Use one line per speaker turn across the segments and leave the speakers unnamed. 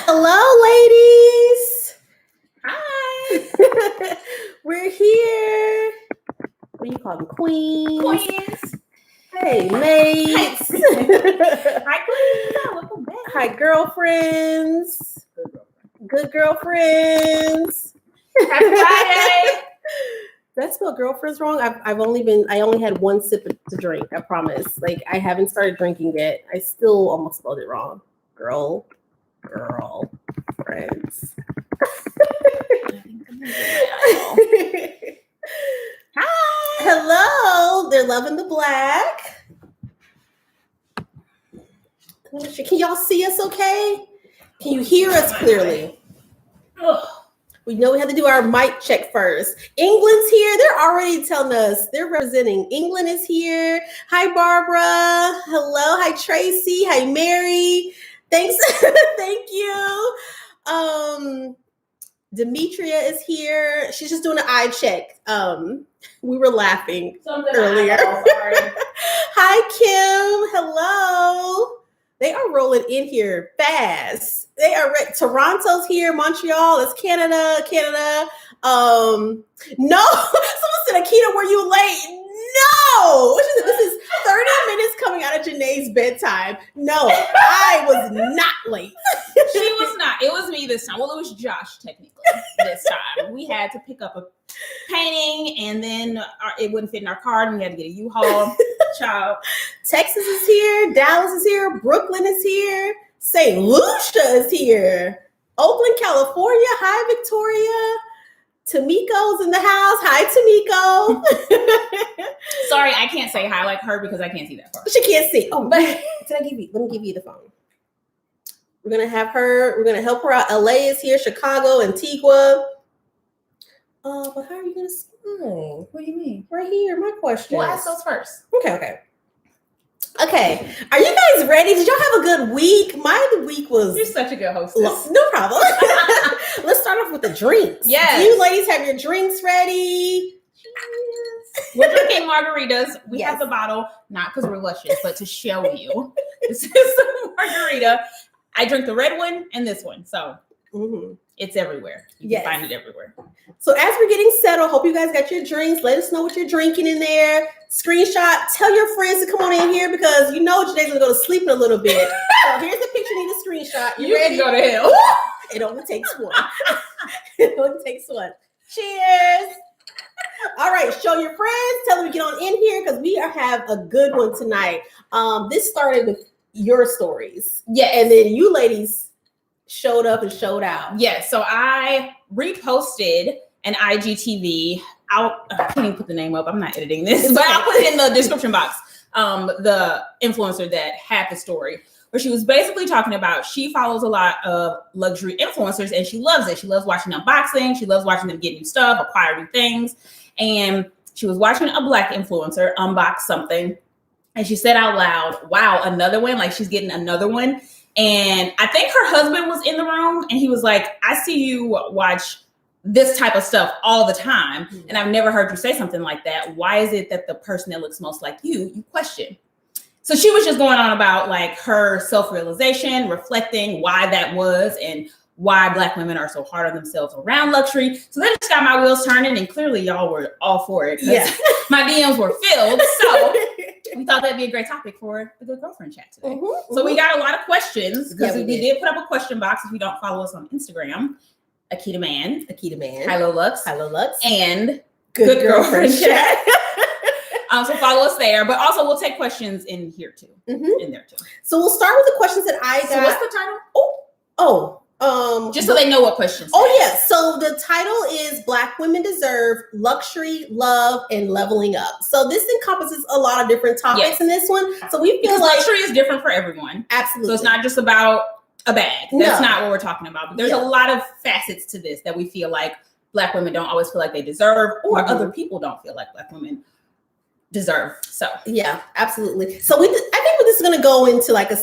Hello, ladies.
Hi.
We're here. What do you call them? Queens.
Queens.
Hey, mates.
Hi, Queens. Welcome back.
Hi, girlfriends. Good girlfriends.
Happy Friday.
Did I spell girlfriends wrong? I only had one sip to drink. I promise. Like, I haven't started drinking yet. I still almost spelled it wrong. Girl, friends.
Hi.
Hello. They're loving the black. Can y'all see us okay? Can you hear us clearly? We know we have to do our mic check first. England's here. They're already telling us. They're representing. England is here. Hi, Barbara. Hello. Hi, Tracy. Hi, Mary. Thanks. Thank you. Demetria is here. She's just doing an eye check. We were laughing earlier. Hi, Kim. Hello. They are rolling in here fast. They are Toronto's here. Montreal is Canada. No, someone said, Akita, were you late? No. This is 30 minutes coming out of Jenee's bedtime. No, I was not late.
She was not. It was me this time. Well, it was Josh technically this time. We had to pick up a painting, and then it wouldn't fit in our car, and we had to get a U-Haul. Child.
Texas is here. Dallas is here. Brooklyn is here. St. Lucia is here. Oakland, California. Hi, Victoria. Tamiko's in the house. Hi, Tamiko.
Sorry, I can't say hi like her because I can't see that far.
She can't see. Oh, but let me give you the phone. We're gonna have her. We're gonna help her out. LA is here. Chicago, Antigua. But how are you gonna sign?
What do you mean?
Right here. My question.
We'll ask those first.
Okay. Are you guys ready? Did y'all have a good week? My week was.
You're such a good hostess.
No problem. Let's start off with the drinks.
Yes.
Do you ladies have your drinks ready?
Yes. We're drinking margaritas. We have the bottle, not because we're luscious, but to show you. This is a margarita. I drink the red one and this one. So it's everywhere. You can find it everywhere.
So as we're getting settled, hope you guys got your drinks. Let us know what you're drinking in there. Screenshot. Tell your friends to come on in here because you know Jenee's going to go to sleep in a little bit. So here's the picture. Need a screenshot.
You ready? Can go to hell.
It only takes one. It only takes one. Cheers. All right. Show your friends. Tell them to get on in here because we have a good one tonight. This started with your stories. Yeah. And then you ladies showed up and showed out.
Yes. So I reposted an IGTV. I can't even put the name up. I'm not editing this, but I'll put it in the description box. The influencer that had the story where she was basically talking about she follows a lot of luxury influencers and she loves it. She loves watching unboxing. She loves watching them get new stuff, acquire new things. And she was watching a Black influencer unbox something. And she said out loud, wow, another one? Like she's getting another one. And I think her husband was in the room and he was like, I see you watch this type of stuff all the time. And I've never heard you say something like that. Why is it that the person that looks most like you question? So she was just going on about like her self-realization, reflecting why that was and why Black women are so hard on themselves around luxury. So that just got my wheels turning and clearly y'all were all for it. Yeah. My DMs were filled. So we thought that'd be a great topic for the Good Girlfriend Chat today. So we got a lot of questions because we did put up a question box. If you don't follow us on Instagram, Akita Man, HighLowLuxxe, and Good Girlfriend Chat. So follow us there, but also we'll take questions in here too, in there too.
So we'll start with the questions that I got.
So what's the
title?
Just so they know what questions.
So the title is Black Women Deserve Luxury, Love, and Leveling Up. So this encompasses a lot of different topics in this one. So we feel like
luxury is different for everyone.
Absolutely.
So it's not just about a bag. That's not what we're talking about. But there's a lot of facets to this that we feel like Black women don't always feel like they deserve, or other people don't feel like Black women deserve. So
yeah, absolutely. So I think this is going to go into like a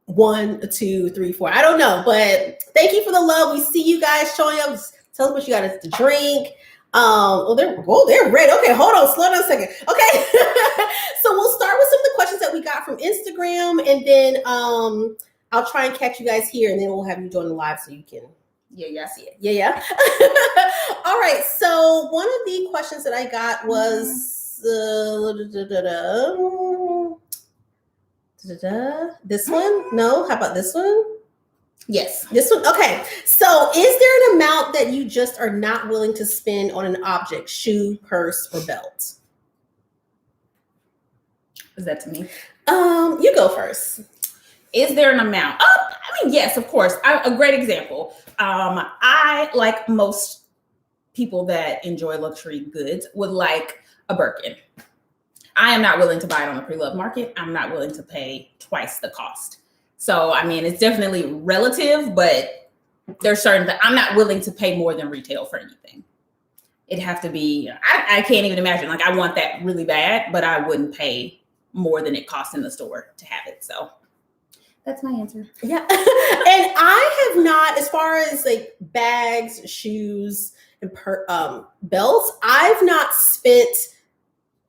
1, 2, 3, 4. I don't know, but thank you for the love. We see you guys showing up. Tell us what you got us to drink. They're red. Okay, hold on, slow down a second. Okay, so we'll start with some of the questions that we got from Instagram, and then I'll try and catch you guys here, and then we'll have you join the live so you can.
Yeah, I see it.
Yeah. All right. So one of the questions that I got was this one. No, how about this one?
Yes.
This one. Okay. So is there an amount that you just are not willing to spend on an object, shoe, purse, or belt?
Is that to me?
You go first.
Is there an amount? I mean, yes, of course. A great example. I, like most people that enjoy luxury goods, would like a Birkin. I am not willing to buy it on the pre-loved market. I'm not willing to pay twice the cost. So, I mean, it's definitely relative, but there's certain that I'm not willing to pay more than retail for anything. It'd have to be, I can't even imagine. Like, I want that really bad, but I wouldn't pay more than it costs in the store to have it. So that's my answer. Yeah.
And I have not, as far as like bags, shoes, and belts, I've not spent,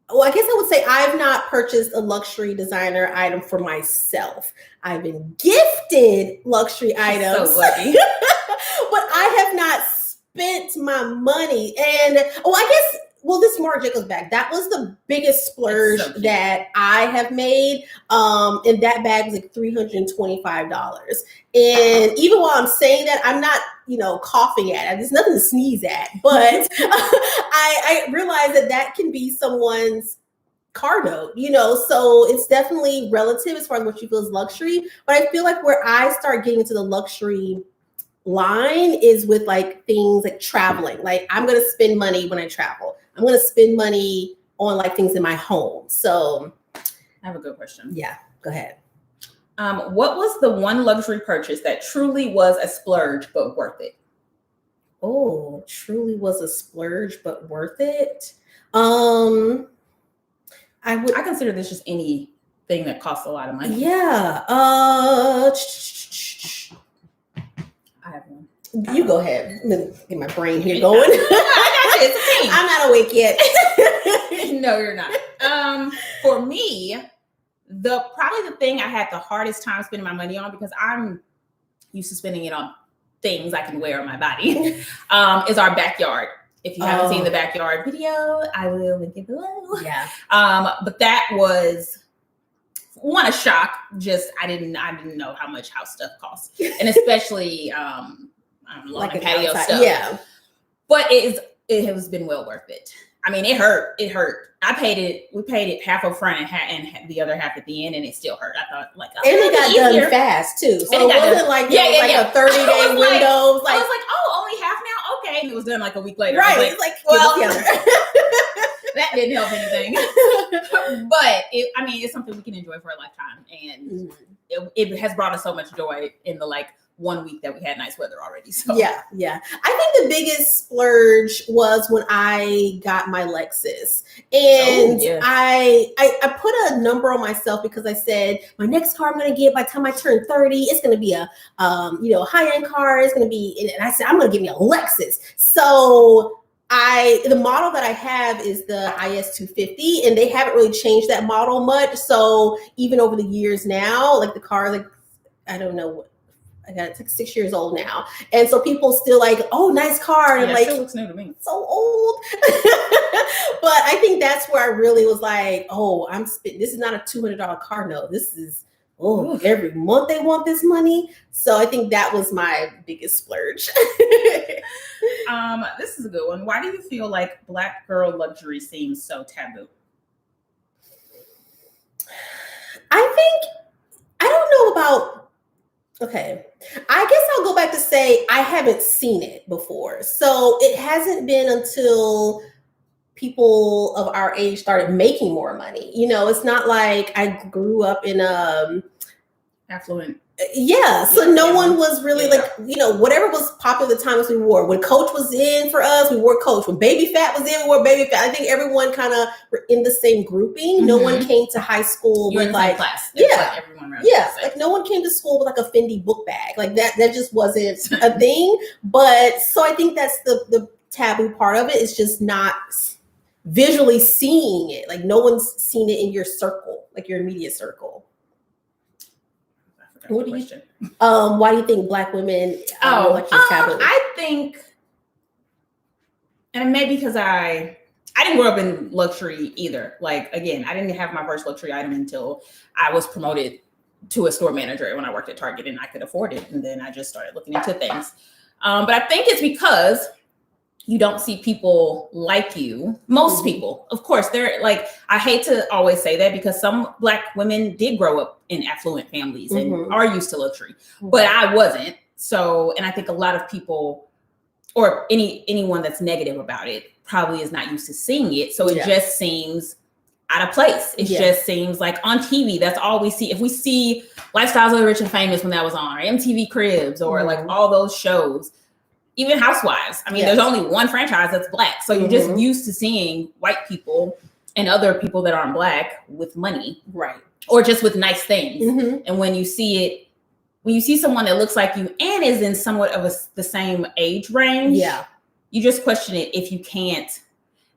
well, I guess I would say I've not purchased a luxury designer item for myself. I've been gifted luxury items.
So lucky.
But I have not spent my money. And, I guess, this Marc Jacobs bag, that was the biggest splurge that I have made. And that bag was like $325. And even while I'm saying that, I'm not, coughing at it. There's nothing to sneeze at. But I realize that can be someone's car note, so it's definitely relative as far as what you feel is luxury. But I feel like where I start getting into the luxury line is with like things like traveling. Like I'm going to spend money when I travel. I'm going to spend money on like things in my home. So
I have a good question.
Yeah, go ahead.
What was the one luxury purchase that truly was a splurge but worth it?
Oh, truly was a splurge but worth it.
I consider this just anything that costs a lot of money.
Yeah.
I have one.
You go ahead. I'm gonna get my brain here going. I'm not awake yet.
No, you're not. For me, probably the thing I had the hardest time spending my money on, because I'm used to spending it on things I can wear on my body, is our backyard. If you haven't seen the backyard video, I will link it below.
Yeah.
But that was a shock. Just I didn't know how much house stuff costs, and especially lawn and patio stuff.
Yeah.
But it has been well worth it. I mean, it hurt. We paid it half up front and the other half at the end, and it still hurt. I thought and
it got done fast too. So it wasn't like a 30-day window.
I was like, only half now? Okay. And it was done like a week later.
Right. It's like, well,
that didn't help anything. But it's something we can enjoy for a lifetime. And it has brought us so much joy in the 1 week that we had nice weather already. So
yeah. I think the biggest splurge was when I got my Lexus. And I put a number on myself because I said my next car I'm gonna get by the time I turn 30, it's gonna be a high-end car. It's gonna be, and I said I'm gonna get me a Lexus. So the model that I have is the IS 250, and they haven't really changed that model much. So even over the years now, the car, I don't know what. It's like 6 years old now. And so people still nice car. And I'm
it still looks new to me.
So old. But I think that's where I really was this is not a $200 car note. This is, every month they want this money. So I think that was my biggest splurge.
This is a good one. Why do you feel like Black girl luxury seems so taboo?
I don't know about, okay. I guess I'll go back to say I haven't seen it before. So it hasn't been until people of our age started making more money. It's not like I grew up in
affluent.
Yeah. So no one was really whatever was popular at the time we wore. When Coach was in for us, we wore Coach. When Baby Fat was in, we wore Baby Fat. I think everyone kind of were in the same grouping. Mm-hmm. No one came to high school with
class. Everyone around
no one came to school with a Fendi book bag. That just wasn't a thing. But so I think that's the taboo part of it. It's just not visually seeing it. No one's seen it in your circle, your immediate circle. What do you? Why do you think Black women?
I think, and maybe because I didn't grow up in luxury either. Like, again, I didn't have my first luxury item until I was promoted to a store manager when I worked at Target, and I could afford it. And then I just started looking into things. But I think it's because you don't see people like you. Most people, of course, they're like, I hate to always say that because some Black women did grow up in affluent families and are used to luxury, but I wasn't. So, and I think a lot of people, or anyone that's negative about it, probably is not used to seeing it. So it just seems out of place. It just seems like on TV, that's all we see. If we see Lifestyles of the Rich and Famous when that was on, or MTV Cribs, or like all those shows, even Housewives. I mean, there's only one franchise that's Black. So you're just used to seeing white people and other people that aren't Black with money.
Right.
Or just with nice things. And when you see someone that looks like you and is in somewhat of the same age range, you just question it if you can't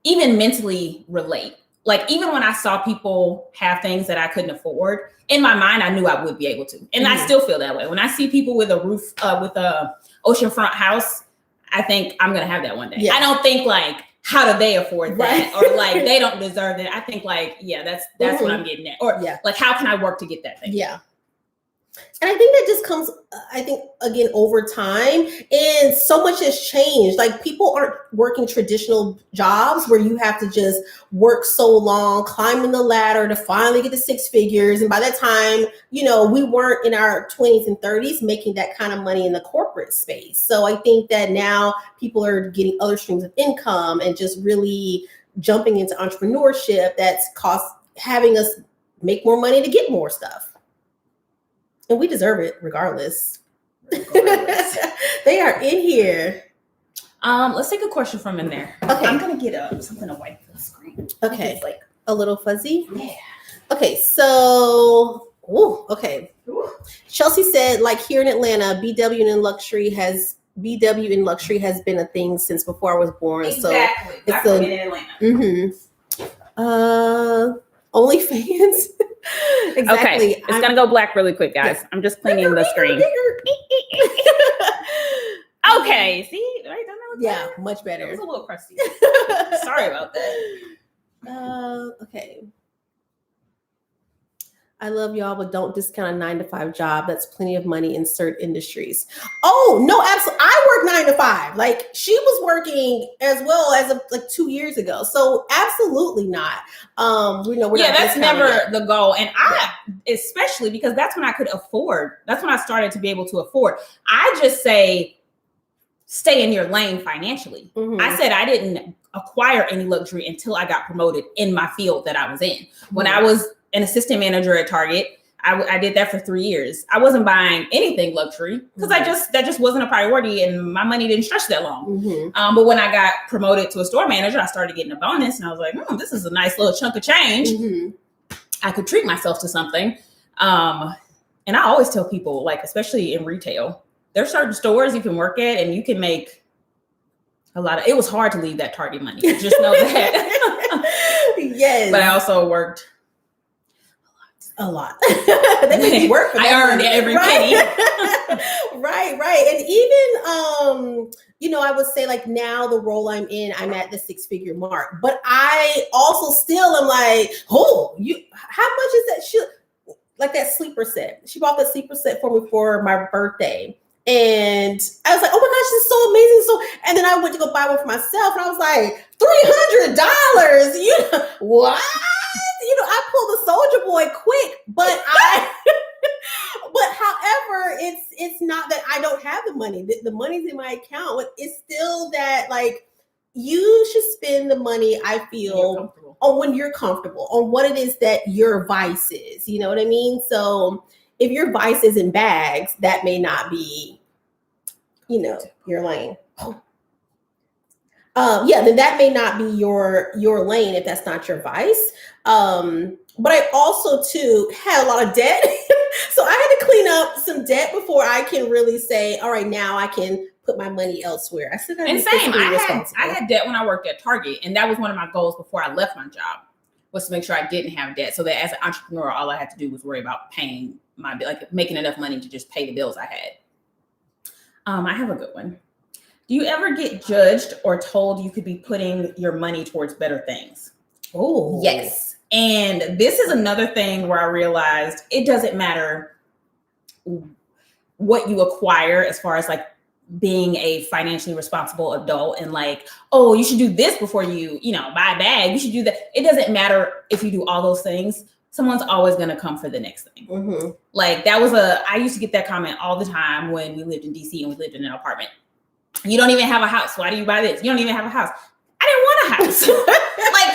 even mentally relate. Like, even when I saw people have things that I couldn't afford, in my mind, I knew I would be able to. And I still feel that way. When I see people with a roof, with a oceanfront house, I think I'm going to have that one day. I don't think like, how do they afford that? Or like, they don't deserve it. I think like, that's what I'm getting at. Or like, how can I work to get that thing?
Yeah. And I think that just comes, again, over time. And so much has changed. Like, people aren't working traditional jobs where you have to just work so long, climbing the ladder to finally get to six figures. And by that time, we weren't in our 20s and 30s making that kind of money in the corporate space. So I think that now people are getting other streams of income and just really jumping into entrepreneurship that's having us make more money to get more stuff. And we deserve it regardless. They are in here.
Let's take a question from in there. Okay. I'm going to get something to wipe the screen.
Okay.
It's like
a little fuzzy?
Yeah.
Okay, so, Chelsea said, like, here in Atlanta, BW in luxury has been a thing since before I was born.
Exactly.
So it's
in
Atlanta. OnlyFans. Exactly.
Okay, it's gonna go black really quick, guys. I'm just cleaning the screen. Okay, see, right?
Much better.
It was a little crusty. Sorry about that.
Okay. I love y'all, but don't discount a 9-to-5 job. That's plenty of money in certain industries. Oh, no, absolutely. I work 9 to 5. Like, she was working as well as like 2 years ago. So absolutely not. We're not
that's never the goal. And especially because that's when I could afford. That's when I started to be able to afford. I just say, stay in your lane financially. I said I didn't acquire any luxury until I got promoted in my field that I was in. When I was an assistant manager at Target, I did that for 3 years. I wasn't buying anything luxury because that just wasn't a priority, and my money didn't stretch that long. But when I got promoted to a store manager, I started getting a bonus, and I was like, this is a nice little chunk of change. I could treat myself to something. And I always tell people, like, especially in retail, there's certain stores you can work at and you can make a lot of. It was hard to leave that Target money. Just know that.
Yes.
But I also worked
a lot. They made me work for that.
I earned every penny.
Right. And even, I would say, like, now the role I'm in, I'm at the 6-figure mark. But I also still am like, how much is that? Like that sleeper set. She bought that sleeper set for me for my birthday. And I was like, oh my gosh, this is so amazing. So, and then I went to go buy one for myself, and I was like, $300. What? I pulled the soldier boy quick, but however, it's not that I don't have the money. The money's in my account, but it's still that, like, you should spend the money, I feel, on when you're comfortable, on what it is that your vice is. You know what I mean? So if your vice is in bags, that may not be, your lane. Then that may not be your lane if that's not your vice. But I also too had a lot of debt. So I had to clean up some debt before I can really say, all right, now I can put my money elsewhere. I still got to be fiscally responsible.
I had debt when I worked at Target, and that was one of my goals before I left my job, was to make sure I didn't have debt, so that as an entrepreneur, all I had to do was worry about paying like making enough money to just pay the bills I had. I have a good one. Do you ever get judged or told you could be putting your money towards better things?
Oh,
yes. And this is another thing where I realized it doesn't matter what you acquire as far as like being a financially responsible adult and like, oh, you should do this before you buy a bag. You should do that. It doesn't matter if you do all those things. Someone's always going to come for the next thing. Mm-hmm. Like I used to get that comment all the time when we lived in DC and we lived in an apartment. You don't even have a house. Why do you buy this? You don't even have a house. I didn't want a house. Like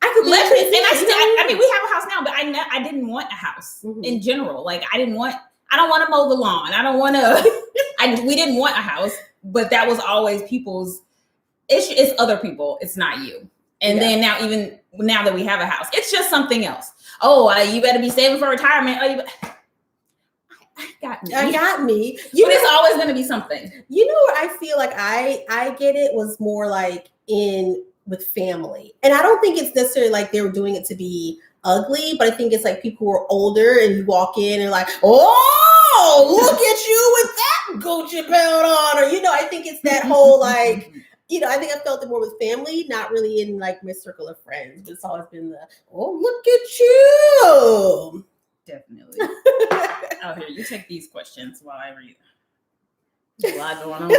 I could live it. And I mean, we have a house now, but I didn't want a house in general. Like I don't want to mow the lawn. I don't want to, we didn't want a house, but that was always people's issue. It's other people. It's not you. And then now that we have a house, it's just something else. Oh, you better be saving for retirement. Oh, I got me. But it's always going to be something.
You know what I feel like I get it was more like with family. And I don't think it's necessarily like they were doing it to be ugly, but I think it's like people who are older and you walk in and like, oh, look at you with that Gucci belt on. Or, I think it's that whole like, I think I felt it more with family, not really in like my circle of friends. But it's always been oh, look at you.
Definitely. Oh, here, you take these questions while I read. There's a lot going on.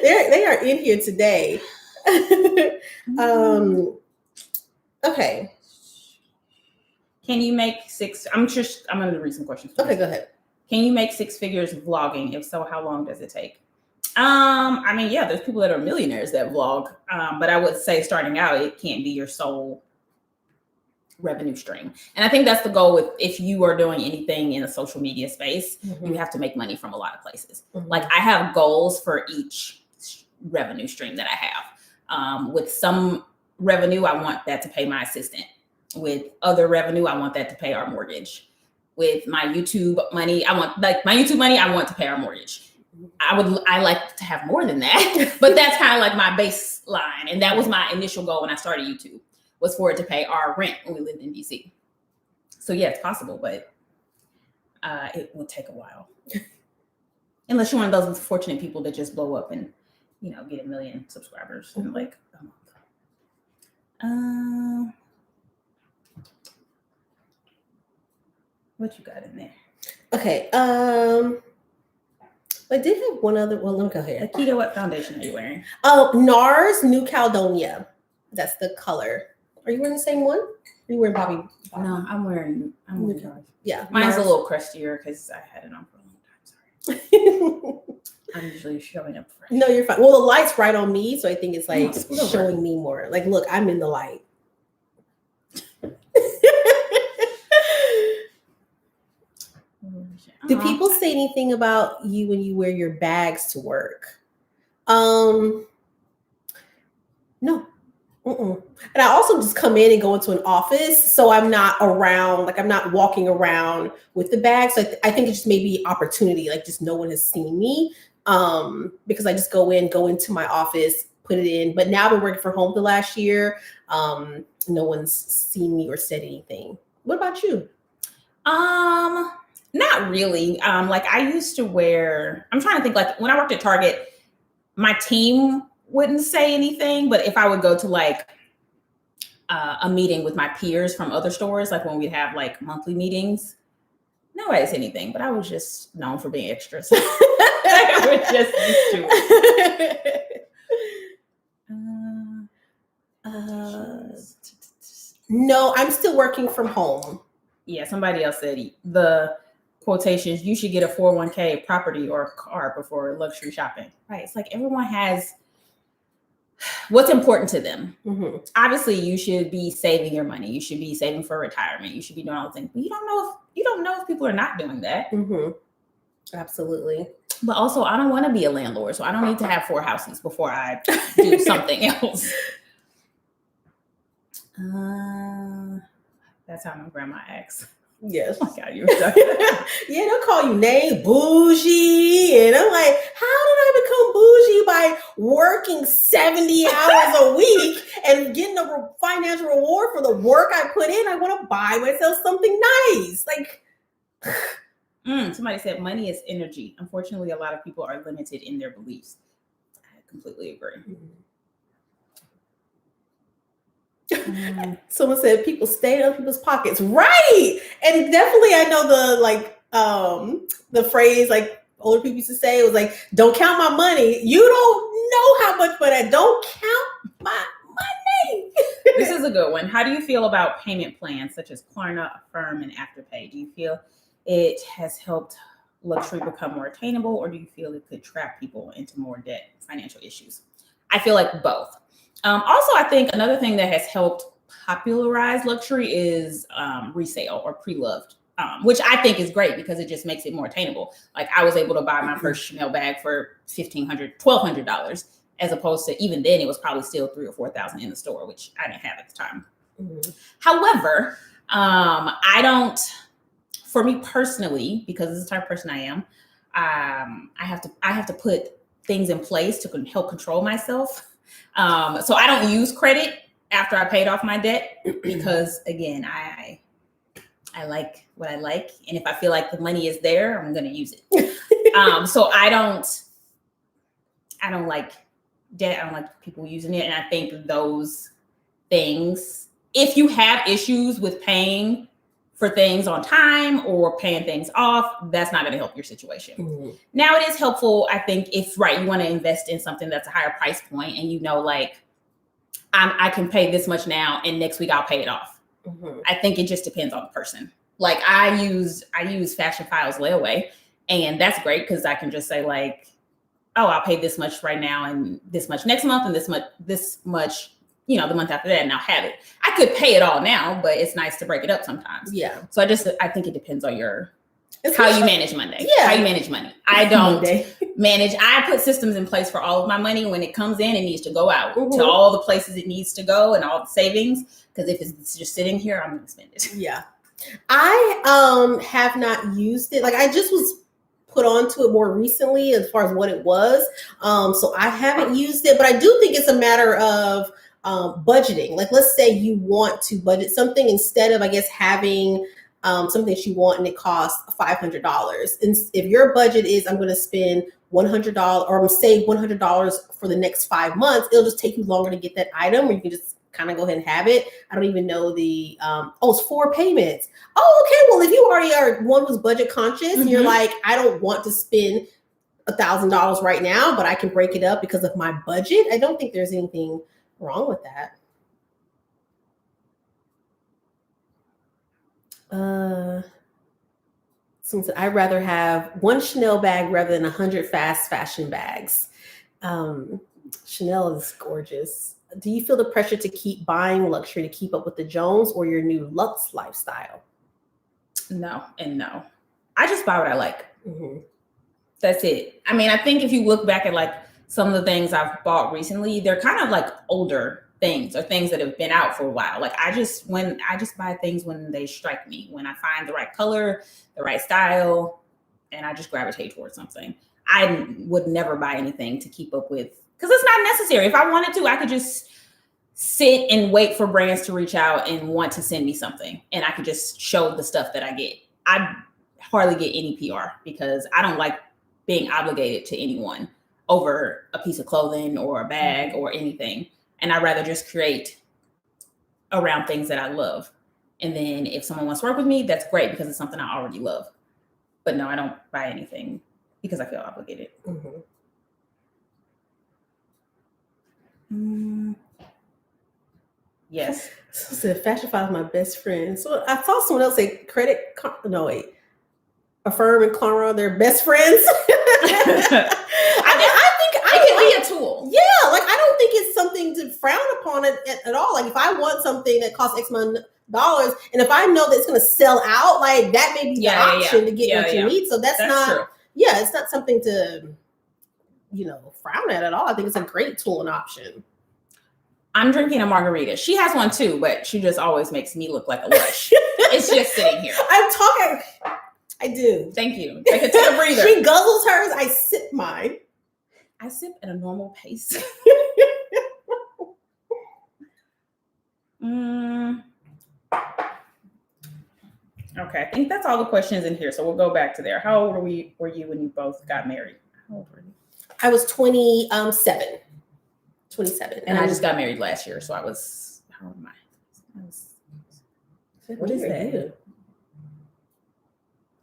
They are in here today. Okay.
Can you make I'm going to read some questions.
Okay, go ahead.
Can you make 6 figures vlogging? If so, how long does it take? I mean, yeah, there's people that are millionaires that vlog. But I would say starting out, it can't be your sole revenue stream. And I think that's the goal with if you are doing anything in the social media space, you have to make money from a lot of places. Like I have goals for each revenue stream that I have. With some revenue, I want that to pay my assistant. With other revenue, I want that to pay our mortgage. With my YouTube money, I want to pay our mortgage. I like to have more than that, but that's kind of like my baseline. And that was my initial goal when I started YouTube, was for it to pay our rent when we lived in DC. So yeah, it's possible, but it would take a while. Unless you're one of those fortunate people that just blow up and, get 1 million subscribers in like a month. What you got in there?
Okay. I did have one other. Well, let me go here.
Akita, what foundation are you wearing?
Oh, NARS New Caledonia. That's the color. Are you wearing the same one? Are you wearing Bobby?
No, I'm wearing NARS.
Yeah.
Mine's
NARS.
A little crustier because I had it on for a long time. Sorry. I'm usually showing up fresh.
No, you're fine. Well, the light's right on me, so I think it's like showing me more. Like, look, I'm in the light. Do people say anything about you when you wear your bags to work? No. And I also just come in and go into an office, so I'm not around, like I'm not walking around with the bag. So I think it's just maybe opportunity, like just no one has seen me because I just go into my office, put it in. But now I've been working from home the last year. No one's seen me or said anything. What about you?
Not really. Like I used to wear, I'm trying to think, like when I worked at Target, my team wouldn't say anything, but if I would go to like a meeting with my peers from other stores, like when we'd have like monthly meetings, nobody said anything, but I was just known for being extra. So I was just used to it.
No, I'm still working from home.
Yeah, somebody else said the quotations, you should get a 401k, property, or a car before luxury shopping. Right. It's like everyone has what's important to them. Obviously, you should be saving your money. You should be saving for retirement. You should be doing all the things. But you don't know if people are not doing that.
Absolutely.
But also, I don't want to be a landlord, so I don't need to have 4 houses before I do something else. That's how my grandma acts.
Yes.
Oh my God, you were talking.
Yeah, they'll call you name bougie. And I'm like, how did I become bougie by working 70 hours a week and getting a financial reward for the work I put in? I want to buy myself something nice. Like,
Somebody said money is energy. Unfortunately, a lot of people are limited in their beliefs. I completely agree.
Someone said people stay in other people's pockets. Right. And definitely I know the phrase like older people used to say, it was like, don't count my money. You don't know how much, but I don't count my money.
This is a good one. How do you feel about payment plans such as Klarna, Affirm, and Afterpay? Do you feel it has helped luxury become more attainable, or do you feel it could trap people into more debt, financial issues? I feel like both. Also, I think another thing that has helped popularize luxury is resale or pre-loved, which I think is great because it just makes it more attainable. Like I was able to buy my first Chanel bag for $1,500, $1,200, as opposed to even then it was probably still $3,000 or $4,000 in the store, which I didn't have at the time. However, I don't. For me personally, because this is the type of person I am, I have to put things in place to help control myself. So I don't use credit after I paid off my debt because, again, I like what I like, and if I feel like the money is there, I'm going to use it. So I don't like debt. I don't like people using it, and I think those things, if you have issues with paying for things on time or paying things off, that's not going to help your situation. Now it is helpful, I think, if you want to invest in something that's a higher price point and you know, like I can pay this much now and next week I'll pay it off. I think it just depends on the person. Like I use Fashion Files layaway, and that's great because I can just say like, oh, I'll pay this much right now and this much next month and this much the month after that, and I'll have it. I could pay it all now, but it's nice to break it up sometimes. Yeah. So I think it depends on how you manage Monday. Yeah. How you manage money. I don't manage. I put systems in place for all of my money. When it comes in, it needs to go out to all the places it needs to go and all the savings. Because if it's just sitting here, I'm going to spend it. Yeah. I have not used it. Like I just was put onto it more recently as far as what it was. So I haven't used it, but I do think it's a matter of budgeting. Like let's say you want to budget something instead of, I guess, having something that you want and it costs $500. And if your budget is, I'm going to spend $100 or I'm going to save $100 for the next 5 months, it'll just take you longer to get that item, or you can just kind of go ahead and have it. I don't even know it's 4 payments. Oh, okay. Well, if you already one was budget conscious, and you're like, I don't want to spend $1,000 right now, but I can break it up because of my budget. I don't think there's anything wrong with that. Someone said, I'd rather have 1 Chanel bag rather than 100 fast fashion bags. Chanel is gorgeous. Do you feel the pressure to keep buying luxury to keep up with the Jones or your new luxe lifestyle? No and no. I just buy what I like. That's it. I mean, I think if you look back at like some of the things I've bought recently, they're kind of like older things or things that have been out for a while. Like I just buy things when they strike me, when I find the right color, the right style, and I just gravitate towards something. I would never buy anything to keep up with because it's not necessary. If I wanted to, I could just sit and wait for brands to reach out and want to send me something, and I could just show the stuff that I get. I hardly get any PR because I don't like being obligated to anyone over a piece of clothing or a bag or anything. And I'd rather just create around things that I love. And then if someone wants to work with me, that's great because it's something I already love. But no, I don't buy anything because I feel obligated. Yes. So Fashion File is my best friend. So I saw someone else say Affirm and Klarna, they're best friends. I think it can be a tool. Yeah, like I don't think it's something to frown upon it at all. Like if I want something that costs X amount of dollars, and if I know that it's going to sell out, like that may be the option to get what you need. So that's not true. Yeah, it's not something to frown at all. I think it's a great tool and option. I'm drinking a margarita. She has one too, but she just always makes me look like a lush. It's just sitting here. I'm talking. I do. Thank you. I can take a breather. She guzzles hers. I sip mine. I sip at a normal pace. Okay, I think that's all the questions in here. So we'll go back to there. How old were you when you both got married? How old were you?
I was 27. 27.
And I just got married last year. So I was, how old am I? What is that?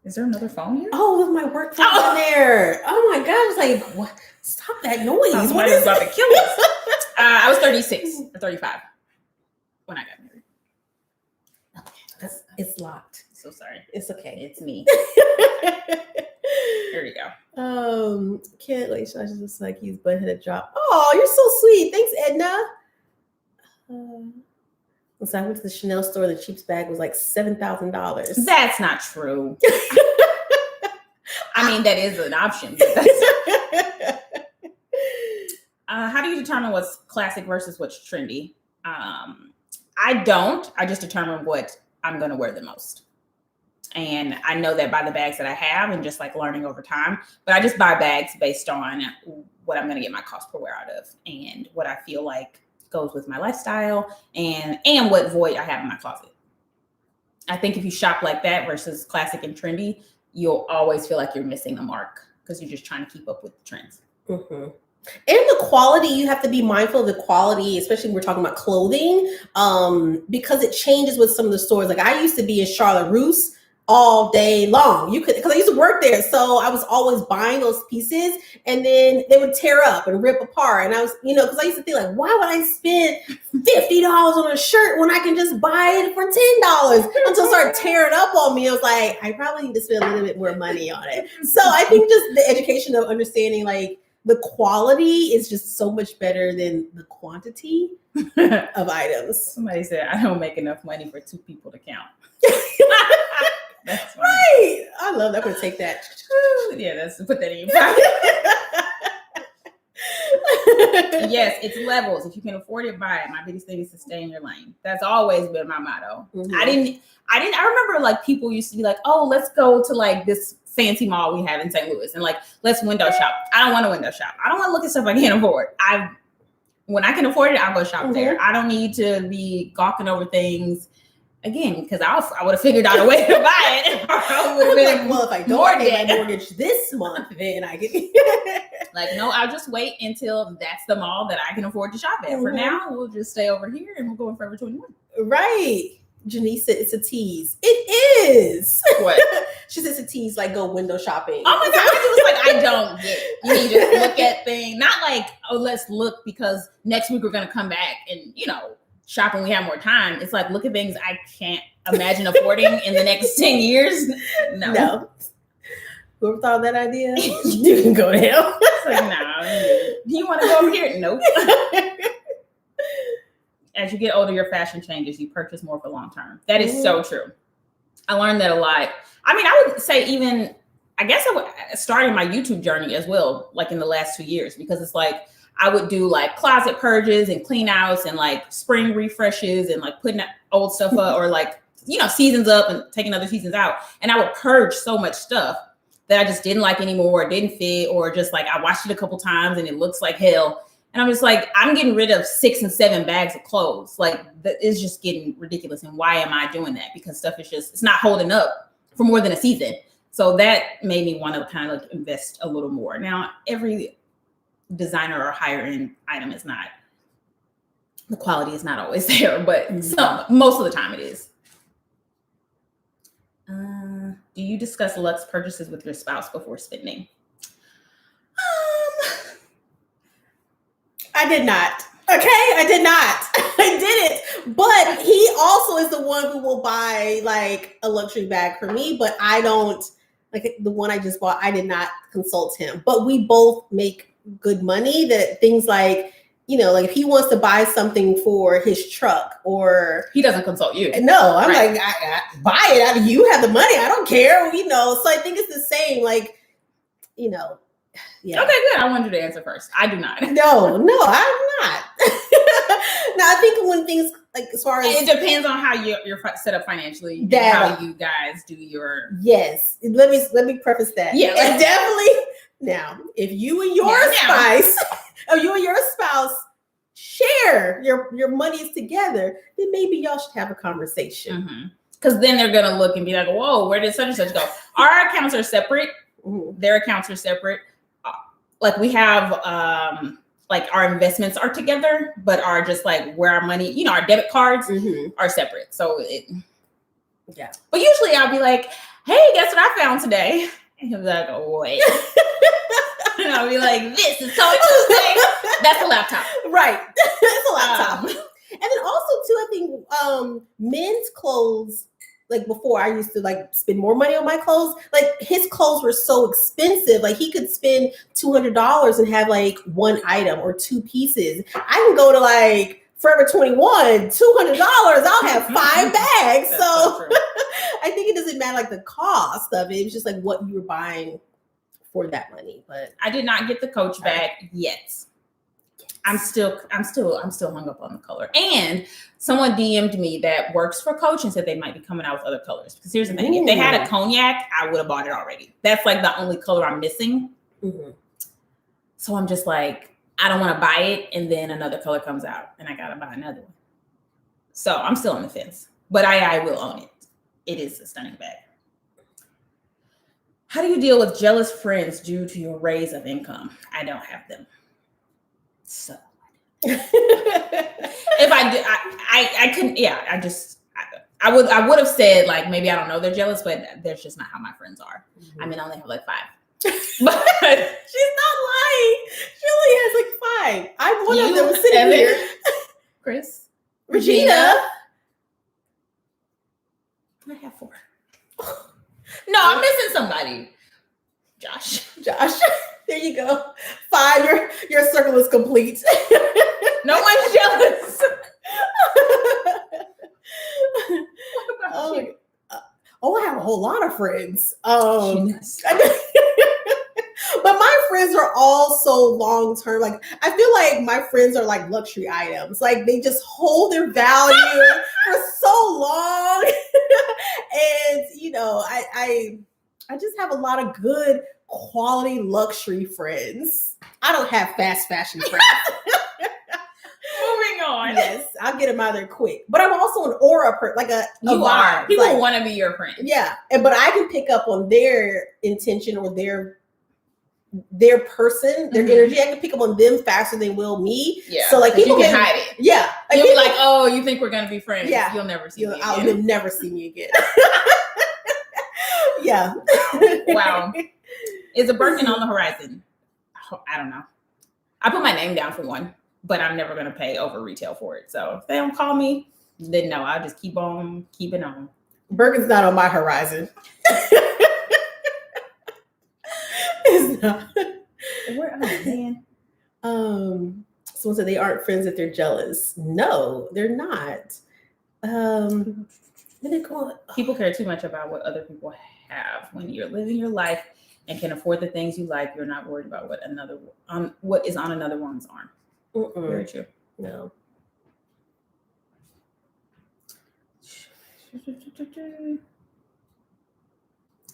Is there another phone here?
Oh, with my work phone in there. Oh my God. I was like, what? Stop that noise. What is
about to kill us? I was 36 or 35 when I got married.
Okay. It's locked.
So sorry.
It's okay.
It's me. Here we go.
Can't wait. I just like he's butthead drop. Oh, you're so sweet. Thanks, Edna. So I went to the Chanel store. The cheapest bag was like $7,000.
That's not true. I mean, that is an option. How do you determine what's classic versus what's trendy? I don't. I just determine what I'm going to wear the most. And I know that by the bags that I have and just like learning over time, but I just buy bags based on what I'm going to get my cost per wear out of and what I feel like goes with my lifestyle and what void I have in my closet. I think if you shop like that versus classic and trendy, you'll always feel like you're missing the mark because you're just trying to keep up with the trends.
Mm-hmm. And the quality, you have to be mindful of the quality, especially when we're talking about clothing, because it changes with some of the stores. Like I used to be in Charlotte Russe all day long. Because I used to work there. So I was always buying those pieces and then they would tear up and rip apart. And I was, because I used to think like, why would I spend $50 on a shirt when I can just buy it for $10? Until it started tearing up on me. I was like, I probably need to spend a little bit more money on it. So I think just the education of understanding like the quality is just so much better than the quantity of items.
Somebody said, I don't make enough money for 2 people to count. That's
right. I love that. I'm going to take that.
Yeah, put that in your pocket. Yes, it's levels. If you can afford it, buy it. My biggest thing is to stay in your lane. That's always been my motto. Mm-hmm. I remember like people used to be like, oh, let's go to like this fancy mall we have in St. Louis and like, let's window shop. I don't want to window shop. I don't want to look at stuff I can't afford. When I can afford it, I'll go shop there. I don't need to be gawking over things. Again, because I would have figured out a way to buy it. I would have been
like, well, if I don't pay my mortgage this month, then I can.
Like, no, I'll just wait until that's the mall that I can afford to shop at. Mm-hmm. For now, we'll just stay over here and we'll go in Forever 21.
Right. Jenee said it's a tease. It is.
What?
She said it's a tease, like go window shopping.
Oh my God. It was like, I don't get it. You need to look at things. Not like, oh, let's look because next week we're going to come back and, shop when we have more time. It's like, look at things I can't imagine affording in the next 10 years. No.
Whoever thought of that idea, you can go to hell.
It's like, no. Do you want to go over here? Nope. As you get older, your fashion changes. You purchase more for long term. That is so true. I learned that a lot. I mean, I would say even, I guess I started my YouTube journey as well, like in the last 2 years, because it's like, I would do like closet purges and clean outs and like spring refreshes and like putting old stuff up or like, seasons up and taking other seasons out. And I would purge so much stuff that I just didn't like anymore, or didn't fit, or just like I washed it a couple times and it looks like hell. And I'm just like, I'm getting rid of 6 and 7 bags of clothes. Like it's just getting ridiculous. And why am I doing that? Because stuff is it's not holding up for more than a season. So that made me want to kind of like invest a little more. Now, every designer or higher end item is not, the quality is not always there, but most of the time it is. Do you discuss luxe purchases with your spouse before spending?
I did not. Okay, I did not. I didn't. But he also is the one who will buy like a luxury bag for me, but I don't, like the one I just bought, I did not consult him. But we both make good money, that things like, like if he wants to buy something for his truck, or
he doesn't consult you.
No, I'm right. Like, I buy it. You have the money. I don't care. So I think it's the same. Like, yeah.
Okay, good. I wanted you to answer first. I do not.
No, I'm not. No, I think when things like as far as
it depends on how you're set up financially, how you guys do your.
Yes, let me preface that.
Yeah,
and definitely. Now, if you and your spouse share your monies together, then maybe y'all should have a conversation.
Because then they're gonna look and be like, "Whoa, where did such and such go?" Our accounts are separate.
Mm-hmm.
Their accounts are separate. Like we have, like our investments are together, but are just like where our money, our debit cards are separate. So
yeah.
But usually I'll be like, "Hey, guess what I found today?" And he'll be like, "Oh, wait." And I'll be like, "This is so Tuesday." That's a laptop,
right? That's a laptop. And then also too, I think men's clothes. Like before, I used to like spend more money on my clothes. Like his clothes were so expensive. Like he could spend $200 and have like one item or two pieces. I can go to like Forever 21, $200. I'll have 5 bags. So I think it doesn't matter like the cost of it. It's just like what you were buying for that money. But
I did not get the Coach bag yet. I'm still hung up on the color. And someone DM'd me that works for Coach and said they might be coming out with other colors. Because here's the thing: if they had a cognac, I would have bought it already. That's like the only color I'm missing. Mm-hmm. So I'm just like, I don't want to buy it, and then another color comes out, and I gotta buy another one. So I'm still on the fence, but I will own it. It is a stunning bag. How do you deal with jealous friends due to your raise of income? I don't have them. So if I did, I couldn't. Yeah, I would have said like maybe I don't know they're jealous, but that's just not how my friends are. Mm-hmm. I mean, I only have like 5. But she's not
lying. She only has like 5. I'm one of them sitting here.
Chris,
Regina.
I have 4. No, I'm missing somebody. Josh.
There you go. 5. Your circle is complete.
No one's jealous.
What about you? I have a whole lot of friends. But my friends are all so long term. Like I feel like my friends are like luxury items. Like they just hold their value for so long. And I just have a lot of good quality luxury friends. I don't have fast fashion friends.
Moving on.
Yes, I'll get them out of there quick. But I'm also an aura person, like a
vibe. People want to be your friend.
Yeah, but I can pick up on their intention or their person, their energy. I can pick up on them faster than will me.
Yeah.
So like people
can hide it.
Yeah.
Like you'll be like, oh, you think we're gonna be friends?
Yeah.
You'll never see me again.
You'll never see me again. Yeah.
Wow. Is a Birkin on the horizon? I don't know. I put my name down for one, but I'm never gonna pay over retail for it. So if they don't call me, then no, I'll just keep on keeping on.
Birkin's not on my horizon. It's not.
Where, man.
Someone said they aren't friends if they're jealous. No, they're not.
People care too much about what other people have. When you're living your life and can afford the things you like, you're not worried about what is on another one's arm. Very true.
No.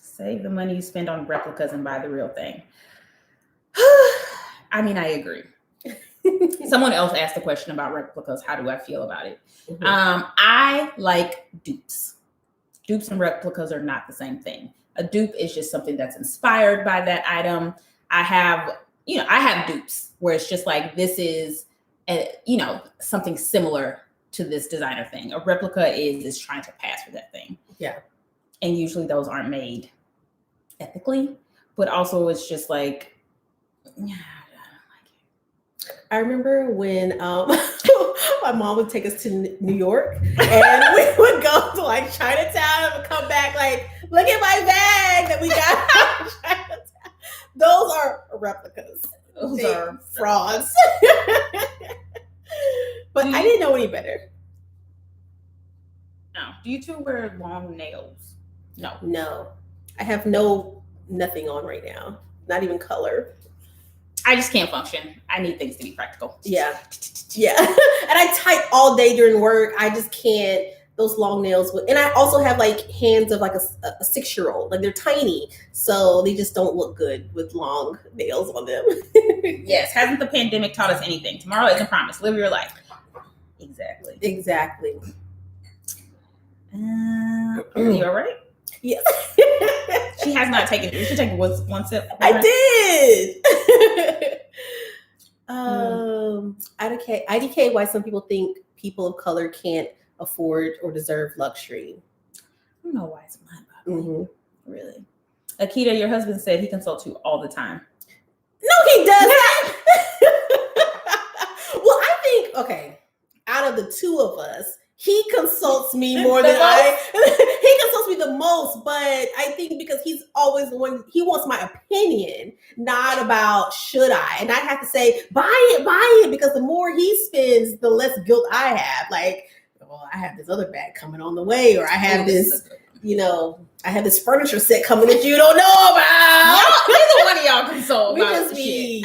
Save the money you spend on replicas and buy the real thing. I mean, I agree. Someone else asked the question about replicas. How do I feel about it? Mm-hmm. I like dupes. Dupes and replicas are not the same thing. A dupe is just something that's inspired by that item. I have dupes where it's just like, this is, something similar to this designer thing. A replica is trying to pass for that thing.
Yeah. And
usually those aren't made ethically, but also it's just like, yeah,
I remember when my mom would take us to New York and we would go to like Chinatown and come back like, look at my bag that we got from Chinatown. Those are replicas.
Those are
frauds. But I didn't know any better.
No. Do you two wear long nails?
No. I have nothing on right now. Not even color.
I just can't function. I need things to be practical.
Yeah. Yeah. And I type all day during work. I just can't. Those long nails. And I also have like hands of like a 6-year-old. Like they're tiny. So they just don't look good with long nails on them.
Yes. Hasn't the pandemic taught us anything? Tomorrow isn't promised. Live your life. Exactly. You all right?
Yes.
She has not taken it. You should take one sip.
I did. IDK, why some people think people of color can't afford or deserve luxury.
I don't know why it's mind-boggling. Really. Akita, your husband said he consults you all the time.
No, he doesn't. Well, I think, okay, out of the two of us, he consults me more than he consults me the most, but I think because he's always the one, he wants my opinion, not about should I. And I have to say, buy it, because the more he spends, the less guilt I have. Like, well, I have this other bag coming on the way, or I have this, I have this furniture set coming that you don't know about.
Neither one of y'all consult.
We just be.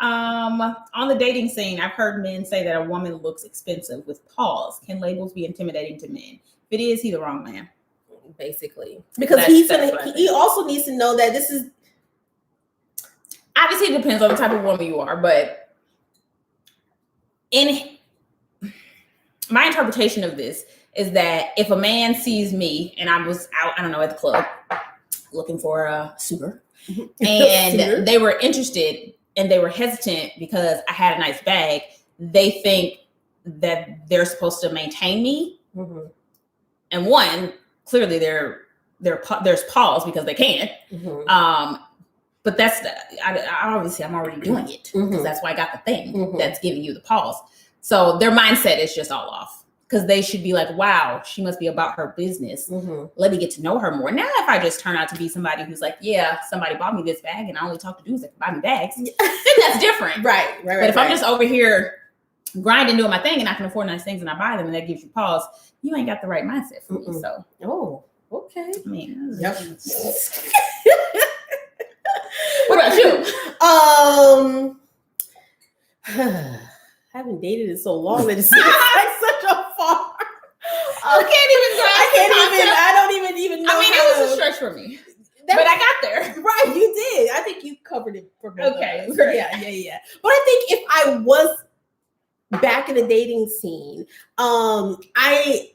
On the dating scene, I've heard men say that a woman looks expensive with pause. Can labels be intimidating to men? If it is, he's the wrong man.
Basically, because he also needs to know that this is.
Obviously, it depends on the type of woman you are, but in my interpretation of this is that if a man sees me and I was out, I don't know, at the club looking for a suitor, and they were interested and they were hesitant because I had a nice bag, they think that they're supposed to maintain me. And one, clearly there's pause because they can't. But that's obviously I'm already doing it because that's why I got the thing that's giving you the pause. So their mindset is just all off, because they should be like, wow, she must be about her business. Let me get to know her more. Now, if I just turn out to be somebody who's like, yeah, somebody bought me this bag and I only talk to dudes that can buy me bags, then that's different. Right. But if I'm just over here grinding, doing my thing, and I can afford nice things and I buy them and that gives you pause, you ain't got the right mindset for me. So,
okay.
I mean,
yep.
What about you?
I haven't dated in so long that it's like such a far.
I
don't even know.
I mean, it was a stretch for me, but I got there.
Right, you did. I think you covered it for both.
Okay,
of us. Yeah. But I think if I was back in the dating scene, I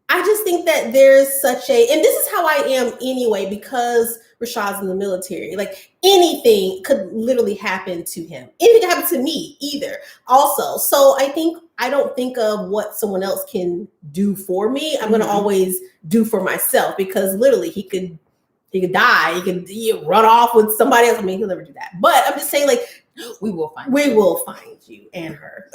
just think that there's such a, and this is how I am anyway, because Rashad's in the military. Like, anything could literally happen to him. Anything could happen to me either. Also, so I don't think of what someone else can do for me. I'm gonna always do for myself, because literally he could die. He could run off with somebody else. I mean, he'll never do that. But I'm just saying, like, we will find you and her.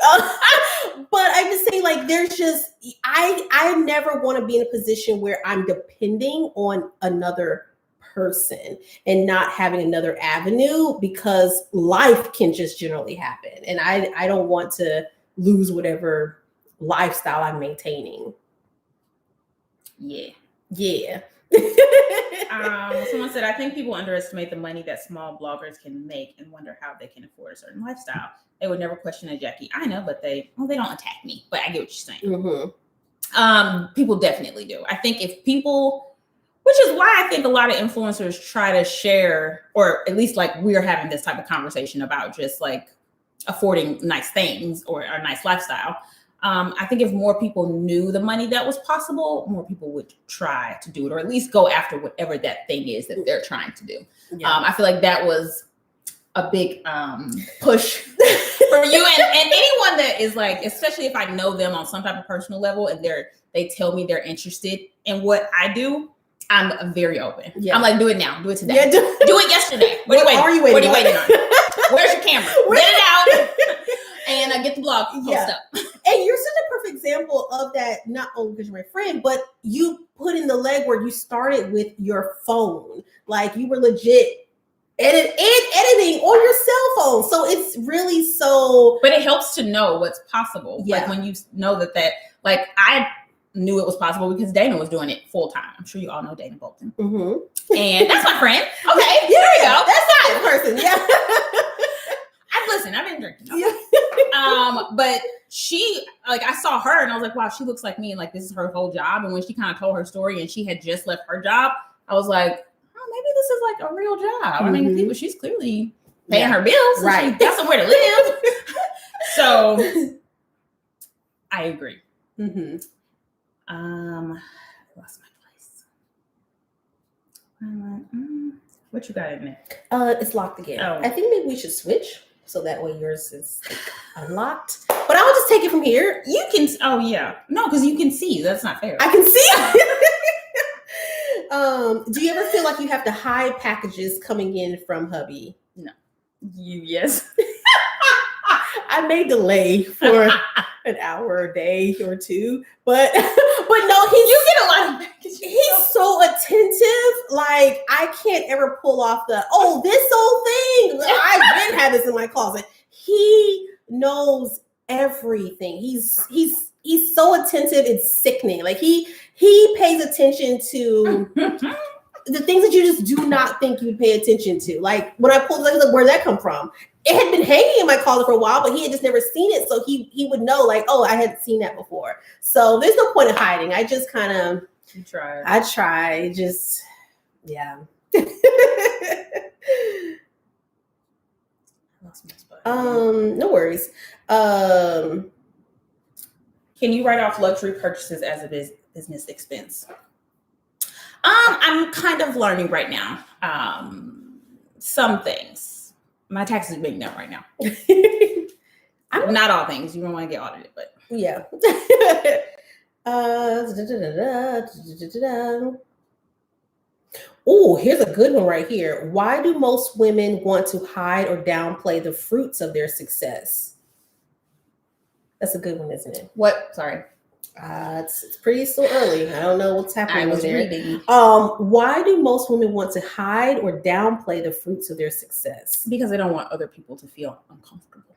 But I'm just saying, like, there's just, I never want to be in a position where I'm depending on another person and not having another avenue, because life can just generally happen. And I don't want to lose whatever lifestyle I'm maintaining. Yeah.
Someone said, I think people underestimate the money that small bloggers can make and wonder how they can afford a certain lifestyle. They would never question a Jackie. I know, but they don't attack me, but I get what you're saying. People definitely do. I think if people, which is why I think a lot of influencers try to share, or at least like we're having this type of conversation about just like affording nice things or a nice lifestyle. I think if more people knew the money that was possible, more people would try to do it, or at least go after whatever that thing is that they're trying to do. I feel like that was a big push for you and anyone that is like, especially if I know them on some type of personal level and they tell me they're interested in what I do, I'm very open. I'm like, do it now, do it today, do it yesterday. What are you waiting on? Where's your camera? Get it out and get the blog post up.
And you're such a perfect example of that, not only because you're my friend, but you put in the legwork. You started with your phone. Like, you were legit editing on your cell phone. So it's really so...
But it helps to know what's possible. Like, when you know that like, I knew it was possible because Dana was doing it full time. I'm sure you all know Dana Bolton. And that's my friend. Okay, there we go.
That's that person. Yeah.
I've been drinking. Okay. But she, like, I saw her and I was like, wow, she looks like me, and like, this is her whole job. And when she kind of told her story and she had just left her job, I was like, oh, maybe this is like a real job. I mean, she's clearly paying her bills.
Right.
She got somewhere to live. So I agree.
Mm-hmm.
I lost my place. What you got in there?
It's locked again.
Oh.
I think maybe we should switch so that way yours is like unlocked. But I'll just take it from here.
You can. Oh yeah. No, because you can see. That's not fair.
I can see. Do you ever feel like you have to hide packages coming in from hubby?
No. Yes.
I may delay for an hour, a day, or two, but no,
You get a lot of packages.
he's so attentive. Like I can't ever pull off this old thing. I've been had this in my closet. He knows everything. He's so attentive. It's sickening. Like he pays attention to the things that you just do not think you'd pay attention to. Like when I pulled it, like, where'd that come from? It had been hanging in my closet for a while, but he had just never seen it. So he would know, like, oh, I hadn't seen that before. So there's no point in hiding. I just kind of I try. Just yeah. No worries.
Can you write off luxury purchases as a business expense? I'm kind of learning right now. Some things. My taxes are big now right now. Not all things. You don't want to get audited, but
yeah. Oh, here's a good one right here. Why do most women want to hide or downplay the fruits of their success? That's a good one, isn't it?
What? Sorry.
It's pretty still early. I don't know what's happening.
I was
there.
reading.
Why do most women want to hide or downplay the fruits of their success?
Because they don't want other people to feel uncomfortable.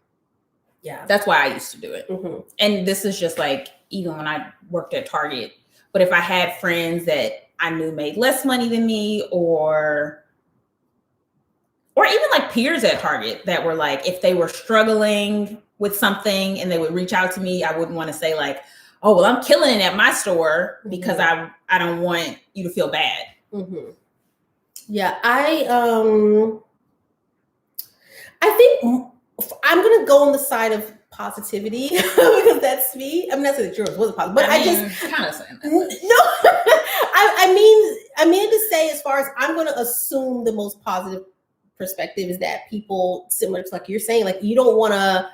Yeah.
That's why I used to do it.
Mm-hmm.
And this is just like, even when I worked at Target, but if I had friends that I knew made less money than me or even like peers at Target that were like, if they were struggling with something and they would reach out to me, I wouldn't want to say like, oh, well, I'm killing it at my store because I don't want you to feel bad. Mm-hmm.
Yeah, I think I'm gonna go on the side of positivity because that's me. I'm not saying that yours wasn't positive, but I just
kind of saying that.
No, I mean to say, as far as I'm gonna assume the most positive perspective is that people similar to like you're saying, like you don't want to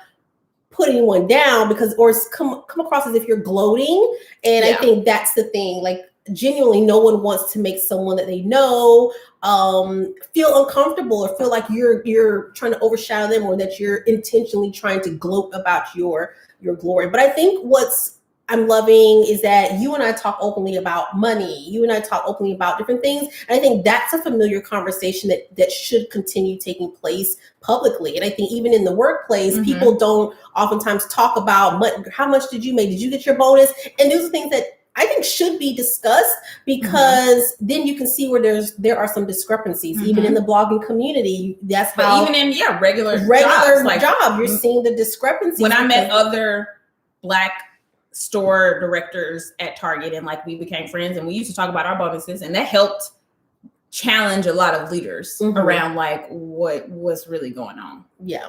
put anyone down because or come across as if you're gloating. And I think that's the thing. Like genuinely, no one wants to make someone that they know feel uncomfortable or feel like you're trying to overshadow them or that you're intentionally trying to gloat about your glory. But I think what's I'm loving is that you and I talk openly about money. You and I talk openly about different things. And I think that's a familiar conversation that should continue taking place publicly. And I think even in the workplace, people don't oftentimes talk about how much did you make? Did you get your bonus? And those are things that I think should be discussed because then you can see where there are some discrepancies, even in the blogging community. That's how
even in regular
job, you're seeing the discrepancies.
When I met other Black store directors at Target and like we became friends and we used to talk about our bonuses and that helped challenge a lot of leaders around like what was really going on. Yeah.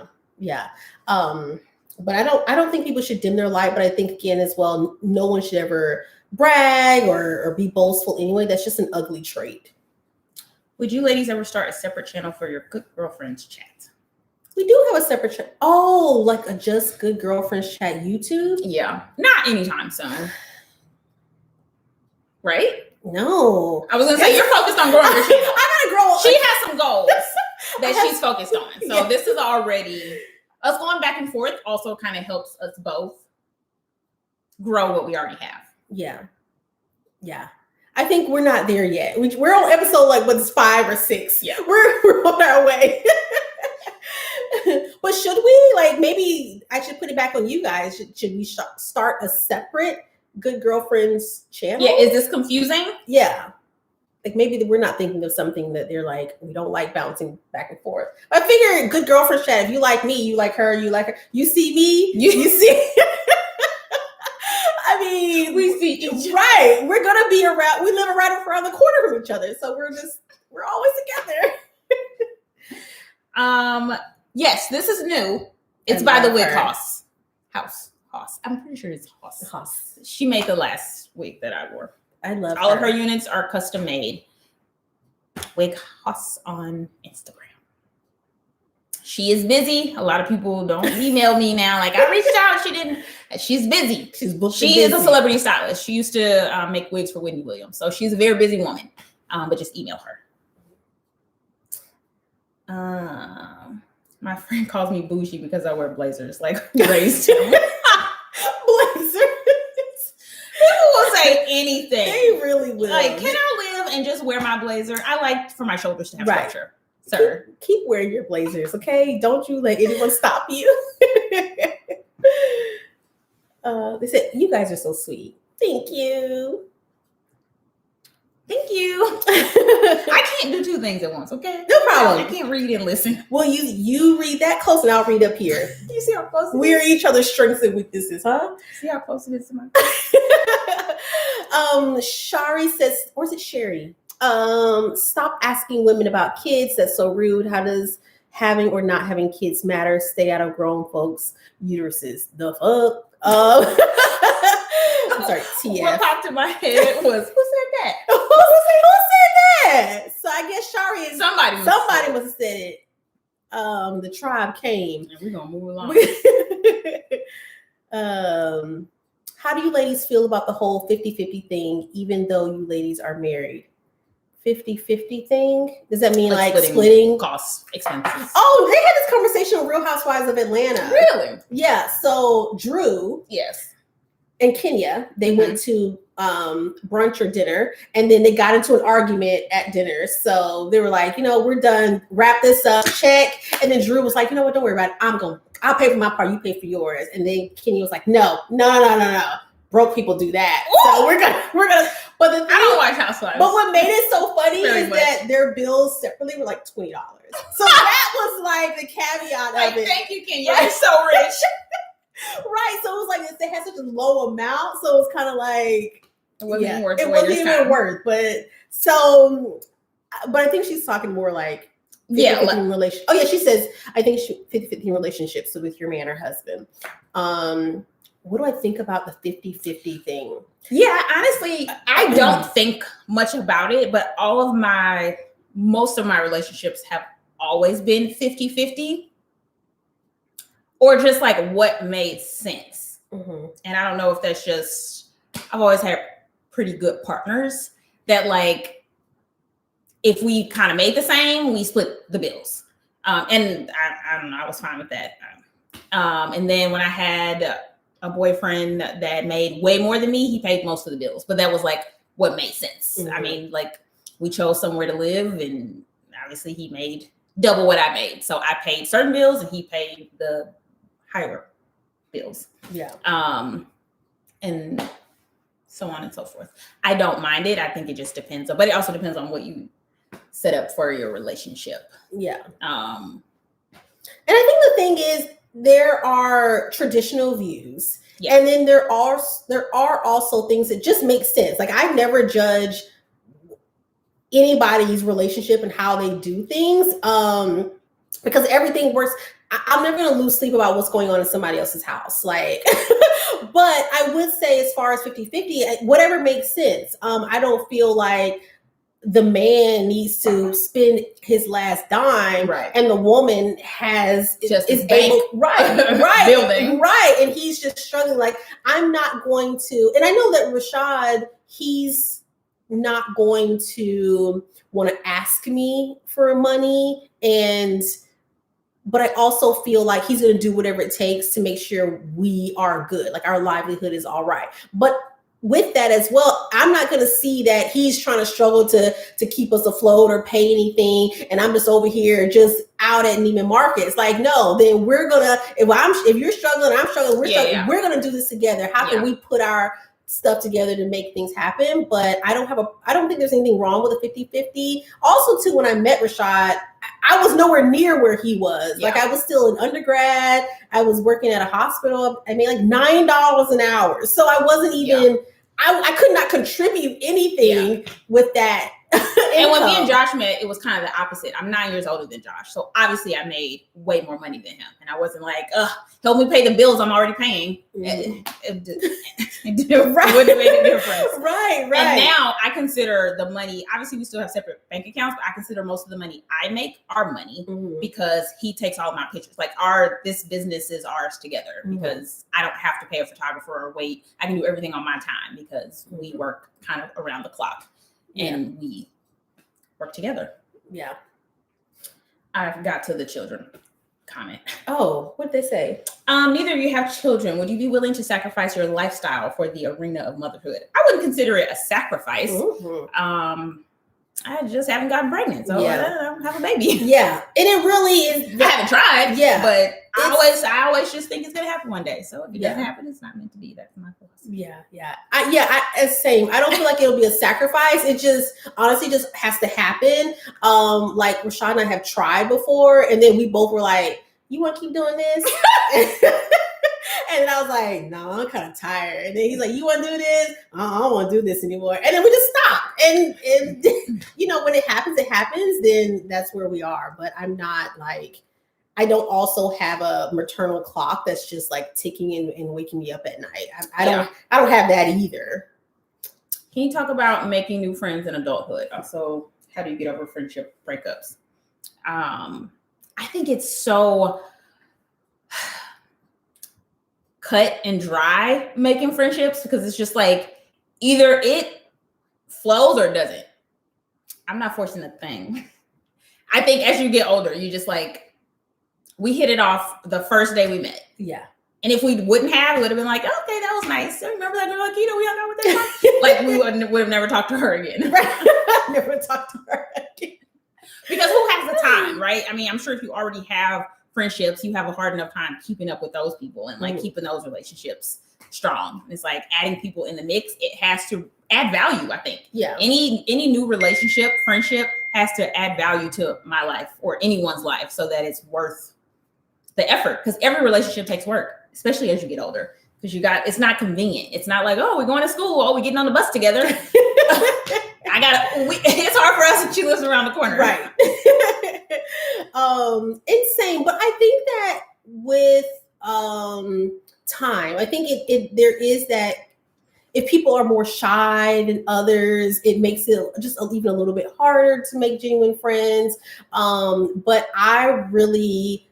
But I don't think people should dim their light, but I think again as well, no one should ever brag or be boastful anyway. That's just an ugly trait. Would you ladies ever start a separate channel for your Good Girlfriends chat?
We do have a separate chat. Oh, like a Just Good Girlfriends chat YouTube?
Yeah. Not anytime soon. Right?
No.
I was going to say, you're focused on growing your channel.
I gotta grow.
She has some goals that she's focused on. So this is already, us going back and forth also kind of helps us both grow what we already have. Yeah. I think we're not there yet. We're on episode like what's 5 or 6. Yeah. We're on our way. But should we like maybe I should put it back on you guys? Should we start a separate Good Girlfriends channel? Yeah, is this confusing?
Yeah. Like maybe we're not thinking of something that they're like, we don't like bouncing back and forth. I figure Good Girlfriends chat, if you like me, you like her, you see me, you see. I mean,
we see each other.
Right. We're gonna be around, we live around the corner from each other. So we're always together.
Yes, this is new. It's
I
by the
love
Wig
her.
House. I'm pretty sure it's House.
House.
She made the last wig that I wore.
I love
All of her units are custom made. Wig House on Instagram. She is busy. A lot of people don't email me now. Like, I reached out. She didn't. She's busy. She is a celebrity stylist. She used to make wigs for Whitney Williams. So she's a very busy woman. But just email her. My friend calls me bougie because I wear blazers. Like, raised him.
Blazers.
People will say anything.
They really will.
Like, can I live and just wear my blazer? I like for my shoulders to have
Right.
structure. Sir.
Keep wearing your blazers, okay? Don't you let anyone stop you. They said, you guys are so sweet. Thank you.
Thank you. I can't do two things at once, okay?
No problem.
I can't read and listen.
Well, you read that close and I'll read up here.
Do you see how close it is?
We're each other's strengths and weaknesses, huh?
See how close it is to my
Shari says, or is it Sherry? Stop asking women about kids. That's so rude. How does having or not having kids matter? Stay out of grown folks' uteruses. The fuck? I'm sorry, TF.
What popped in my head was, who said that?
Who said that? So I guess Shari is
Somebody must
have said it. The tribe came.
And we're gonna move along.
How do you ladies feel about the whole 50-50 thing, even though you ladies are married? 50-50 thing? Does that mean like splitting
costs, expenses?
Oh, they had this conversation with Real Housewives of Atlanta.
Really?
Yeah. So Drew,
yes,
and Kenya, they went to brunch or dinner, and then they got into an argument at dinner. So they were like, we're done. Wrap this up. Check. And then Drew was like, you know what? Don't worry about it. I'll pay for my part. You pay for yours. And then Kenya was like, no. Broke people do that. Ooh. So we're gonna. But the thing,
I don't watch Housewives.
But what made it so funny is that their bills separately were like $20. So that was like the caveat of it.
Thank you, Kenya. You're so rich.
Right. So it was like they had such a low amount. So it was kind of like
it wasn't even worth.
It wasn't even worth. But I think she's talking more like 50-50 relation. Oh yeah, she says I think 50-50 relationships with your man or husband. What do I think about the 50-50 thing?
Yeah, honestly, I don't think much about it, but most of my relationships have always been 50-50. Or just like what made sense. Mm-hmm. And I don't know if that's just, I've always had pretty good partners that like, if we kind of made the same, we split the bills. And I don't know, I was fine with that. And then when I had a boyfriend that made way more than me, he paid most of the bills, but that was like what made sense. Mm-hmm. I mean, like we chose somewhere to live and obviously he made double what I made. So I paid certain bills and he paid the higher bills.
Yeah.
And so on and so forth. I don't mind it. I think it just depends. But it also depends on what you set up for your relationship.
Yeah. And I think the thing is there are traditional views. Yeah. And then there are also things that just make sense. Like I never judge anybody's relationship and how they do things. Because everything works. I'm never going to lose sleep about what's going on in somebody else's house. Like, but I would say as far as 50-50, whatever makes sense. I don't feel like the man needs to spend his last dime, right, and the woman is able, right, building, right, and he's just struggling. Like, I'm not going to, and I know that Rashad, he's not going to want to ask me for money, but I also feel like he's going to do whatever it takes to make sure we are good, like our livelihood is all right. But with that as well, I'm not going to see that he's trying to struggle to keep us afloat or pay anything, and I'm just over here just out at Neiman Marcus. It's like, no, then we're gonna. If you're struggling, I'm struggling. We're gonna do this together. How can we put our stuff together to make things happen? But I don't think there's anything wrong with a 50-50. Also, too, when I met Rashad, I was nowhere near where he was. Yeah. Like, I was still an undergrad. I was working at a hospital. I made like $9 an hour. So I wasn't even, I could not contribute anything with that
And when me and Josh met, it was kind of the opposite. I'm 9 years older than Josh. So obviously I made way more money than him. And I wasn't like, help me pay the bills I'm already paying. It wouldn't have made a difference.
Right.
And now I consider the money, obviously we still have separate bank accounts, but I consider most of the money I make our money because he takes all my pictures. Like this business is ours together because I don't have to pay a photographer or wait. I can do everything on my time because we work kind of around the clock and we work together.
Yeah.
I got to the children comment.
Oh, what'd they say?
Neither of you have children. Would you be willing to sacrifice your lifestyle for the arena of motherhood? I wouldn't consider it a sacrifice. I just haven't gotten pregnant, so I don't have a baby.
Yeah, and it really is.
I haven't tried.
Yeah,
but I always just think it's gonna happen one day. So if it doesn't happen, it's not meant to be. That's my philosophy.
Same. I don't feel like it'll be a sacrifice. It just honestly just has to happen. Like Rashad and I have tried before, and then we both were like, "You want to keep doing this?" And then I was like, "No, I'm kind of tired." And then he's like, "You want to do this?" I don't want to do this anymore. And then we just stopped. And you know, when it happens, then that's where we are. But I'm not like, I don't also have a maternal clock that's just like ticking and waking me up at night. I don't have that either.
Can you talk about making new friends in adulthood? Also, how do you get over friendship breakups? I think it's so cut and dry making friendships because it's just like either it flows or it doesn't. I'm not forcing a thing. I think as you get older, you just like, we hit it off the first day we met.
Yeah.
And if we wouldn't have, it would have been like, okay, that was nice. Remember that girl Akita we hung out with her? Like we would have never talked to her again.
Right. Never talked to her again.
Because who has the time, right? I mean, I'm sure if you already have friendships, you have a hard enough time keeping up with those people and like keeping those relationships strong. It's like adding people in the mix. It has to add value, I think.
Yeah.
Any new relationship, friendship has to add value to my life or anyone's life so that it's worth the effort. Because every relationship takes work, especially as you get older. Because it's not convenient. It's not like, oh, we're going to school. Oh, we're getting on the bus together. It's hard for us and she lives around the corner.
Right. Insane. But I think that with time, I think there is that if people are more shy than others, it makes it just even a little bit harder to make genuine friends. But I really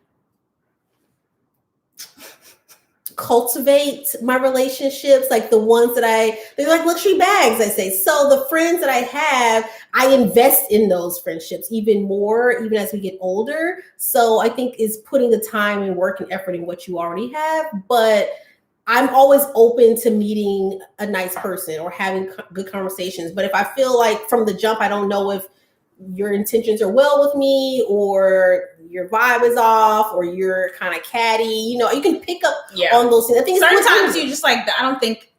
cultivate my relationships, like the ones that they're like luxury bags, I say. So the friends that I have, I invest in those friendships even more, even as we get older. So I think is putting the time and work and effort in what you already have. But I'm always open to meeting a nice person or having good conversations. But if I feel like from the jump, I don't know if your intentions are well with me or your vibe is off or you're kind of catty, you know, you can pick up on those things. I think
sometimes you just like, I don't think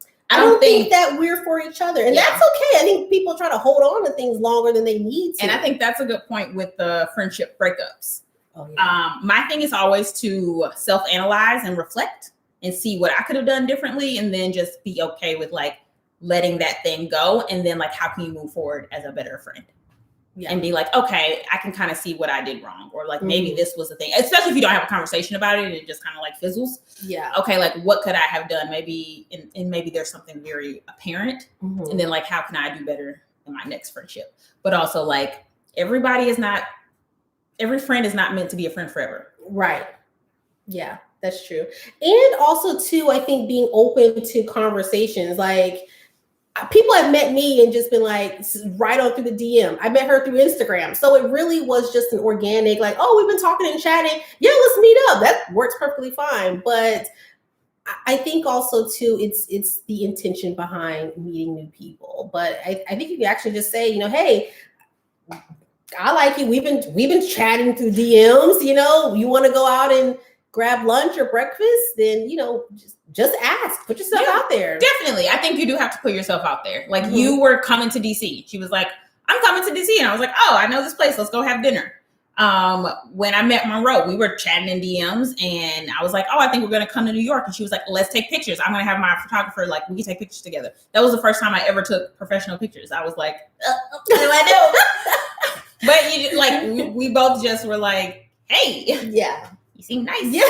that we're for each other. And that's okay. I think people try to hold on to things longer than they need to.
And I think that's a good point with the friendship breakups.
Oh, yeah.
My thing is always to self-analyze and reflect and see what I could have done differently. And then just be okay with like letting that thing go. And then like, how can you move forward as a better friend? Yeah. And be like, okay, I can kind of see what I did wrong. Or like, maybe this was the thing, especially if you don't have a conversation about it and it just kind of like fizzles.
Yeah.
Okay. Like what could I have done? Maybe, and maybe there's something very apparent. And then like, how can I do better in my next friendship? But also like every friend is not meant to be a friend forever.
Right. Yeah, that's true. And also too, I think being open to conversations, like, people have met me and just been like right on through the DM. I met her through Instagram. So it really was just an organic, like, oh, we've been talking and chatting. Yeah, let's meet up. That works perfectly fine. But I think also too, it's the intention behind meeting new people. But I think you can actually just say, you know, hey, I like you. We've been chatting through DMs, you know, you want to go out and grab lunch or breakfast, then, you know, just ask, put yourself out there.
Definitely. I think you do have to put yourself out there. Like you were coming to DC. She was like, I'm coming to DC. And I was like, oh, I know this place. Let's go have dinner. When I met Monroe, we were chatting in DMs, and I was like, "Oh, I think we're gonna come to New York." And she was like, "Let's take pictures. I'm gonna have my photographer. Like, we can take pictures together." That was the first time I ever took professional pictures. I was like, "What do I do?" But we both just were like, "Hey,
yeah,
you seem nice.
Yeah,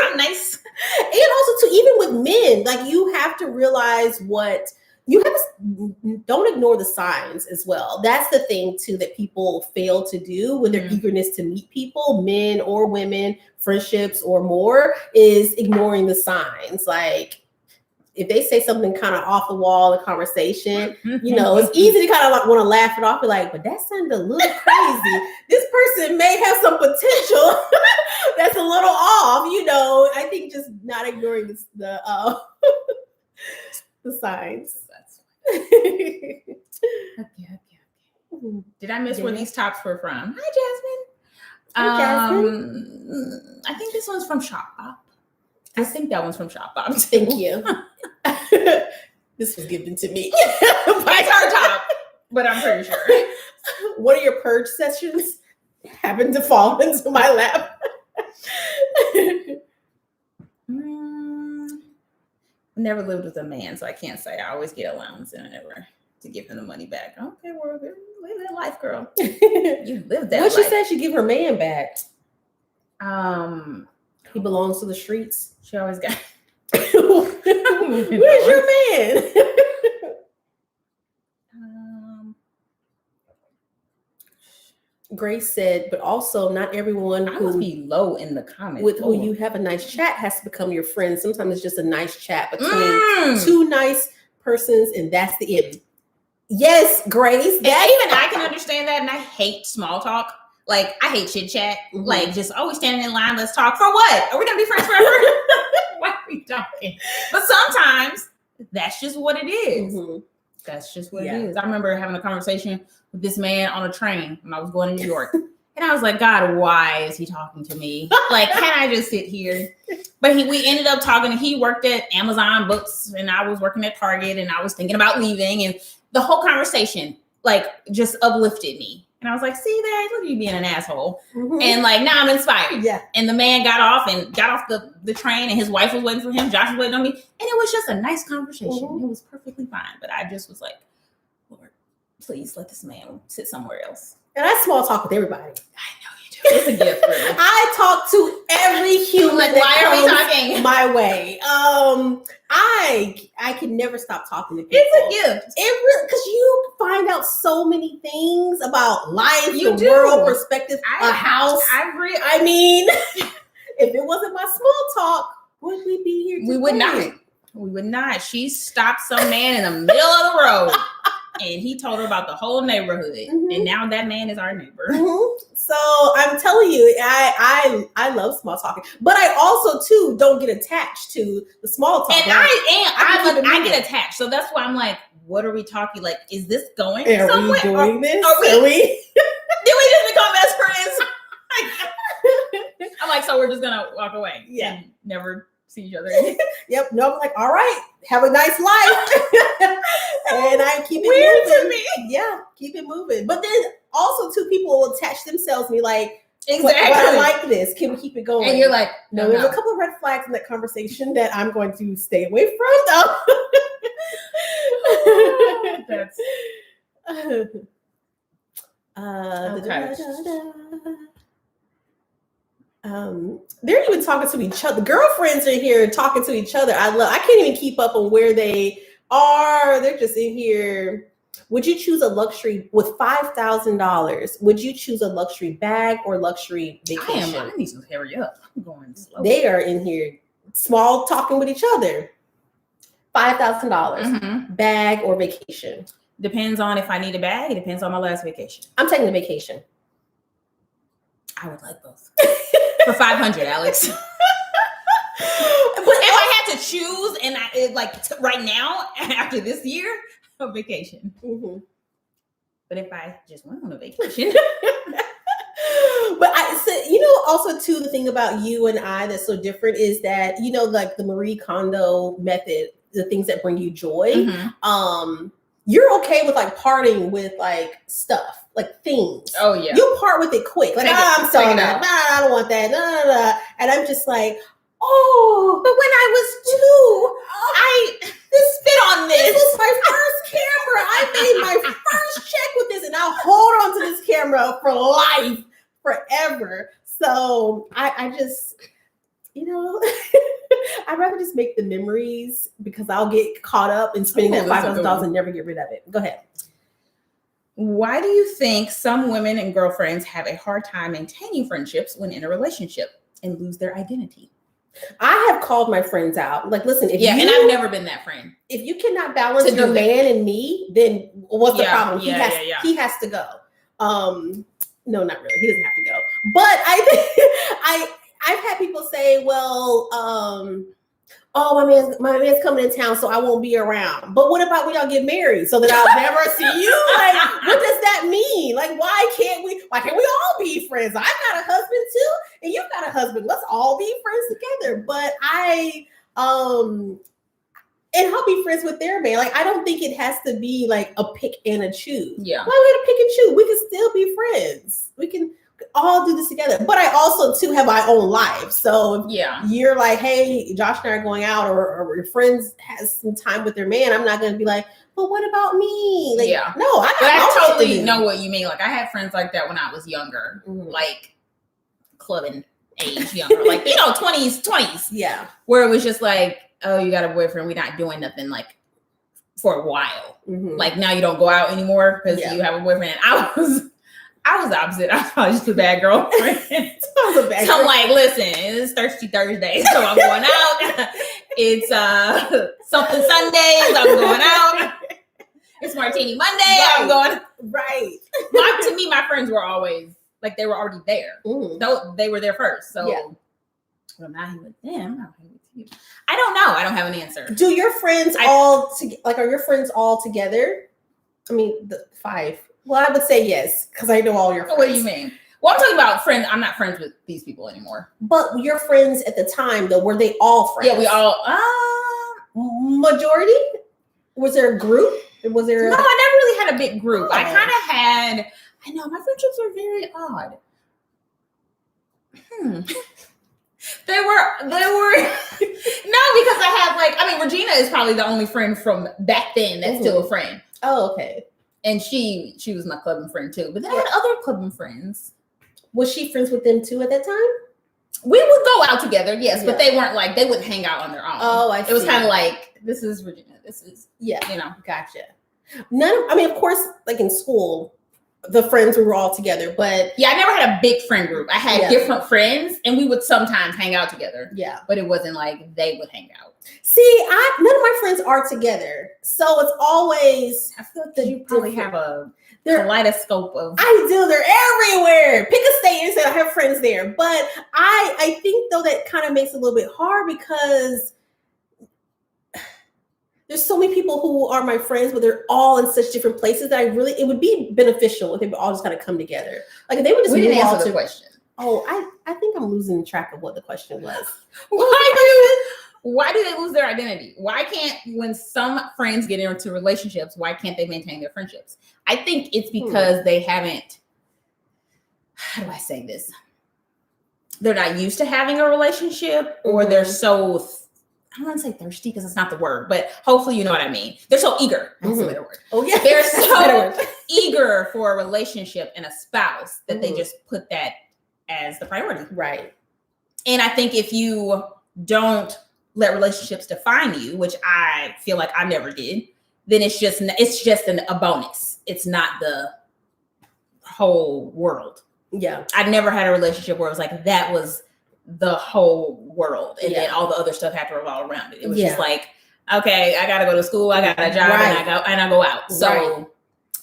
I'm nice."
And also too, even with men, like you have to realize what you have to, don't ignore the signs as well. That's the thing too that people fail to do with their eagerness to meet people, men or women, friendships or more, is ignoring the signs. Like if they say something kind of off the wall in conversation, you know, it's easy to kind of like want to laugh it off, be like, but that sounded a little crazy. This person may have some potential that's a little off, you know. I think just not ignoring the signs.
Okay. Did I miss where these tops were from? Hi, Jasmine.
Hi, Jasmine.
I think this one's from Shopbop. I think that one's from Shopbop.
Thank you. This was given to me.
It's her top, but I'm pretty sure.
One of your purge sessions happened to fall into my lap.
Never lived with a man, so I can't say. I always get allowance and I never to give him the money back. Okay, well, live that life, girl. You live that life.
What she said she give her man back. He belongs to the streets.
She always got.
Where's your man? Grace said, but also not everyone
who must be low in the comments
with who you have a nice chat has to become your friend. Sometimes it's just a nice chat between two nice persons, and that's the end. Yes, Grace.
Even I can understand that, and I hate small talk. Like I hate chit chat. Like just always standing in line. Let's talk for what? Are we gonna be friends forever? Why are we talking? But sometimes that's just what it is. That's just what it is. I remember having a conversation with this man on a train when I was going to New York. And I was like, God, why is he talking to me? Like, can I just sit here? But we ended up talking, and he worked at Amazon Books, and I was working at Target, and I was thinking about leaving. And the whole conversation, like, just uplifted me. And I was like, see there, look at you being an asshole. And like, now I'm inspired.
Yeah.
And the man got off the train, and his wife was waiting for him. Josh was waiting on me. And it was just a nice conversation. It was perfectly fine. But I just was like, Lord, please let this man sit somewhere else.
And I small talk with everybody.
I know you do. It's a gift, really.
I talk to every human.
Like, why are we talking
my way? I can never stop talking to people.
It's a gift.
Because you find out so many things about life, world, perspective, a house. I mean, if it wasn't my small talk, would we be here today?
We would not. We would not. She stopped some man in the middle of the road. And he told her about the whole neighborhood. And now that man is our neighbor.
So I'm telling you, I love small talking. But I also, too, don't get attached to the small talk.
And I get attached. So that's why I'm like, what are we talking? Like, is this going somewhere?
Are we doing this?
Did we just become best friends? I'm like, so we're just going to walk away.
Yeah.
And never see each other again.
Yep. No, I'm like, all right, have a nice life. And I keep it
weird
moving.
To me.
Yeah, keep it moving. But then also, two people will attach themselves to me like,
exactly.
But I like this. Can we keep it going?
And you're like,
no, there's a couple of red flags in that conversation that I'm going to stay away from, though.
That's
they're even talking to each other. The girlfriends are here talking to each other. I can't even keep up on where they are. They're just in here. Would you choose a luxury with $5,000? Would you choose a luxury bag or luxury vacation?
I need to hurry up. I'm going slow.
They are in here small talking with each other. $5,000 bag or vacation?
Depends on if I need a bag. It depends on my last vacation.
I'm taking a vacation.
I would like both. For $500, Alex. But if I had to choose, and right now, after this year, a vacation. But if I just went on a vacation.
But also too, the thing about you and I that's so different is that, like the Marie Kondo method, the things that bring you joy. you're okay with like parting with like stuff, like things.
Oh yeah.
You'll part with it quick. Like, I'm selling that. Nah, I don't want that. Nah. And I'm just like, oh,
but when I was 2, I spit on this.
This was my first camera. I made my first check with this, and I'll hold on to this camera for life, forever. So I just, I'd rather just make the memories because I'll get caught up in spending that $5,000 and never get rid of it. Go ahead.
Why do you think some women and girlfriends have a hard time maintaining friendships when in a relationship and lose their identity?
I have called my friends out. Like, listen,
and I've never been that friend.
If you cannot balance your man and me, then what's the problem? He has to go. No, not really. He doesn't have to go. But I've had people say, well, my man's coming in town, so I won't be around. But what about when y'all get married so that I'll never see you? Like, what does that mean? Like, why can't we all be friends? I've got a husband too, and you've got a husband. Let's all be friends together. But and I'll be friends with their man. Like, I don't think it has to be like a pick and a choose.
Yeah.
Why we gotta pick and choose? We can still be friends. We can all do this together. But I also too have my own life. So if you're like, hey, Josh and I are going out, or your friends has some time with their man, I'm not gonna be like, but what about me? Like, no,
I totally know what you mean. Like, I had friends like that when I was younger, like clubbing age younger, like 20s. Yeah. Where it was just like, oh, you got a boyfriend, we're not doing nothing like for a while. Like, now you don't go out anymore because you have a boyfriend. And I was the opposite. I was probably just a bad girlfriend. So I'm like, listen, it's Thirsty Thursday, so I'm going out. It's something Sundays, I'm going out. It's Martini Monday, I'm going.
Right.
To me, my friends were always like, they were already there. Though they were there first. So I'm not here with them. I'm not here with you. I don't know. I don't have an answer.
Do your friends are your friends all together? I mean, the 5. Well, I would say yes, because I know all your friends.
What do you mean? Well, I'm talking about friends. I'm not friends with these people anymore.
But your friends at the time, though, were they all friends?
Yeah, we all.
Majority? Was there a group? Was there?
No, I never really had a big group. I kind of had. I know my friendships are very odd. They were no, because I have Regina is probably the only friend from back then that's still a friend.
Oh, okay.
And she was my clubbing friend too. But then I had other clubbing friends.
Was she friends with them too at that time?
We would go out together, yes, but they weren't like, they wouldn't hang out on their own.
Oh, I see.
It was kind of like, this is Regina. This is,
Gotcha. Of course, like in school, the friends we were all together, but
I never had a big friend group. I had different friends, and we would sometimes hang out together.
Yeah,
but it wasn't like they would hang out.
See, none of my friends are together, so it's always.
I feel like you probably have a kaleidoscope of.
I do. They're everywhere. Pick a state and say I have friends there, but I think though that kind of makes it a little bit hard because. There's so many people who are my friends, but they're all in such different places that it would be beneficial if they would all just kind of come together. Like if they would just
didn't answer the question.
Oh, I think I'm losing track of what the question was.
Why do they lose their identity? Why can't, when some friends get into relationships, why can't they maintain their friendships? I think it's because they haven't, how do I say this? They're not used to having a relationship, or they're so I don't want to say thirsty because it's not the word, but hopefully you know what I mean. They're so eager. That's a better word. Oh yeah. They're so eager for a relationship and a spouse that they just put that as the priority. Right. And I think if you don't let relationships define you, which I feel like I never did, then it's just a bonus. It's not the whole world. Yeah. I never had a relationship where it was like, that was the whole world, and then all the other stuff had to revolve around it. It was just like, okay, I gotta go to school, I got a job, and I go out. So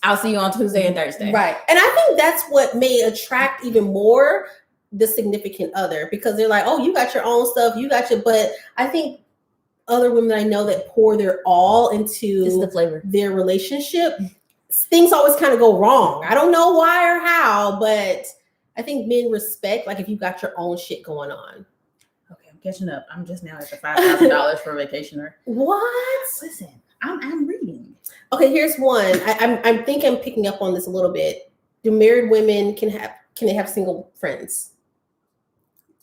I'll see you on Tuesday and Thursday. Right. And I think that's what may attract even more the significant other, because they're like, oh, you got your own stuff, but I think other women I know that pour their all into the flavor their relationship, things always kind of go wrong. I don't know why or how, but I think men respect, like, if you got your own shit going on. Okay, I'm catching up. I'm just now at the $5,000 for a vacationer. What? Listen, I'm reading.
Okay, here's one. I'm thinking I'm picking up on this a little bit. Do married women can they have single friends?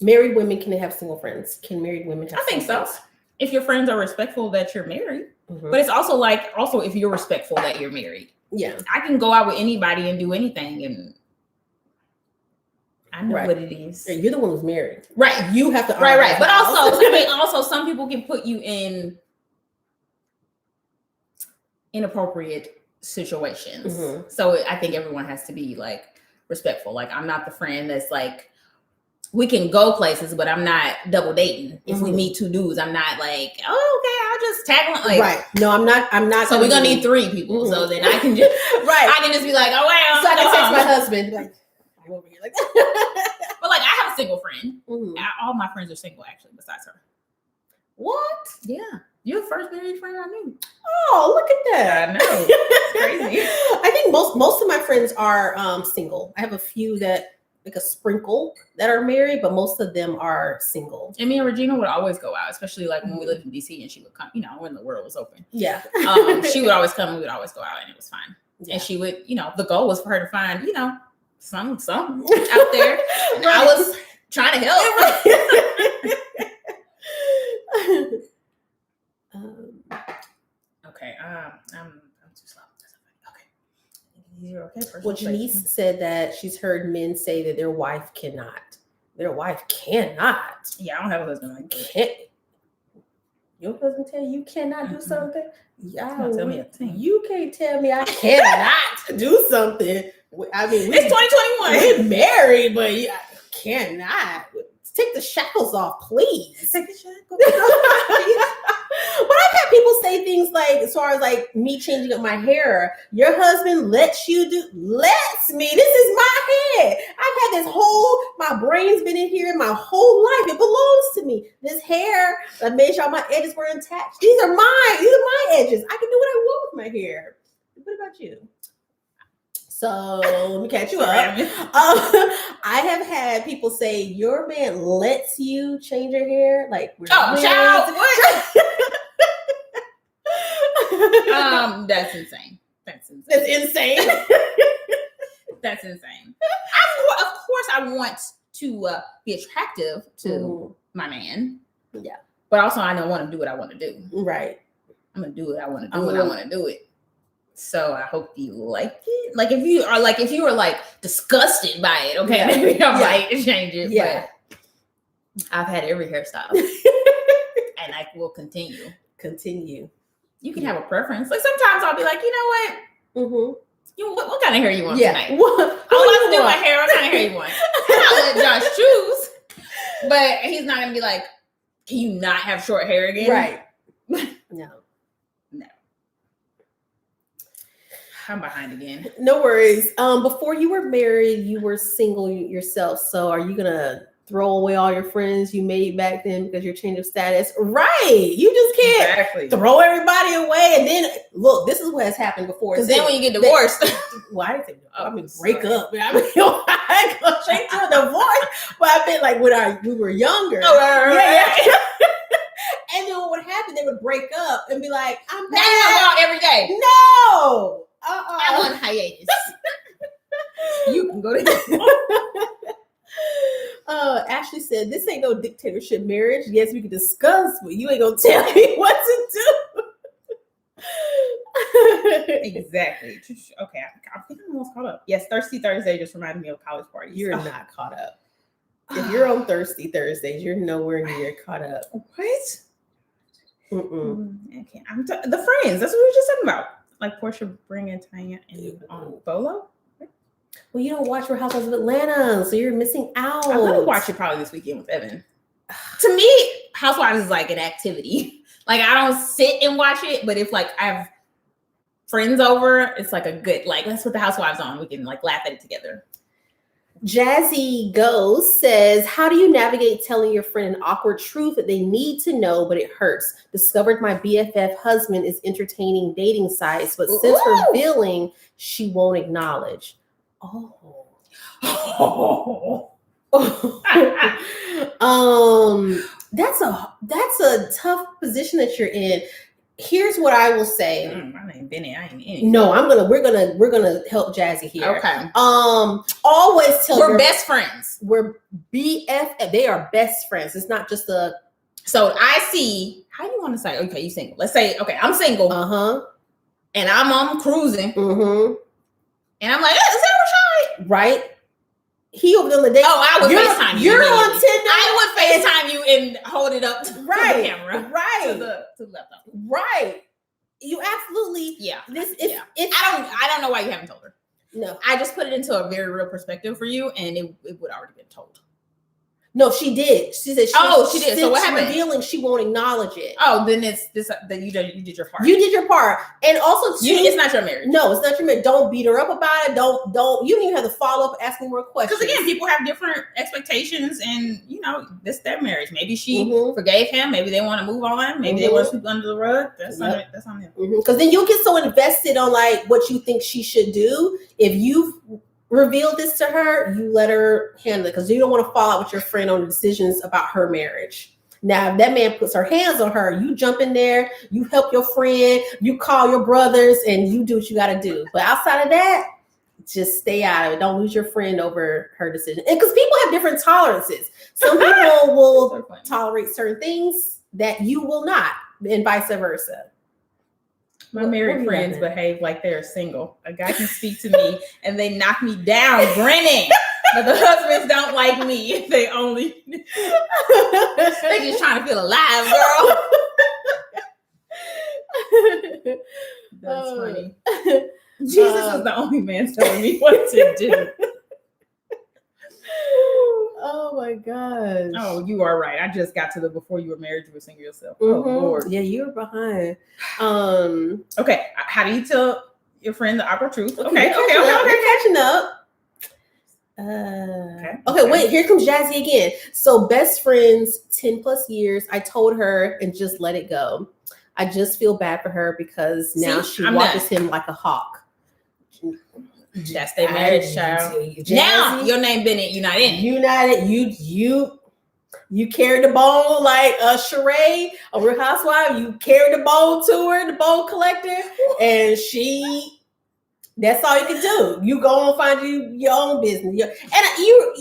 Married women, can they have single friends? Can married women have
I think so.
friends?
If your friends are respectful that you're married. But it's also if you're respectful that you're married.
Yeah.
I can go out with anybody and do anything, and I know what it is.
You're the one who's married.
Right.
You have to
right. But also some people can put you in inappropriate situations. So I think everyone has to be like respectful. Like, I'm not the friend that's like, we can go places, but I'm not double dating. If we meet two dudes, I'm not like, oh, okay, I'll just tag along. Like,
right. No, I'm not.
So we're gonna need 3 people. So then I can just I can just be like, oh wow.
So I can text my husband like, I'm over here like that.
But like, I have a single friend. All my friends are single, actually, besides her.
What?
Yeah. You're the first married friend I knew.
Oh, look at that.
I know. It's crazy.
I think most of my friends are single. I have a few that, like a sprinkle, that are married, but most of them are single.
And me and Regina would always go out, especially like when we lived in DC, and she would come, when the world was open.
Yeah.
She would always come, and we would always go out, and it was fine. Yeah. And she would, the goal was for her to find, some out there. Right. I was trying to help. Okay. I'm too slow. Okay. You're okay.
Well, Jenee said that she's heard men say that their wife cannot. Their wife cannot.
Yeah, I don't have a husband like that.
Can't. Your husband tell you cannot do something?
Yeah, tell me a thing.
You can't tell me I cannot do something. I mean,
it's 2021.
We're married, but I cannot. Take the shackles off, please. Take the shackles off. But I've had people say things like, as far as like me changing up my hair, your husband lets me. This is my head. I've had my brain's been in here my whole life. It belongs to me. This hair, I made sure my edges were intact. These are mine. These are my edges. I can do what I want with my hair. What about you? So let me catch you up. I have had people say your man lets you change your hair. Like,
child, what? That's insane. That's insane. That's insane. Of course, I want to be attractive to my man.
Yeah,
but also I don't want to do what I want to do.
Right.
I'm gonna do what I want to do when I want to do it. So I hope you like it. Like, if you are like disgusted by it, okay, maybe I might change it. Yeah. But I've had every hairstyle, and I will continue. You can have a preference. Like, sometimes I'll be like, you know what? What kind of hair you want tonight? What I want to do my hair. What kind of hair you want? And I'll let Josh choose. But he's not gonna be like, can you not have short hair again?
Right. No.
I'm behind again.
No worries. Before you were married, you were single yourself. So are you gonna throw away all your friends you made back then because your change of status? Right. You just can't throw everybody away. And then look, this is what has happened before.
Because then when you get divorced,
I mean, break up. I mean, I go straight to a divorce. But I meant like when we were younger. Yeah. And then what would happen? They would break up and be like, "I'm back."
Now you go out every day.
No.
I'm on hiatus. You can go to.
Ashley said, "This ain't no dictatorship marriage. Yes, we can discuss, but you ain't gonna tell me what to do."
Exactly. Okay, I think I'm almost caught up. Yes, Thirsty Thursday just reminded me of college parties.
You're not caught up. If you're on Thirsty Thursdays, you're nowhere near caught up.
What? Okay, the friends. That's what we were just talking about. Like Portia, Bring, and Tanya, and Bolo.
Well, you don't watch Real Housewives of Atlanta, so you're missing out.
I'm gonna watch it probably this weekend with Evan. To me, Housewives is like an activity. Like, I don't sit and watch it, but if like I have friends over, it's like a good, like, let's put the Housewives on. We can like laugh at it together.
Jazzy Goes says, how do you navigate telling your friend an awkward truth that they need to know, but it hurts? Discovered my BFF husband is entertaining dating sites, but since revealing, she won't acknowledge. That's a tough position that you're in. Here's what I will say.
I ain't been in. I ain't in.
No, we're gonna help Jazzy here.
Okay.
Always tell
we're best friends.
We're BF. They are best friends. It's not just a.
So I see. How do you want to say? Okay, you single. Let's say. Okay, I'm single. And I'm cruising. And I'm like, is that Rashad?
Right. He over there the day.
Oh, I would FaceTime you.
You're on Tinder.
I would FaceTime you and hold it up to the camera.
Right.
To the laptop.
Right. You absolutely.
Yeah.
I
don't know why you haven't told her.
No.
I just put it into a very real perspective for you, and it would already been told.
No, she did. She said
she did. So what happened?
Revealing she won't acknowledge it.
Oh, then it's this that you did your part.
You did your part. And also
it's not your marriage.
No, it's not your marriage. Don't beat her up about it. Don't you don't even have to follow up asking more questions.
Because again, people have different expectations, and this their marriage. Maybe she forgave him, maybe they want to move on, maybe they want to sweep under the rug. That's on them.
Because then you'll get so invested on like what you think she should do. If you've revealed this to her, you let her handle it because you don't want to fall out with your friend on the decisions about her marriage. Now, if that man puts her hands on her, you jump in there, you help your friend, you call your brothers, and you do what you got to do. But outside of that, just stay out of it. Don't lose your friend over her decision. And because people have different tolerances. Some people will tolerate certain things that you will not, and vice versa.
My married friends behave like they're single. A guy can speak to me and they knock me down grinning. But the husbands don't like me. They only they just trying to feel alive, girl. That's funny. Jesus is the only man telling me what to do.
Oh my gosh.
Oh, you are right. I just got to the before you were married, you were single yourself. Oh Lord.
Yeah, you were behind.
Okay. How do you tell your friend the awkward truth? Okay.
Catching up. Okay, wait, here comes Jazzy again. So best friends, 10 plus years. I told her and just let it go. I just feel bad for her because now she watches him like a hawk.
That's their marriage, child. Now your name Bennett, you not in it.
United, you carried the bone like a Sheree, a Real Housewife. You carried the bone to her, the bone collector, and that's all you can do. You go and find your own business, and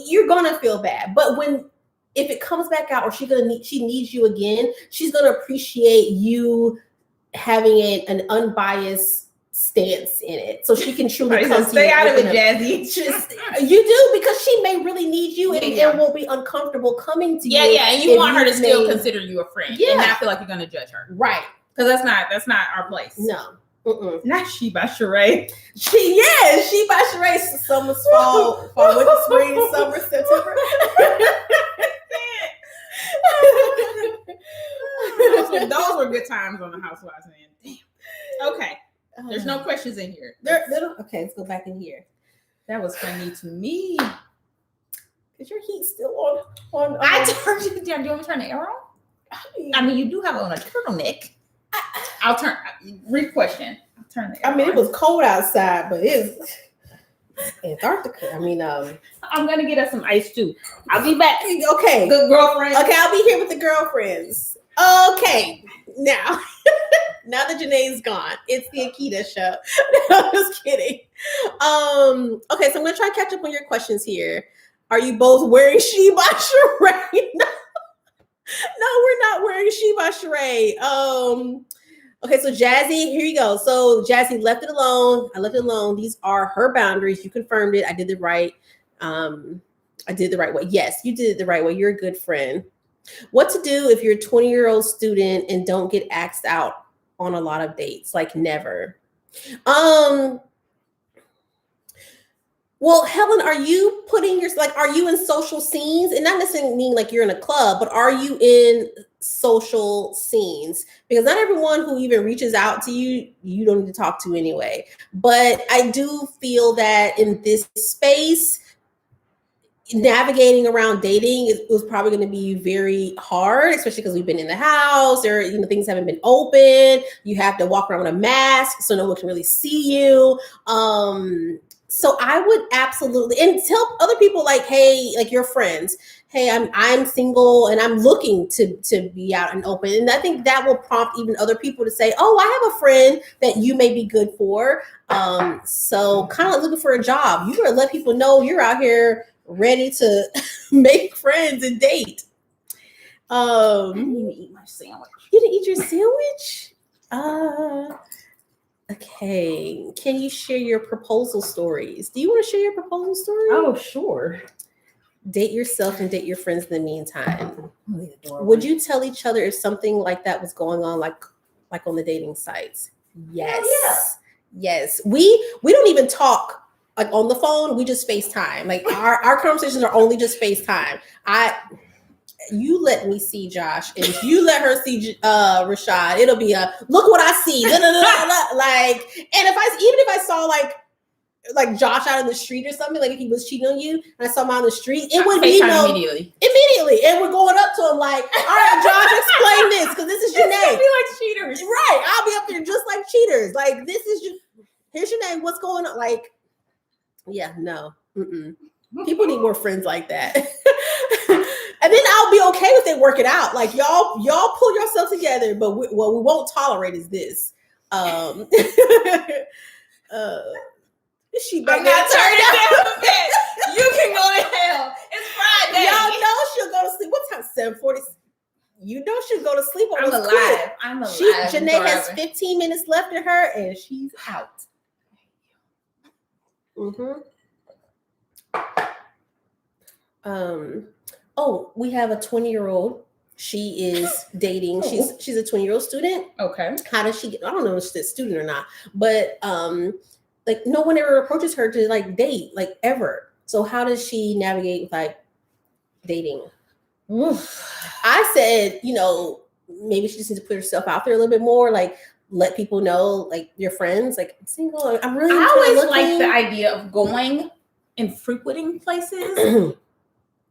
you're gonna feel bad. But if it comes back out, or she needs you again, she's gonna appreciate you having an unbiased stance in it, so she can truly come to
stay out of it, Jazzy.
You do, because she may really need you, and will be uncomfortable coming to you.
Yeah, and you want her to still consider you a friend, and not feel like you're going to judge her,
right?
Because that's not our place.
No,
not she by Sheree.
She by Sheree. Summer's fall, winter, spring, summer, September.
Those were good times on the Housewives, man. Damn. Okay. There's no questions in here.
Okay, let's go back in here.
That was funny to me.
Is your heat still on?
I turned it down. Do you want me to turn the air on? I mean, you do have on a turtleneck. I'll turn. Read question. I'll turn the air on.
It was cold outside, but it's Antarctica. I'm
gonna get us some ice too. I'll be back.
Okay.
Good girlfriend.
Okay, I'll be here with the girlfriends. Okay, now that Jenee's gone, it's the Akita show. I'm just kidding. Okay, so I'm gonna try to catch up on your questions here. Are you both wearing She by Sheree? No, we're not wearing She by Sheree. Okay, so Jazzy, here you go. So Jazzy left it alone. I left it alone. These are her boundaries. You confirmed it. I did it right. I did it the right way. Yes, you did it the right way. You're a good friend. What to do if you're a 20-year-old student and don't get asked out on a lot of dates? Like never. Well, Helen, are you are you in social scenes? And not necessarily mean like you're in a club, but are you in social scenes? Because not everyone who even reaches out to you, you don't need to talk to anyway. But I do feel that in this space, navigating around dating was probably going to be very hard, especially because we've been in the house, or things haven't been open. You have to walk around with a mask, so no one can really see you. So I would absolutely, and tell other people, like, hey, like your friends, hey, I'm single and I'm looking to be out and open. And I think that will prompt even other people to say, oh, I have a friend that you may be good for. So kind of like looking for a job. You better let people know you're out here ready to make friends and date.
I didn't even eat my sandwich.
You didn't eat your sandwich? Okay. Can you share your proposal stories? Do you want to share your proposal story?
Oh, sure.
Date yourself and date your friends in the meantime. Would you tell each other if something like that was going on, like on the dating sites? Yes. Yes. We don't even talk like on the phone. We just FaceTime. Like our conversations are only just FaceTime. You let me see Josh, and you let her see Rashad. It'll be a look what I see. Like, and if I saw like Josh out in the street or something, like if he was cheating on you, and I saw him out in the street, it would be immediately, and we're going up to him like, all right, Josh, explain this because this is Jenee.
It's be like cheaters,
right? I'll be up there just like cheaters. Like this is here's Jenee. What's going on? Like, yeah, no. People need more friends like that. And then I'll be okay with it working out. Like y'all pull yourself together, but what we won't tolerate is this. She
I'm not turning down the bed. You can go to hell. It's Friday.
Y'all know she'll go to sleep. What time? 7:40. You know she'll go to sleep.
I'm alive. I'm alive.
Jenee has 15 minutes left in her, and she's out. Oh, we have a 20-year-old. She is dating. She's a 20-year-old student.
Okay.
How does she get? I don't know if she's a student or not, but like no one ever approaches her to like date, like ever. So how does she navigate like dating? I said, maybe she just needs to put herself out there a little bit more, like let people know, like your friends, like I'm single. I'm really.
I always like the idea of going and frequenting places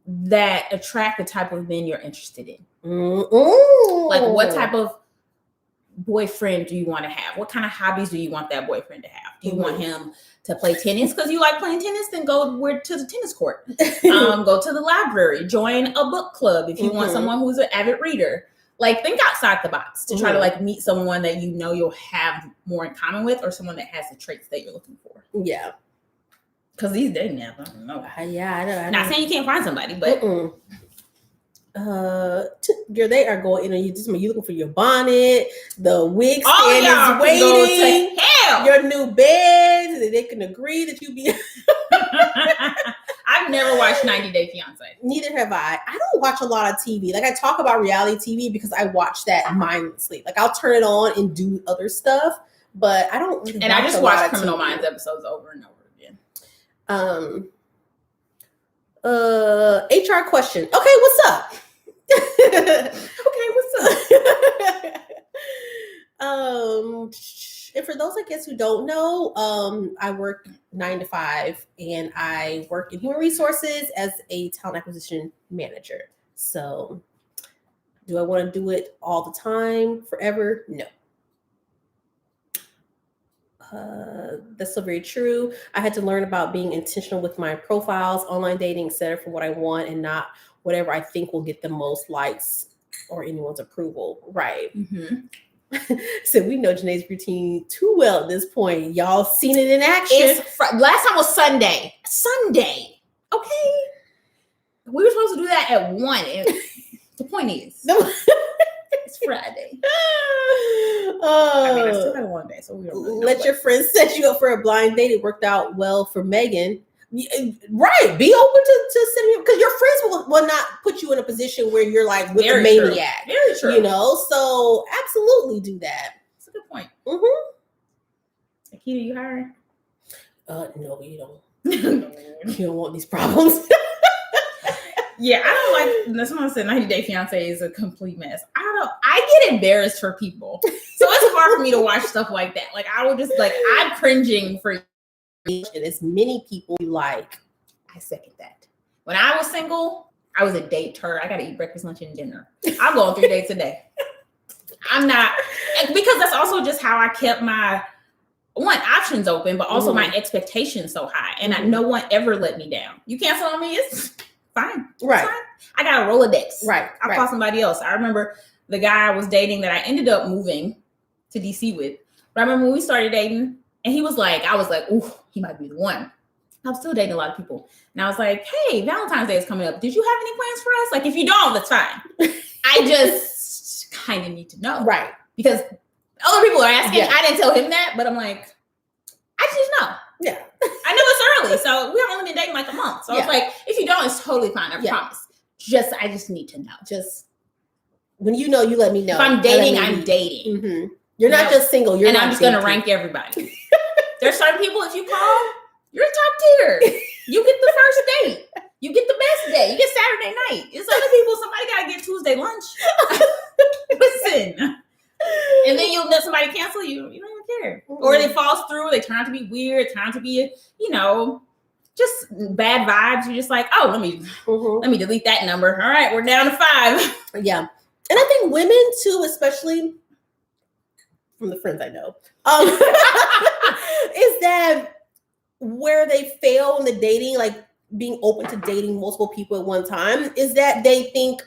that attract the type of men you're interested in. Like what type of boyfriend do you want to have? What kind of hobbies do you want that boyfriend to have? Do you want him to play tennis because you like playing tennis? Then go to the tennis court. Go to the library. Join a book club if you want someone who's an avid reader. Like think outside the box to try to like meet someone that you know you'll have more in common with, or someone that has the traits that you're looking for.
Yeah.
Because these dating apps, I don't know.
Yeah, I know.
Not saying you can't find somebody, but
they are going. You looking for your bonnet, the wig
stand
is waiting.
Go to hell.
Your new bed, so that they can agree that you be.
I've never watched 90 Day Fiance.
Neither have I. I don't watch a lot of TV. Like I talk about reality TV because I watch that mindlessly. Like I'll turn it on and do other stuff, but I don't.
And I just watch Criminal Minds episodes over and over again.
HR question. Okay, what's up? And for those, I guess, who don't know, I work 9 to 5 and I work in human resources as a talent acquisition manager. So do I want to do it all the time, forever? No. That's so very true. I had to learn about being intentional with my profiles, online dating, etc., for what I want and not whatever I think will get the most likes or anyone's approval. Right. So we know Jenee's routine too well at this point. Y'all seen it in action.
Last time was Sunday. Okay. We were supposed to do that at 1. The point is, it's Friday. I still got a long day, so we don't
let your friends set you up for a blind date. It worked out well for Megan. Right. Be open to setting up, because your friends will not put you in a position where you're like with a maniac.
Very true.
So absolutely do that.
That's a good point.
Akita, you hiring? No, you don't. You don't want these problems.
Yeah, I don't like. Someone said 90 Day Fiance is a complete mess. I get embarrassed for people, so it's hard for me to watch stuff like that. Like I will just I'm cringing for
as many people you like.
I second that When I was single, I was a dater. I got to eat breakfast, lunch, and dinner. I go on 3 dates a day. I'm not, because that's also just how I kept my options open, but also my expectations so high. And no one ever let me down. You cancel on me, it's fine.
Right.
It's fine. I got a Rolodex.
Right.
I'll call somebody else. I remember the guy I was dating that I ended up moving to DC with. But I remember when we started dating, and I was like, ooh, he might be the one. I'm still dating a lot of people. And I was like, hey, Valentine's Day is coming up. Did you have any plans for us? Like, if you don't, that's fine. I just kind of need to know.
Right.
Because other people are asking. I didn't tell him that, but I'm like, I just know.
Yeah.
I know it's early. So we've only been dating like a month. So it's like, if you don't, it's totally fine. I promise. I just need to know.
Just when you know, you let me know.
If I'm dating, I'm dating.
Mm-hmm. You're not just single.
And I'm just going to rank everybody. There's certain people, if you call, you're top tier. You get the first date. You get the best day. You get Saturday night. It's other people, somebody got to get Tuesday lunch. Listen. And then you'll let somebody cancel you. You don't even care. Or it falls through. They turn out to be weird. Turn out to be, just bad vibes. You're just like, oh, let me delete that number. All right, we're down to 5.
Yeah. And I think women too, especially from the friends I know, is that where they fail in the dating, like being open to dating multiple people at one time, is that they think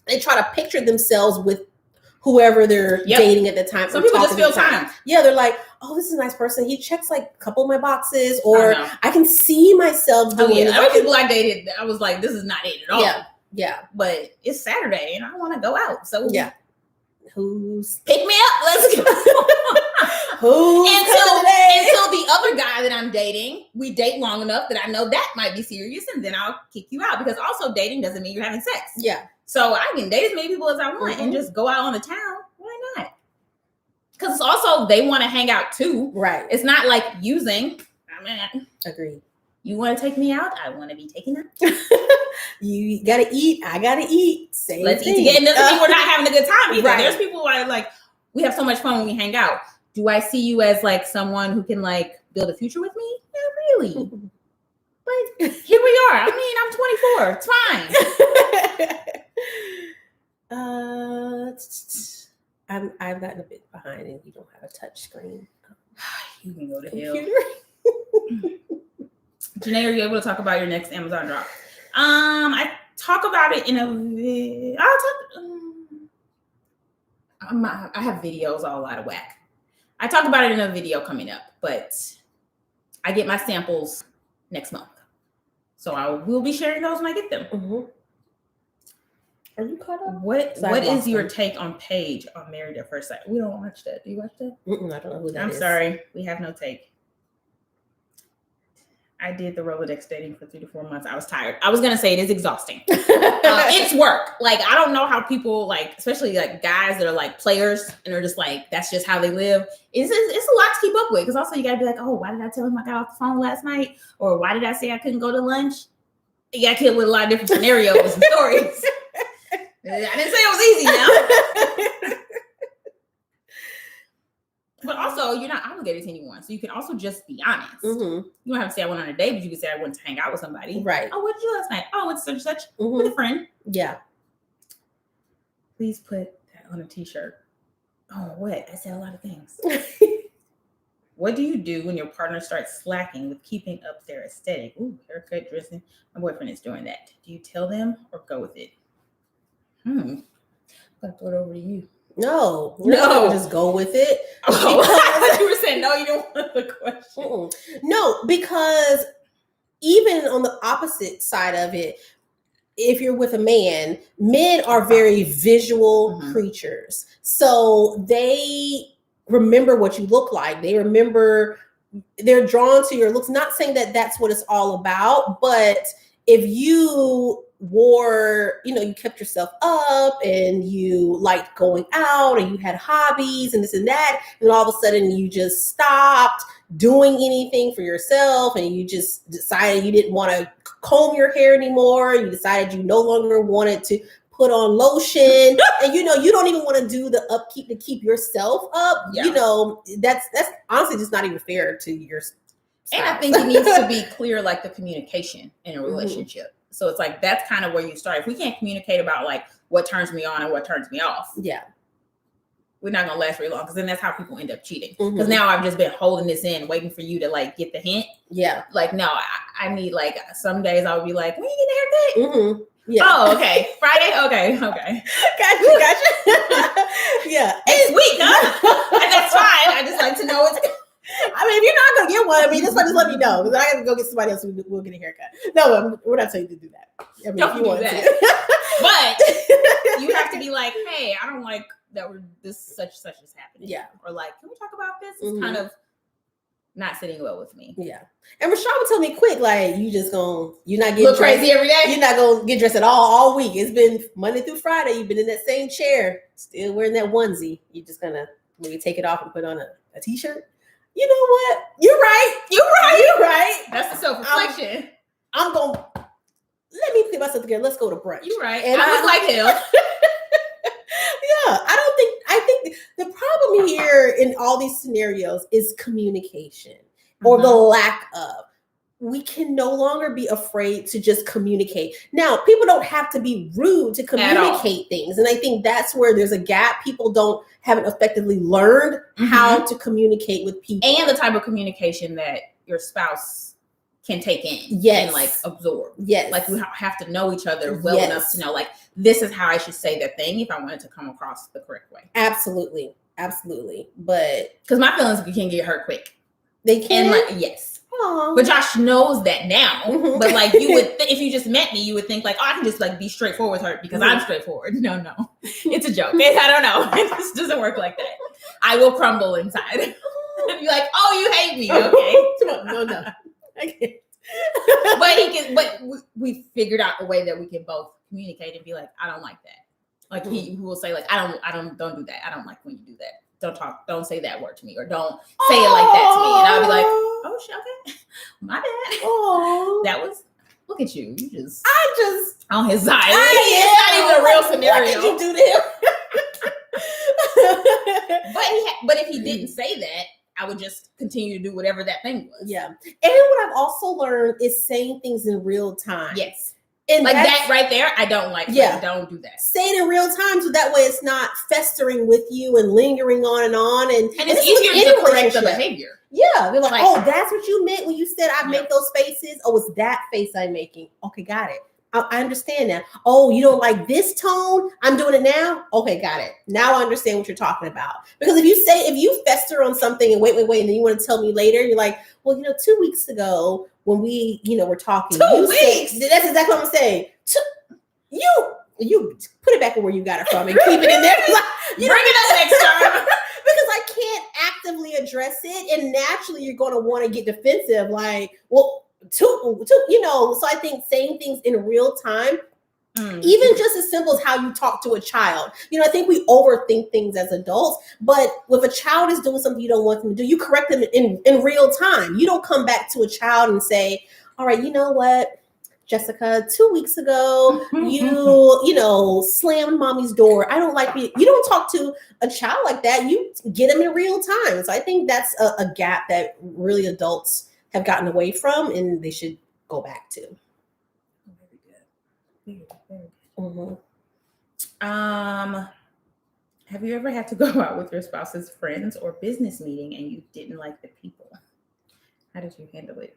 they try to picture themselves with whoever they're dating at the time.
Some people just feel time.
Yeah, they're like, oh, this is a nice person. He checks like a couple of my boxes, or I can see myself doing it.
Other people I dated, I was like, this is not it at all.
Yeah.
But it's Saturday and I want to go out. So
who's
pick me up? Let's go. Until the other guy that I'm dating, we date long enough that I know that might be serious, and then I'll kick you out, because also dating doesn't mean you're having sex.
Yeah.
So I can date as many people as I want and just go out on the town. Why not? Because it's also, they want to hang out too.
Right.
It's not like using.
Agreed.
You want to take me out? I want to be taken out.
You gotta eat. I gotta eat.
Let's eat together. It doesn't mean we're not having a good time either. Right. There's people who are like, we have so much fun when we hang out. Do I see you as like someone who can like build a future with me? Not really. But here we are. I mean, I'm 24. It's fine.
I've gotten a bit behind, and you don't have a touch screen.
You can go to hell. Jenee, are you able to talk about your next Amazon drop? I talk about it in a. I have videos all out of whack. I talk about it in a video coming up, but I get my samples next month, so I will be sharing those when I get them.
Mm-hmm. Are you caught up?
What is your take on Paige on Married at First Sight? We don't watch that. Do you watch that?
I don't know who that is.
I'm sorry, we have no take. I did the Rolodex dating for 3 to 4 months. I was tired. I was going to say it is exhausting. It's work. Like, I don't know how people, like, especially like guys that are like players and are just like, that's just how they live. It's a lot to keep up with. Because also you got to be like, oh, why did I tell him I got off the phone last night? Or why did I say I couldn't go to lunch? You got to deal with a lot of different scenarios and stories. I didn't say it was easy now. But also, you're not obligated to anyone. So you can also just be honest. Mm-hmm. You don't have to say I went on a date, but you can say I went to hang out with somebody.
Right.
Oh, what did you do last night? Oh, it's such and such with a friend.
Yeah.
Please put that on a t-shirt. Oh, what? I said a lot of things. What do you do when your partner starts slacking with keeping up their aesthetic? Ooh, haircut, dressing. My boyfriend is doing that. Do you tell them or go with it? I'm going to throw it over to you.
No, just go with it.
Oh, I thought you were saying no, you don't want the question.
No, because even on the opposite side of it, if you're with a man, men are very visual creatures. So they remember what you look like. They're drawn to your looks. Not saying that that's what it's all about, but if you wore, you kept yourself up and you liked going out and you had hobbies and this and that, and all of a sudden you just stopped doing anything for yourself and you just decided you didn't want to comb your hair anymore, you decided you no longer wanted to put on lotion and you don't even want to do the upkeep to keep yourself up. That's honestly just not even fair to yourself.
And I think it needs to be clear, like the communication in a relationship. So it's like, that's kind of where you start. If we can't communicate about like what turns me on and what turns me off.
Yeah.
We're not going to last very long because then that's how people end up cheating. Because now I've just been holding this in, waiting for you to like get the hint.
Yeah.
Like, no, I need like some days I would be like, when you getting a haircut?
Yeah.
Oh, okay. Friday? Okay.
Gotcha. Yeah.
It's week, huh? And that's fine. I just like to know it's.
I mean, if you're not gonna get one, I mean, just let me know because I gotta go get somebody else who will get a haircut. No, we're not saying to do that. I mean,
Don't
if you
do
want
that.
to.
But you have to be like, hey, I don't like that we're this such is happening.
Yeah.
Or like, can we talk about this? It's kind of not sitting well with me.
Yeah. And Rashad would tell me quick, like, you're not getting
look crazy every day.
You're not gonna get dressed at all week. It's been Monday through Friday. You've been in that same chair, still wearing that onesie. You're just gonna maybe take it off and put on a t-shirt. You know what? You're right.
That's the self-reflection.
I'm gonna let me put myself together. Let's go to brunch.
You're right.
And
I look like him.
Yeah, I think the problem here in all these scenarios is communication or the lack of. We can no longer be afraid to just communicate. Now, people don't have to be rude to communicate things. And I think that's where there's a gap. People haven't effectively learned how to communicate with people.
And the type of communication that your spouse can take in and like absorb.
Yes.
Like we have to know each other well enough to know like this is how I should say that thing if I want it to come across the correct way.
Absolutely. But
because my feelings can get hurt quick.
They can.
And like yes.
Aww.
But Josh knows that now. But like you would, if you just met me, you would think like, oh, I can just like be straightforward with her because I'm straightforward. No, it's a joke. I don't know. It just doesn't work like that. I will crumble inside. And be like, oh, you hate me, okay?
No, I can't.
But we figured out a way that we can both communicate and be like, I don't like that. Like he will say like, don't do that. I don't like when you do that. Don't say that word to me, or don't say it like that to me. And I'll be like, oh shit, okay. My bad.
Oh,
that was look at you.
I just
on his side. It's not even a real scenario.
What did you do to him?
But if he didn't say that, I would just continue to do whatever that thing was.
Yeah. And what I've also learned is saying things in real time.
Yes.
And
like that right there, I don't like. Yeah, don't do that.
Say it in real time, so that way it's not festering with you and lingering on, and
it's easier to correct the behavior.
Yeah, they're like, oh, that's what you meant when you said I make those faces. Oh, it's that face I'm making. Okay, got it. I understand now. Oh, you don't like this tone? I'm doing it now. Okay, got it. Now I understand what you're talking about. Because if you fester on something and wait, and then you want to tell me later, you're like, well, 2 weeks ago when we, were talking.
2 weeks.
That's exactly what I'm saying. You put it back where you got it from and keep it in there.
Bring it up next time.
Because I can't actively address it, and naturally you're going to want to get defensive. Like, well. So I think saying things in real time, even just as simple as how you talk to a child. I think we overthink things as adults, but if a child is doing something you don't want them to do, you correct them in real time. You don't come back to a child and say, all right, you know what, Jessica, 2 weeks ago, you slammed mommy's door. I don't like you. You don't talk to a child like that. You get them in real time. So I think that's a gap that really adults have gotten away from, and they should go back to.
Very good. Have you ever had to go out with your spouse's friends or business meeting and you didn't like the people? How did you handle it?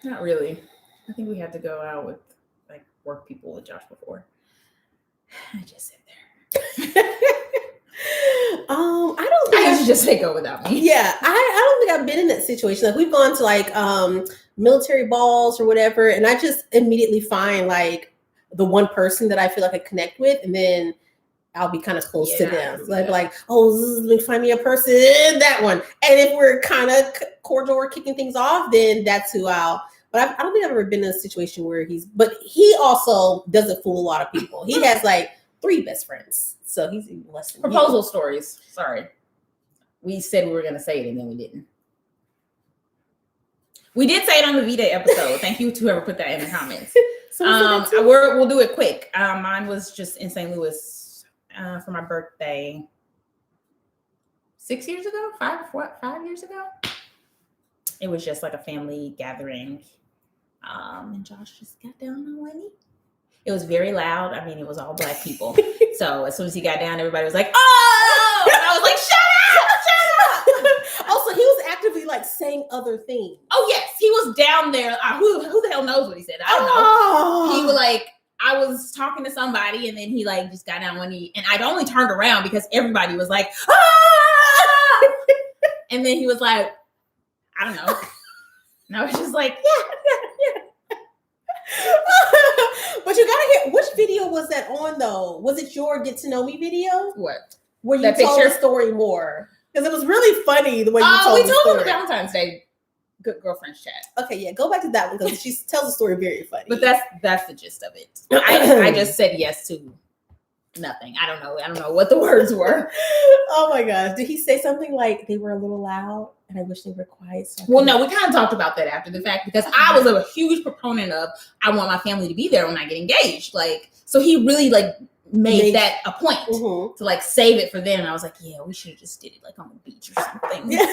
Not really. I think we had to go out with like work people with Josh before. I just sit there. I don't think I should just say go without me.
Yeah, I don't think I've been in that situation. Like we've gone to like military balls or whatever, and I just immediately find like the one person that I feel like I connect with, and then I'll be kind of close to them. Like, oh, let me find me a person, that one. And if we're kind of cordial or kicking things off, then that's who I'll. But I don't think I've ever been in a situation where but he also doesn't fool a lot of people. He has like 3 best friends. So he's even less than
proposal stories. Sorry. We said we were going to say it and then we didn't. We did say it on the V-Day episode. Thank you to whoever put that in the comments. We'll do it quick. Mine was just in St. Louis for my birthday 6 years ago, 5 years ago. It was just like a family gathering. And Josh just got down on one knee. It was very loud. I mean, it was all Black people. So as soon as he got down, everybody was like, "Oh!" And I was like, "Shut up!
Also, he was actively like saying other things.
Oh yes, he was down there. Who the hell knows what he said? I don't know. He was like, I was talking to somebody, and then he like just got down one knee, and I'd only turned around because everybody was like, "Ah!" And then he was like, I don't know. And I was just like, yeah.
But you gotta hear, which video was that on though? Was it your get to know me video?
What?
Where you told the story more? Because it was really funny the way you told the story.
We told it on Valentine's Day. Good girlfriend's chat.
Okay, yeah, go back to that one because she tells the story very funny.
But that's the gist of it. I just said yes to nothing. I don't know what the words were.
Oh my gosh. Did he say something like they were a little loud and I wish they were quiet? So
well, no, we kind of talked about that after the fact because I was a huge proponent of I want my family to be there when I get engaged. Like, so he really like made that a point to like save it for them. And I was like, yeah, we should have just did it like on the beach or something.
Yeah.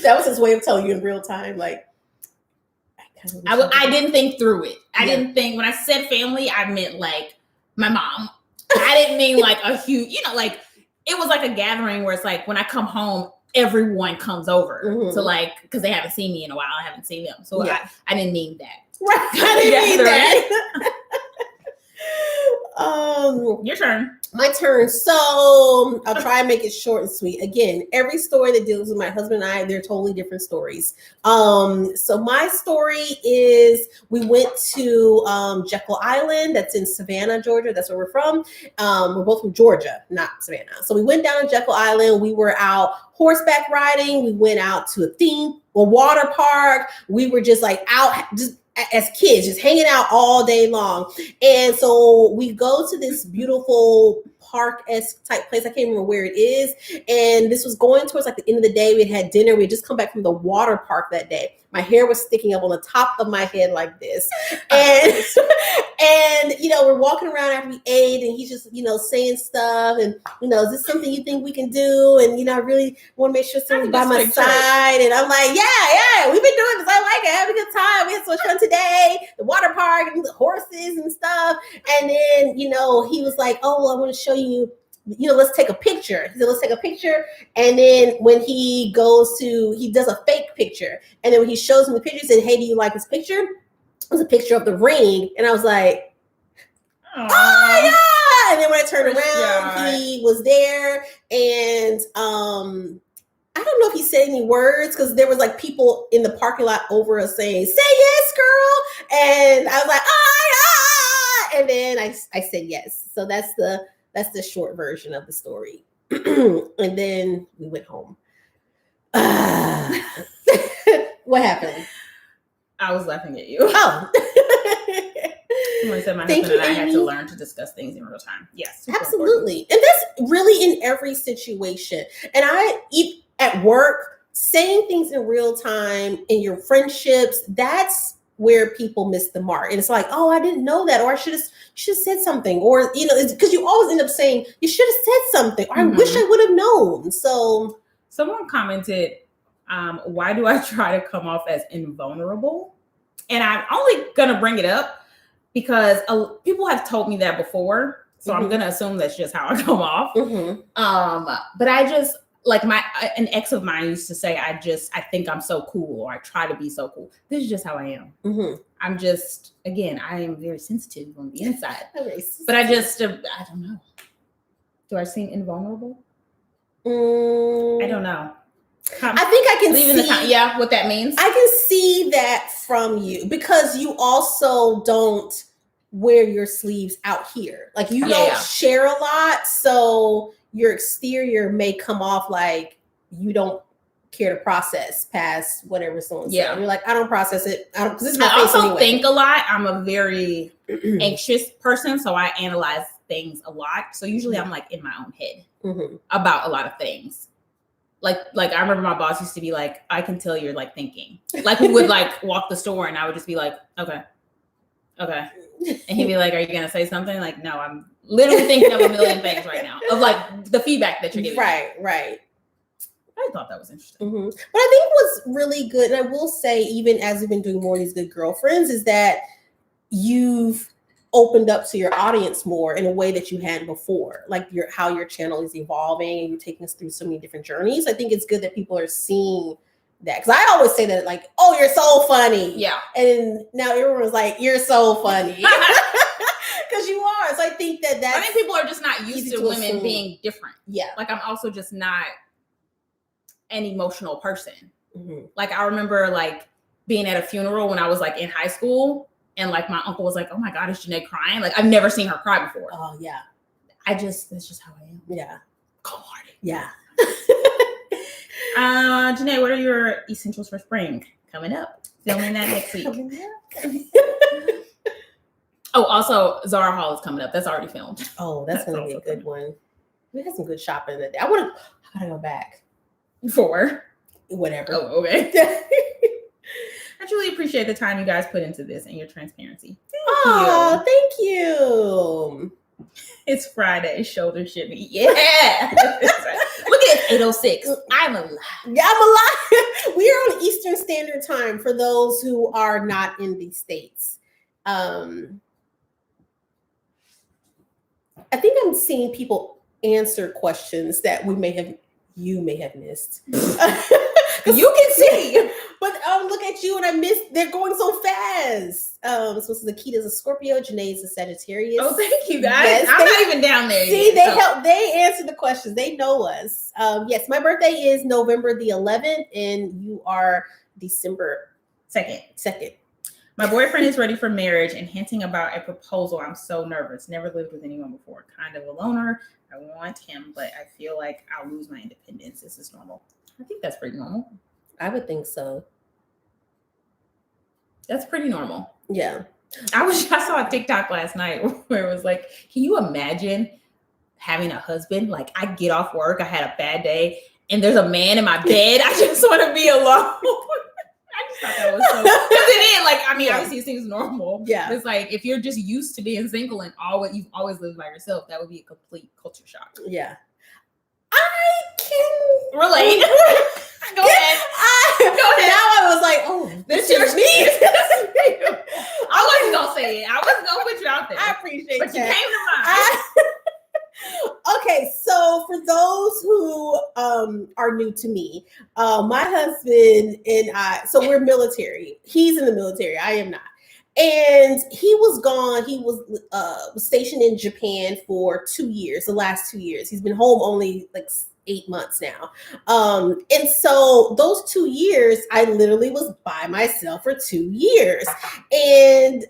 That was his way of telling you in real time, like
I didn't think through it. I didn't think when I said family, I meant like my mom. I didn't mean like a huge, like it was like a gathering where it's like when I come home, everyone comes over to like, because they haven't seen me in a while. I haven't seen them. So I didn't mean that.
Right. I didn't mean that.
Your turn.
My turn. So I'll try and make it short and sweet. Again, every story that deals with my husband and I, they're totally different stories. So my story is we went to Jekyll Island. That's in Savannah, Georgia. That's where we're from. We're both from Georgia, not Savannah. So we went down to Jekyll Island. We were out horseback riding. We went out to a water park. We were just like out just as kids, just hanging out all day long. And so we go to this beautiful park-esque type place. I can't remember where it is. And this was going towards like the end of the day. We had dinner. We had just come back from the water park that day. My hair was sticking up on the top of my head like this. And, we're walking around after we ate and he's just, saying stuff. And, is this something you think we can do? And, I really want to make sure someone's by my side. And I'm like, yeah, we've been doing this. I like it. Having a good time. We had so much fun today. The water park and the horses and stuff. And then, he was like, oh, well, I want to show you, let's take a picture. He said, let's take a picture. And then when he does a fake picture. And then when he shows me the picture, he said, hey, do you like this picture? It was a picture of the ring. And I was like, oh my God. And then when I turned around, he was there. And I don't know if he said any words because there was like people in the parking lot over us saying, say yes, girl. And I was like, and then I said yes. So that's the short version of the story. And then we went home. What happened?
I was laughing at you.
Oh.
Someone said my husband and I had to learn to discuss things in real time. Yes.
Absolutely. And that's really in every situation. And at work, saying things in real time in your friendships, that's where people miss the mark. And it's like, oh, I didn't know that. Or I should have said something. Or, it's because you always end up saying, you should have said something. Or I wish I would have known. So
someone commented, why do I try to come off as invulnerable? And I'm only going to bring it up because people have told me that before. So I'm going to assume that's just how I come off. But I just, like an ex of mine used to say, I think I'm so cool, or I try to be so cool. This is just how I am. I'm just, again, I am very sensitive on the inside. But I don't know. Do I seem invulnerable? I don't know.
I think I can see
what that means.
I can see that from you because you also don't wear your sleeves out here. Like you don't share a lot. So your exterior may come off like you don't care to process past whatever someone said. You're like, I don't process it. Because this is my face
also
anyway.
Think a lot. I'm a very anxious person, so I analyze things a lot. So usually I'm like in my own head about a lot of things. Like I remember my boss used to be like, I can tell you're like thinking. Like we would like walk the store and I would just be like, okay. And he'd be like, are you going to say something? Like, no, I'm literally thinking of a million things right now of like the feedback that you're giving.
Right.
I thought that was interesting.
Mm-hmm. But I think what's really good, and I will say, even as we've been doing more of these Good Girlfriends, is that you've opened up to your audience more in a way that you hadn't before. Like how your channel is evolving and you're taking us through so many different journeys. I think it's good that people are seeing that. Because I always say that, like, oh, you're so funny.
Yeah.
And now everyone's like, you're so funny. Because you are. So I think that's...
I think people are just not used to women being different.
Yeah.
Like, I'm also just not an emotional person.
Mm-hmm.
Like, I remember, like, being at a funeral when I was, like, in high school. And, like, my uncle was like, oh, my God, is Jenee crying? Like, I've never seen her cry before.
Oh, yeah.
That's just how I am.
Yeah.
Cold-hearted.
Yeah.
Jenee, what are your essentials for spring coming up? Filming that next week. Oh, also, Zara Hall is coming up. That's already filmed.
Oh, that's going to be a good one. We had some good shopping that day. I gotta go back.
For?
Whatever.
Oh, okay. I truly appreciate the time you guys put into this and your transparency.
Thank you.
It's Friday, shoulder shimmy. Yeah. Look at it, 8:06. I'm alive.
Yeah, I'm alive. We are on Eastern Standard Time for those who are not in these states. I think I'm seeing people answer questions that you may have missed.
You can see.
But look at you, and I missed. They're going so fast. So this is Akita's a Scorpio, Jenee is a Sagittarius.
Oh, thank you guys.
Yes,
I'm not even down there
see,
yet.
they answer the questions. They know us. Yes, my birthday is November the 11th, and you are December 2nd.
My boyfriend is ready for marriage and hinting about a proposal. I'm so nervous. Never lived with anyone before. Kind of a loner. I want him, but I feel like I'll lose my independence. This is normal. I think that's pretty normal.
I would think so.
That's pretty normal.
Yeah.
I saw a TikTok last night where it was like, can you imagine having a husband? Like, I get off work, I had a bad day, and there's a man in my bed. I just want to be alone. I just thought that was so. Because it is, like, I mean, obviously it seems normal.
Yeah.
It's like, if you're just used to being single and you've always lived by yourself, that would be a complete culture shock.
Yeah. I can
relate. Go ahead.
Now I was like, oh,
this is me. I wasn't going to say it. I wasn't going to put you out there.
I appreciate
but
that.
You came to mind.
Okay, so for those who are new to me, my husband and I, so we're military. He's in the military. I am not. And he was gone. He was stationed in Japan for 2 years, the last 2 years. He's been home only like 8 months now. And so those 2 years, I literally was by myself for 2 years. And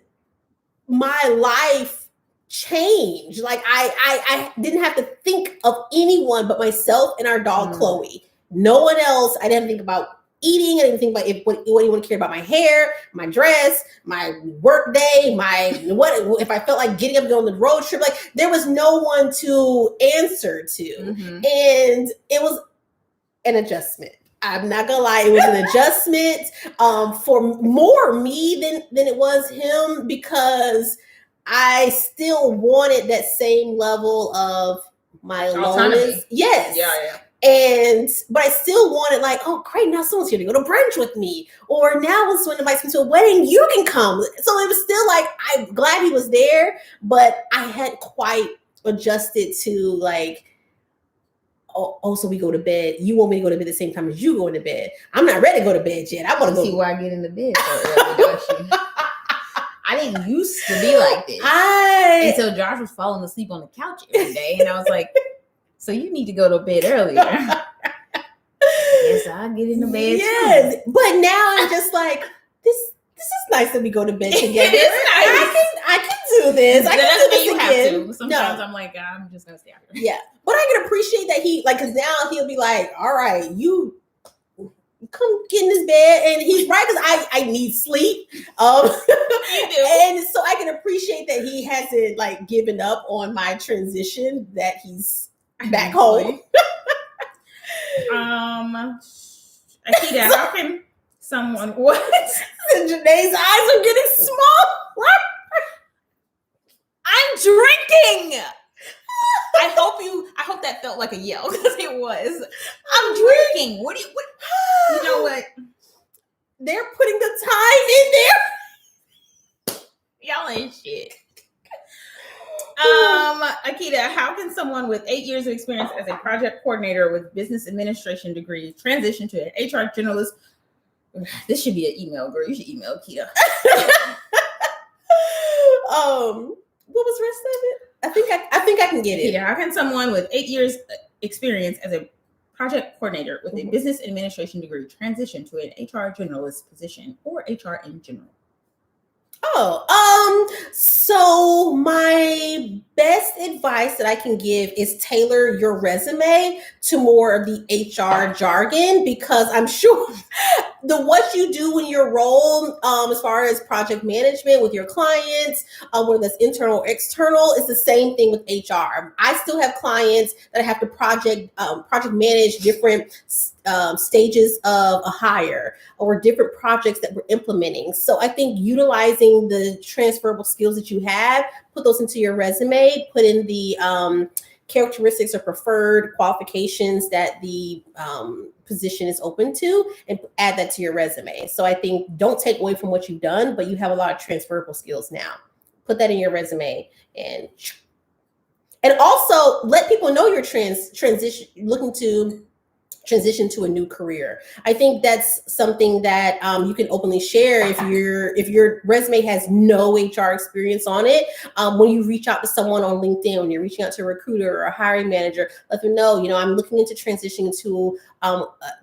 my life changed. Like I didn't have to think of anyone but myself and our dog, Chloe. No one else. I didn't think about eating. I didn't think about what anyone cared about my hair, my dress, my work day, if I felt like getting up and going on the road trip. Like there was no one to answer to. Mm-hmm. And it was an adjustment. I'm not gonna lie, it was an adjustment for more me than it was him, because I still wanted that same level of my aloneness. Yes. Yeah. But I still wanted, like, oh, great, now someone's here to go to brunch with me. Or now when someone invites me to a wedding, you can come. So it was still like, I'm glad he was there, but I hadn't quite adjusted to like, oh, so we go to bed. You want me to go to bed at the same time as you going to bed. I'm not ready to go to bed yet. I want to go.
See why I get in the bed so early, don't you? I didn't used to be like this. Until Josh was falling asleep on the couch every day. And I was like, so you need to go to bed earlier. Yes, I'll get in the bed too.
But now I'm just like, this is nice that we go to bed together.
It is nice.
I can do this. I can do this
you
again.
Have to. Sometimes I'm like, I'm just going to stay out here.
Yeah. But I can appreciate that because now he'll be like, all right, you come get in this bed. And he's right, because I need sleep. You do. And so I can appreciate that he hasn't like given up on my transition, that he's back home.
Akita, how can someone what?
Jenee's eyes are getting small.
I'm drinking. I hope that felt like a yell because it was. I'm drinking. What? You know what?
They're putting the time in there.
Y'all ain't shit. Akita, how can someone with 8 years of experience as a project coordinator with business administration degree transition to an HR generalist? This should be an email, girl. You should email Akita.
What was the rest of it? I think I can get it.
Yeah, how can someone with 8 years experience as a project coordinator with a business administration degree transition to an HR generalist position or HR in general?
So my best advice that I can give is tailor your resume to more of the HR jargon, because I'm sure what you do in your role, as far as project management with your clients, whether that's internal or external, is the same thing with HR. I still have clients that I have to project manage different stages of a hire or different projects that we're implementing. So I think utilizing the transferable skills that you have, put those into your resume, put in the characteristics or preferred qualifications that the position is open to, and add that to your resume. So I think don't take away from what you've done, but you have a lot of transferable skills now. Put that in your resume, and also let people know you're looking to transition to a new career. I think that's something that you can openly share if your resume has no HR experience on it. When you reach out to someone on LinkedIn, when you're reaching out to a recruiter or a hiring manager, let them know, I'm looking into transitioning to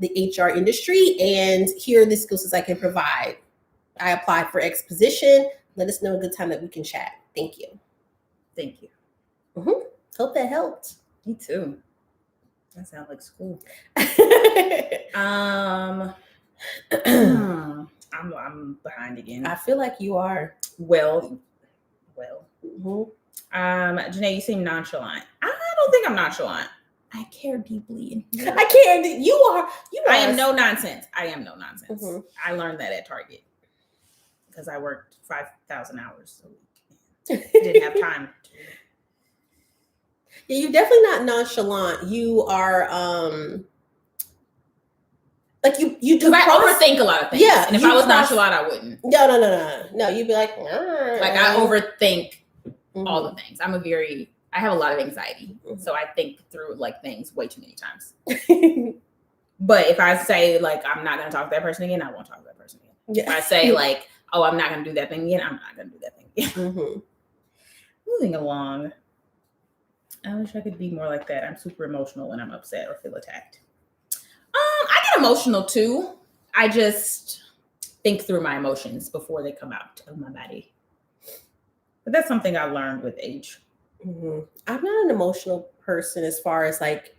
the HR industry, and here are the skill sets I can provide. I applied for X position. Let us know a good time that we can chat. Thank you.
Thank you.
Hope that helped.
Me too. That sounds like school. I'm behind again.
I feel like you are.
Well. Jenee, you seem nonchalant. I don't think I'm nonchalant. I care deeply.
I care. You are.
I am no nonsense. I learned that at Target because I worked 5,000 hours a week. Didn't have time to.
Yeah, you're definitely not nonchalant. You are like you do.
I overthink a lot of things.
Yeah,
and if I was nonchalant, I wouldn't.
No. You'd be like
I overthink all the things. I have a lot of anxiety, so I think through like things way too many times. But if I say like I'm not going to talk to that person again, I won't talk to that person again. Yeah. If I say like, oh, I'm not going to do that thing again, I'm not going to do that thing again. Moving along. I wish I could be more like that. I'm super emotional when I'm upset or feel attacked. I get emotional too. I just think through my emotions before they come out of my body. But that's something I learned with age.
I'm not an emotional person as far as like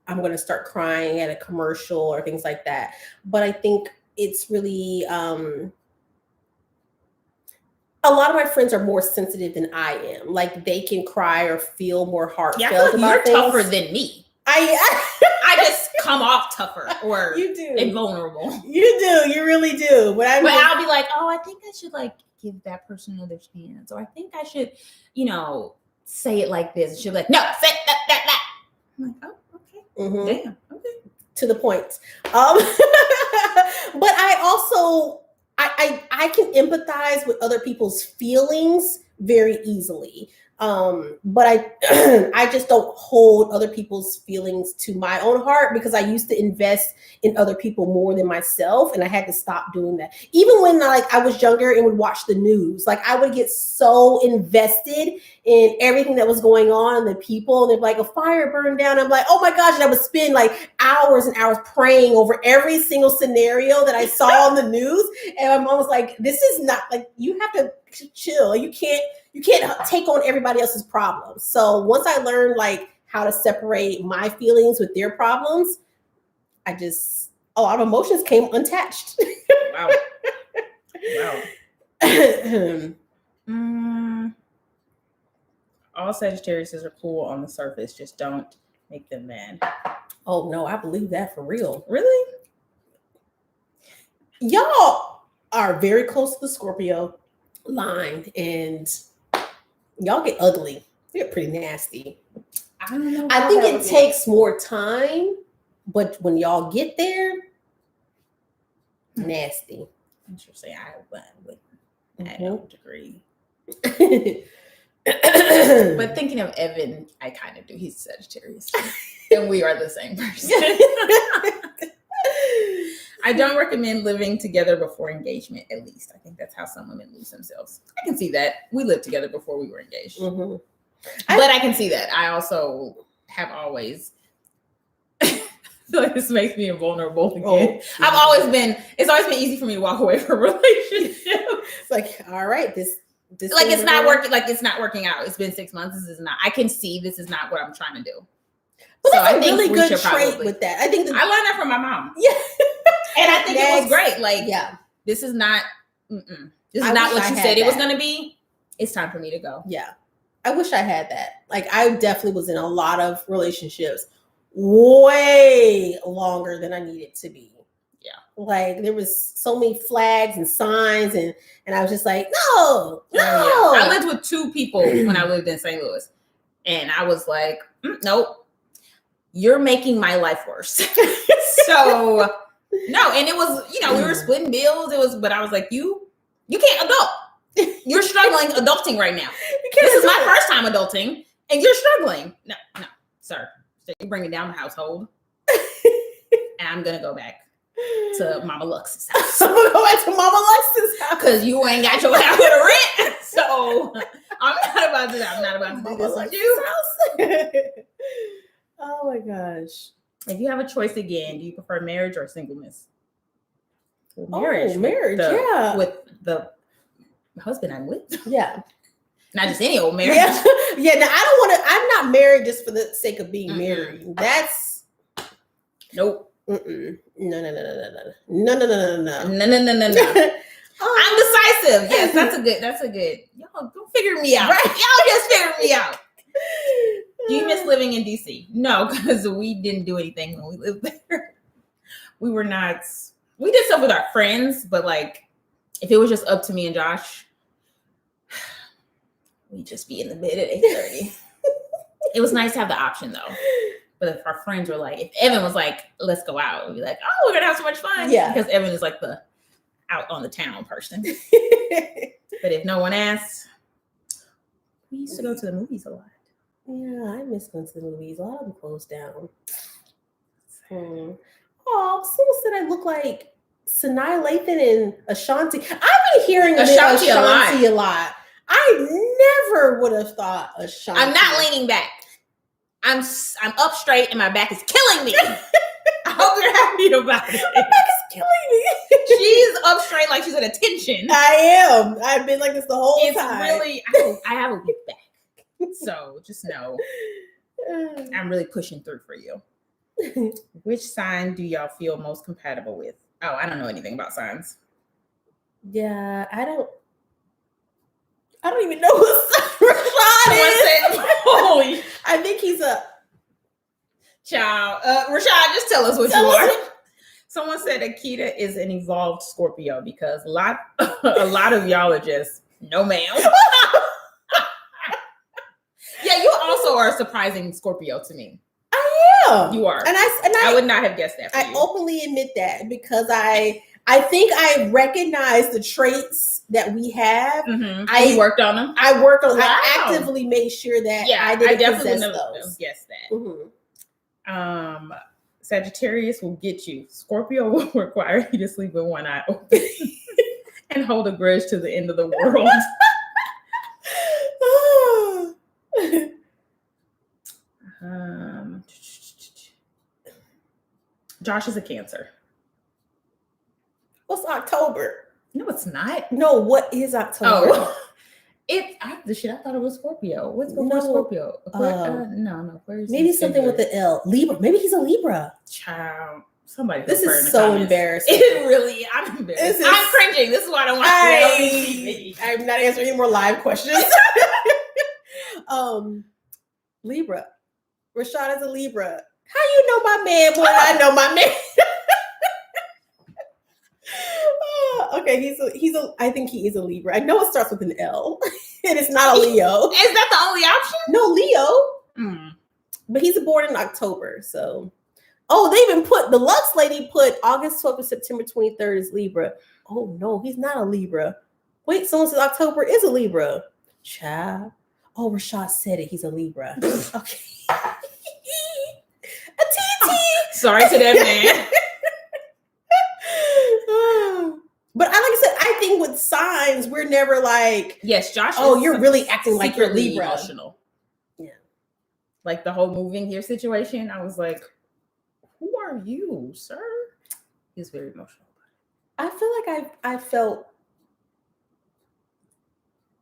I'm going to start crying at a commercial or things like that. But I think it's really a lot of my friends are more sensitive than I am. Like they can cry or feel more heartfelt.
Yeah, I feel like you're tougher than me. I just come off tougher or
you do.
And vulnerable.
You do. You really do. But
I'll be like, oh, I think I should like give that person another chance. Or I think I should, say it like this. And she'll be like, no, say that. I'm like, oh, okay. Damn. Okay.
To the point. But I also I can empathize with other people's feelings very easily. But I just don't hold other people's feelings to my own heart because I used to invest in other people more than myself. And I had to stop doing that. Even when I was younger and would watch the news, like I would get so invested in everything that was going on and the people, and they're like a fire burned down. I'm like, oh my gosh. And I would spend like hours and hours praying over every single scenario that I saw on the news. And my mom was like, this is not like, you have to chill. You can't take on everybody else's problems. So once I learned like how to separate my feelings with their problems, a lot of emotions came unattached.
Wow. All Sagittariuses are cool on the surface. Just don't make them mad.
Oh no, I believe that for real.
Really?
Y'all are very close to the Scorpio line and y'all get ugly. You're pretty nasty.
I don't know.
I think it takes more time, but when y'all get there, nasty.
Interesting. I don't agree. But thinking of Evan, I kind of do. He's Sagittarius. And we are the same person. I don't recommend living together before engagement, at least. I think that's how some women lose themselves. I can see that. We lived together before we were engaged.
Mm-hmm.
But I can see that. I also have always... I feel like this makes me invulnerable again. It's always been easy for me to walk away from relationships.
It's like, all right, this
like it's not working. Like it's not working out. It's been 6 months. This is not. I can see this is not what I'm trying to do.
But so that's a really good trait with that. I think
I learned that from my mom.
Yeah,
and I think it was great. Like,
yeah,
this is not. This is not what you said it was going to be. It's time for me to go.
Yeah, I wish I had that. Like, I definitely was in a lot of relationships way longer than I needed to be.
Yeah,
like there was so many flags and signs, and I was just like, no.
I lived with 2 people when I lived in St. Louis, and I was like, nope. You're making my life worse. So no, and it was, we were splitting bills. But I was like, you can't adult. You're struggling adulting right now. This is my first time adulting, and you're struggling. No, sir. You're bringing down the household, and I'm gonna go back to Mama Luxxe's house.
I'm gonna go back to Mama Luxxe's house
because you ain't got your house to rent. So I'm not about to do this with you.
Oh my gosh.
If you have a choice again, do you prefer marriage or singleness?
Marriage, yeah.
With the husband I'm with.
Yeah.
Not just any old marriage.
Yeah. Yeah. Now I'm not married just for the sake of being married. That's
nope.
No.
No. I'm decisive. Yes, that's a good. Y'all don't figure me out. Right? Y'all just figure me out. Do you miss living in DC? No, because we didn't do anything when we lived there. We did stuff with our friends, but like if it was just up to me and Josh, we'd just be in the bed at 8:30. It was nice to have the option though. But if our friends were like, if Evan was like, let's go out, we'd be like, oh, we're gonna have so much fun.
Yeah.
Because Evan is like the out on the town person. But if no one asked, we used to go to the movies a lot.
Yeah, I miss going to the movies. A lot of them closed down. Oh, someone said I look like Sanaa Lathan and Ashanti. I've been hearing Ashanti a lot. I never would have thought Ashanti.
I'm not leaning back. I'm up straight and my back is killing me. I hope you're happy about it.
My back is killing me.
She's up straight like she's at attention.
I am. I've been like this the whole time.
Really, I have a weak back. So just know I'm really pushing through for you. Which sign do y'all feel most compatible with? Oh, I don't know anything about signs.
Yeah, I don't even know what Rashad is.
Holy,
I think he's a
child. Rashad, just tell us what you are. Someone said Akita is an evolved Scorpio because a lot of y'all are just no ma'am. Yeah, you also are a surprising Scorpio to me.
I am.
You are.
And I
would not have guessed that for you.
I openly admit that because I think I recognize the traits that we have.
Mm-hmm. I worked on them.
I actively made sure that I didn't possess those.
Guess that. Mm-hmm. Sagittarius will get you. Scorpio will require you to sleep with one eye open and hold a grudge to the end of the world. Josh is a Cancer.
What's October?
No, it's not.
No, what is October?
Oh, I thought it was Scorpio. What's before Scorpio? No.
Maybe something with the L. Libra. Maybe he's a Libra.
Child. Somebody.
This is so embarrassing.
It really. I'm embarrassed. I'm cringing. This is why I don't want to see.
I'm not answering any more live questions. Libra. Rashad is a Libra. How you know my man more than I know my man? Okay, I think he is a Libra. I know it starts with an L, and it's not a Leo.
Is that the only option?
No, Leo. But he's born in October, so. Oh, they even put the Lux lady put August 12th and September 23rd is Libra. Oh no, he's not a Libra. Wait, someone says October is a Libra. Child. Oh, Rashad said it. He's a Libra. Okay. A TT.
Sorry to that man.
But like I said, I think with signs, we're never like,
yes, Josh.
Oh, you're really acting like you're
secretly
Libra.
Emotional.
Yeah.
Like the whole moving here situation. I was like, who are you, sir? He's very emotional.
I feel like I felt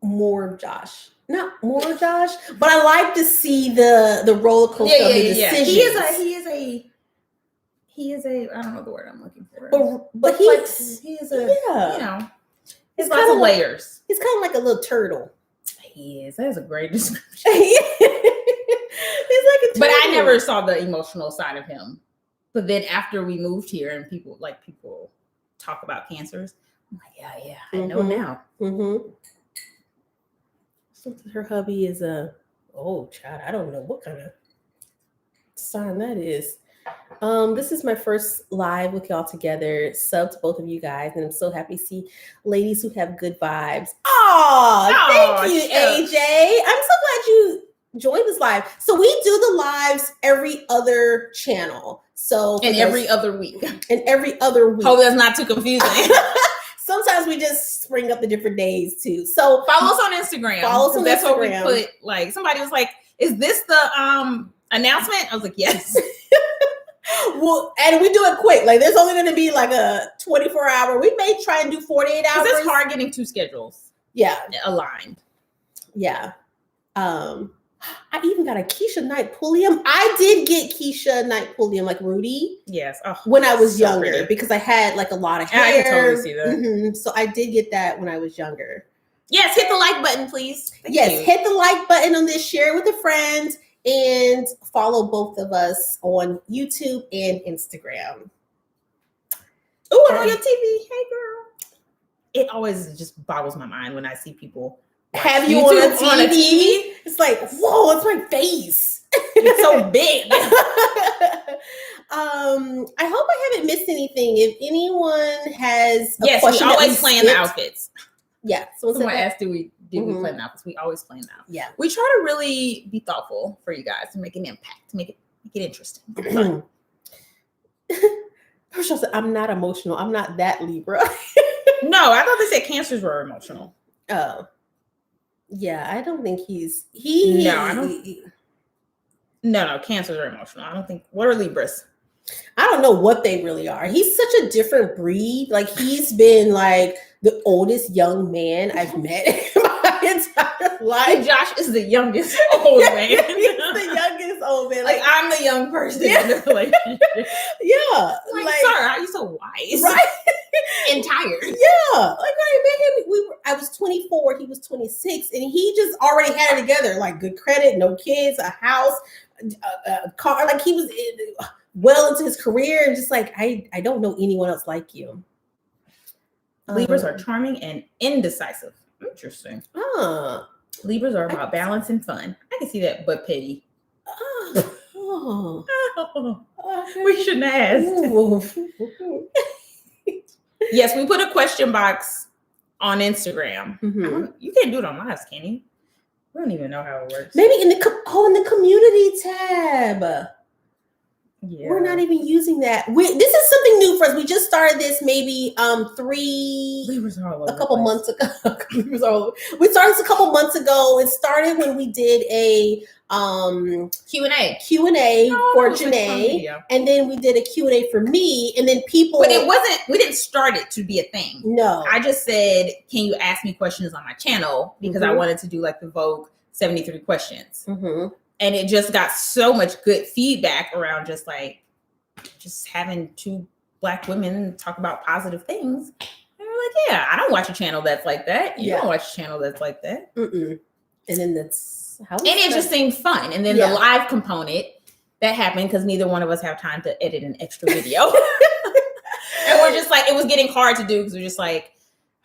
more of Josh. Not more of Josh, but I like to see the roller coaster of the decisions.
He is a I don't know the word I'm looking for.
But
he is a you know, he's lots of layers.
He's kind of like a little turtle.
He is. That is a great description.
He's like a turtle.
But I never saw the emotional side of him. But then after we moved here and people talk about cancers, I'm like, yeah, I know now.
Mm-hmm. So her hubby is child. I don't know what kind of sign that is. This is my first live with y'all together. Sub to both of you guys, and I'm so happy to see ladies who have good vibes. Oh, thank you, AJ. I'm so glad you joined this live. So we do the lives every other channel. So
every other week.
And every other week.
Hope that's not too confusing.
Sometimes we just spring up the different days too. So
follow us on Instagram. That's what we put. Like somebody was like, "Is this the announcement?" I was like, "Yes."
Well, and we do it quick. Like there's only going to be like a 24-hour. We may try and do 48 hours.
It's hard getting two schedules.
Yeah, aligned. Yeah. I even got a Keisha Knight Pulliam. I did get Keisha Knight Pulliam, like Rudy.
Yes.
When I was younger, because I had like a lot of hair.
I can totally see that.
Mm-hmm. So I did get that when I was younger.
Yes, hit the like button, please. Thank you.
Hit the like button on this. Share it with a friend. And follow both of us on YouTube and Instagram.
Oh, I'm on your TV. Hey, girl. It always just boggles my mind when I see people
have you on a TV. It's like, whoa, it's my face.
It's so big.
I hope I haven't missed anything. If anyone has a question,
we always plan the outfits.
Yeah.
Someone asked, did we plan the outfits? We always plan out.
Yeah.
We try to really be thoughtful for you guys to make an impact, to make it interesting.
First, I'm not emotional. I'm not that Libra.
No, I thought they said cancers were emotional.
Oh. Yeah, I don't think
No, cancers are emotional. I don't think. What are Libras?
I don't know what they really are. He's such a different breed. Like he's been like the oldest young man I've met in my entire life.
Josh is the youngest old man.
He's the youngest old man.
Like I'm the young person in the relationship.
Yeah.
Like, sir, how are you so wise?
Right.
And tired.
Yeah. Like when I met him, I was 24, he was 26, and he just already had it together. Like good credit, no kids, a house, a car. Like he was well into his career, and just like I don't know anyone else like you.
Libras are charming and indecisive. Interesting. Libras are about balance and fun. I can see that, but petty. We shouldn't ask. Yes, we put a question box on Instagram.
Mm-hmm.
You can't do it on lives, can you? We don't even know how it works.
Maybe in the community tab.
Yeah.
We're not even using that. This is something new for us. We just started this maybe a couple months ago. We started this a couple months ago. It started when we did a Q&A for Jenee, and then we did a Q&A for me, and then people.
But we didn't start it to be a thing.
No,
I just said, can you ask me questions on my channel, because I wanted to do like the Vogue 73 questions.
Mm-hmm.
And it just got so much good feedback around just having two Black women talk about positive things. And we're like, yeah, I don't watch a channel that's like that. You don't watch a channel that's like that.
Mm-mm. And then that's how. And
it just seemed fun. And then the live component that happened because neither one of us have time to edit an extra video. And we're just like, it was getting hard to do because we're just like,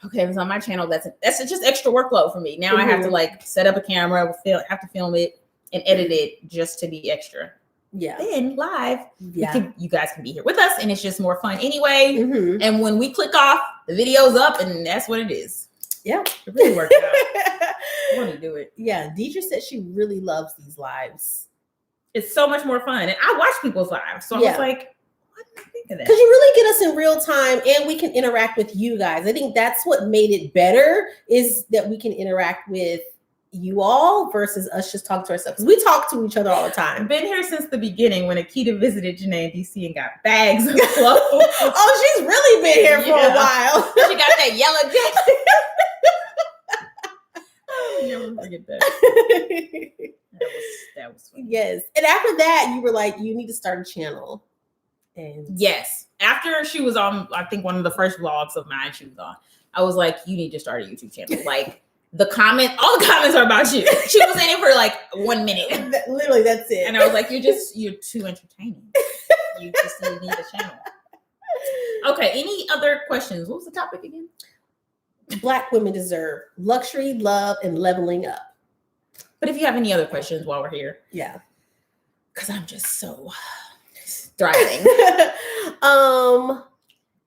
okay, if it's on my channel, that's just extra workload for me. Now I have to like set up a camera, have to film it. and edit it just to be extra.
Yeah.
Then live,
Yeah.
you guys can be here with us, and it's just more fun anyway.
Mm-hmm.
And when we click off, the video's up, and that's what it is.
Yeah.
It really worked out. I want to do it.
Yeah. Deidre said she really loves these lives.
It's so much more fun. And I watch people's lives. So I was like, why didn't I think of that?
Because you really get us in real time and we can interact with you guys. I think that's what made it better, is that we can interact with you all versus us just talking to ourselves. We talk to each other all the time.
I've been here since the beginning when Akita visited Jenee in DC and got bags of clothes.
Oh, she's really been here for a while.
She got that yellow jacket. I'll never forget that. That was funny.
Yes. And after that, you were like, you need to start a channel. And
yes. After she was on, I think one of the first vlogs of mine she was on, I was like, you need to start a YouTube channel. Like, all the comments are about you. She was in it for like 1 minute.
Literally, that's it.
And I was like, you're too entertaining. You need a channel. Okay, any other questions? What was the topic again?
Black women deserve luxury, love, and leveling up.
But if you have any other questions while we're here.
Yeah.
Because I'm just so thriving.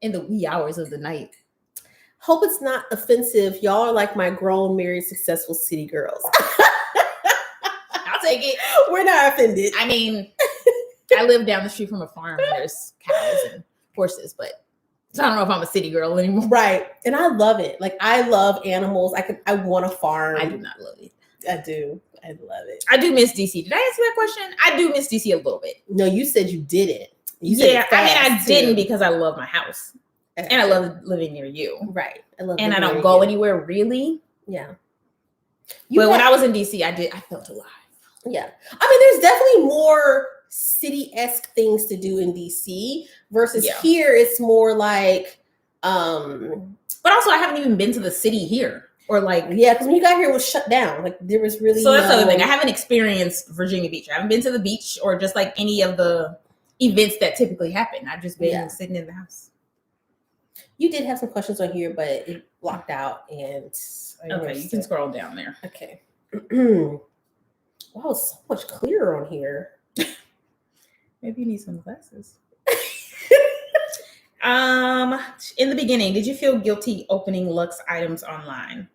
In the wee hours of the night.
Hope it's not offensive. Y'all are like my grown, married, successful city girls.
I'll take it.
We're not offended.
I mean, I live down the street from a farm where there's cows and horses, but so I don't know if I'm a city girl anymore.
Right. And I love it. Like, I love animals. I want a farm.
I do not love it.
I do. I love it.
I do miss DC. Did I answer that question? I do miss DC a little bit.
No, you said you didn't. You said
yeah, I mean, I didn't because I love my house. And I love living near you.
Right. I love
and I don't go anywhere really.
Yeah.
But when I was in DC, I felt alive.
Yeah. I mean, there's definitely more city-esque things to do in DC versus here it's more like
but also I haven't even been to the city here. Or like,
yeah, because when you got here it was shut down. Like, there was really
so that's the other thing. I haven't experienced Virginia Beach. I haven't been to the beach or just like any of the events that typically happen. I've just been sitting in the house.
You did have some questions on here, but it blocked out. And
okay, you can scroll down there.
Okay. Wow, it's so much clearer on here.
Maybe you need some glasses. In the beginning, did you feel guilty opening Luxe items online?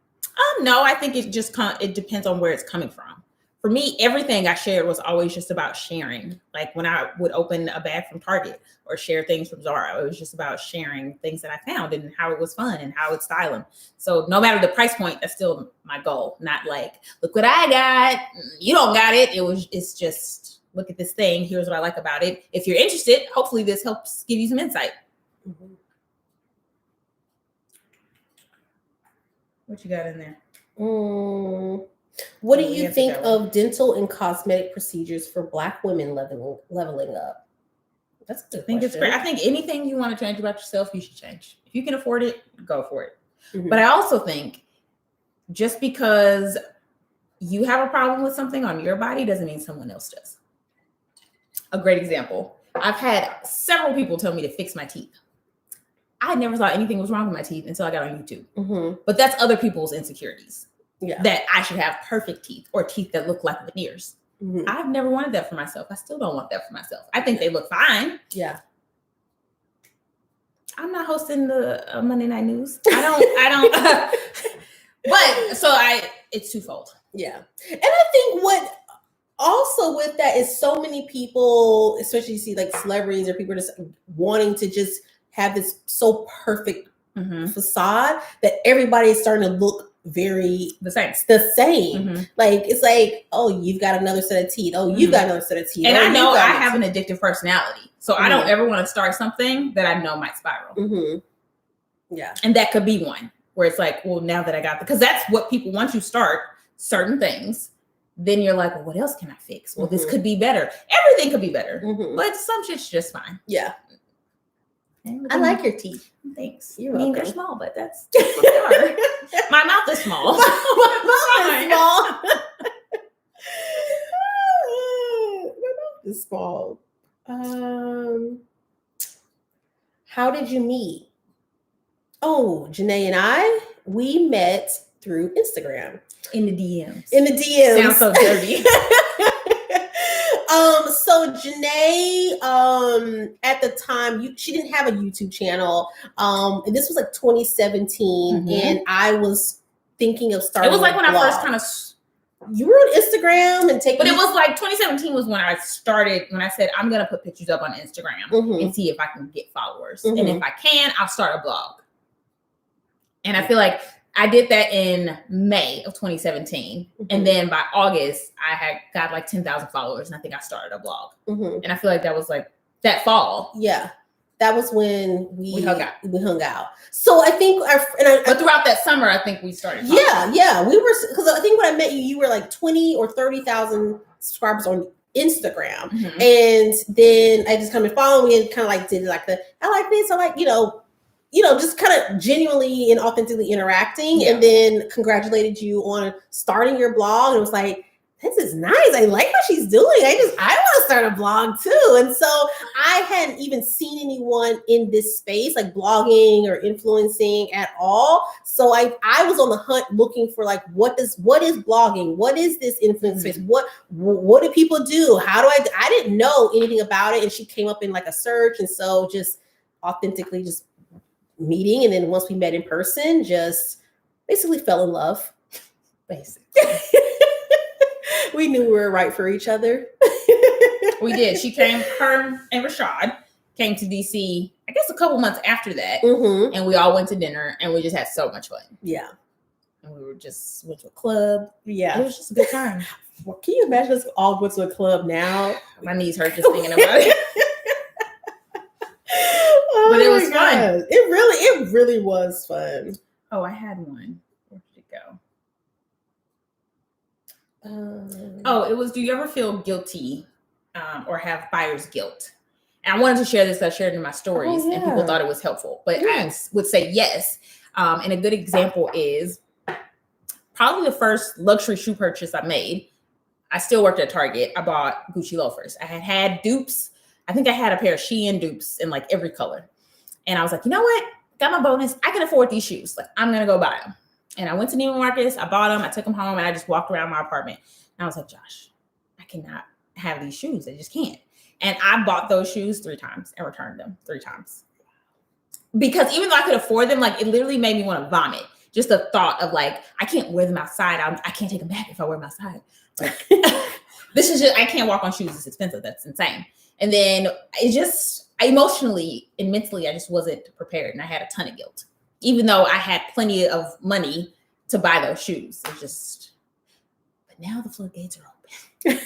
No, I think it just it depends on where it's coming from. For me, everything I shared was always just about sharing. Like when I would open a bag from Target or share things from Zara, it was just about sharing things that I found and how it was fun and how it's styling. So no matter the price point, that's still my goal. Not like, look what I got. You don't got it. It's just, look at this thing. Here's what I like about it. If you're interested, hopefully this helps give you some insight. Mm-hmm. What you got in there?
What do you think of dental and cosmetic procedures for Black women leveling up? That's a good question.
It's great. I think anything you want to change about yourself, you should change. If you can afford it, go for it. Mm-hmm. But I also think just because you have a problem with something on your body doesn't mean someone else does. A great example. I've had several people tell me to fix my teeth. I never thought anything was wrong with my teeth until I got on YouTube. Mm-hmm. But that's other people's insecurities. Yeah. That I should have perfect teeth or teeth that look like veneers. Mm-hmm. I've never wanted that for myself. I still don't want that for myself. I think they look fine. Yeah. I'm not hosting the Monday Night News. I don't. But so it's twofold.
Yeah. And I think what also with that is so many people, especially you see like celebrities or people just wanting to just have this so perfect facade that everybody is starting to look very the same. Mm-hmm. Like, it's like, oh, you've got another set of teeth. Oh, you've got another set of teeth.
And I know I have an addictive personality. So I don't ever want to start something that I know might spiral. Mm-hmm. Yeah. And that could be one where it's like, well, now that I got because that's what people, once you start certain things, then you're like, well, what else can I fix? Well, this could be better. Everything could be better. Mm-hmm. But some shit's just fine.
Yeah. I like your teeth.
Thanks. You're welcome. They're small, but that's what they are. My mouth is small. My mouth is small.
My mouth is small. How did you meet? Oh, Jenee and we met through Instagram.
In the DMs.
In the DMs.
Sounds so dirty.
So Jenee, at the time, she didn't have a YouTube channel. And this was like 2017, and I was thinking of starting.
It was like when
blog.
I first kind of.
You were on Instagram and taking.
But it was like 2017 was when I started. When I said I'm gonna put pictures up on Instagram and see if I can get followers, and if I can, I'll start a blog. And I feel like I did that in May of 2017. And then by August, I had got like 10,000 followers. And I think I started a blog. And I feel like that was like that fall.
Yeah. That was when we
hung out.
So I think,
but throughout that summer, I think we started.
Yeah. We were, because I think when I met you, you were like 20 or 30,000 subscribers on Instagram. And then I just kind of followed me and kind of like did like I like this. I like, just kind of genuinely and authentically interacting, and then congratulated you on starting your blog. And it was like, this is nice. I like what she's doing. I want to start a blog too. And so I hadn't even seen anyone in this space, like blogging or influencing at all. So I was on the hunt looking for like, what is blogging? What is this influence space? What do people do? How do I didn't know anything about it. And she came up in like a search. And so just authentically just meeting, and then once we met in person, just basically fell in love. Basically, we knew we were right for each other.
We did. Her and Rashad came to DC, I guess a couple months after that, and we all went to dinner, and we just had so much fun. Yeah, and we went to a club. Yeah, it was just a good time.
Well, can you imagine us all going to a club now?
My knees hurt just thinking about it. But it was fun.
It really was fun.
Oh, I had one. Where did it go? It was, do you ever feel guilty or have buyer's guilt? And I wanted to share this. I shared it in my stories and people thought it was helpful. But I would say yes. And a good example is probably the first luxury shoe purchase I made. I still worked at Target. I bought Gucci loafers. I had dupes. I think I had a pair of Shein dupes in like every color. And I was like, you know what? Got my bonus. I can afford these shoes. Like, I'm going to go buy them. And I went to Neiman Marcus. I bought them. I took them home and I just walked around my apartment. And I was like, Josh, I cannot have these shoes. I just can't. And I bought those shoes 3 times and returned them 3 times. Because even though I could afford them, like it literally made me want to vomit. Just the thought of like, I can't wear them outside. I can't take them back if I wear them outside. Like, this is just, I can't walk on shoes. It's expensive. That's insane. And then emotionally and mentally, I just wasn't prepared. And I had a ton of guilt, even though I had plenty of money to buy those shoes. But now the floodgates are open.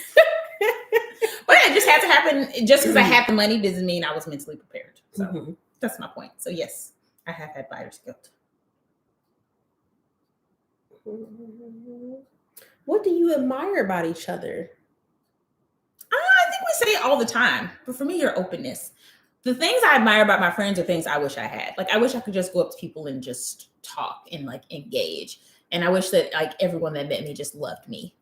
But it just had to happen. Just because I had the money doesn't mean I was mentally prepared. So that's my point. So yes, I have had buyer's guilt.
What do you admire about each other?
I think we say it all the time, but for me, your openness. The things I admire about my friends are things I wish I had. Like, I wish I could just go up to people and just talk and like engage. And I wish that like everyone that met me just loved me.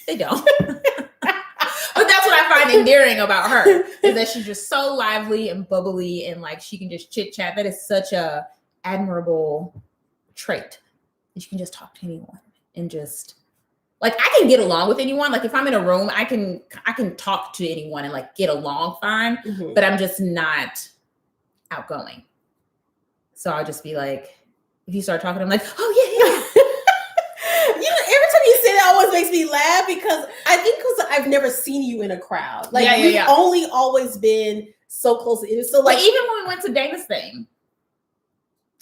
They don't. But that's what I find endearing about her, is that she's just so lively and bubbly and like she can just chit chat. That is such a admirable trait. That you can just talk to anyone and just like, I can get along with anyone. Like if I'm in a room, I can talk to anyone and like get along fine, but I'm just not outgoing. So I'll just be like, if you start talking, I'm like, oh yeah.
Every time you say that, it always makes me laugh because I think because I've never seen you in a crowd. Like we've only always been so close to it. So like
even when we went to Dana's thing,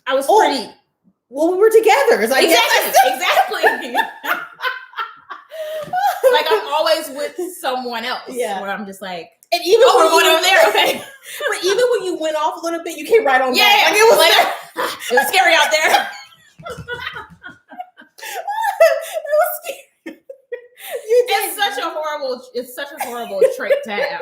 I was pretty.
Well, we were together. So
Exactly. Like I'm always with someone else. Yeah. Where I'm just like,
and even
we're going over there, okay.
But even when you went off a little bit, you came right on back.
Like it was scary out there.
It was scary.
It's such a horrible trait to have.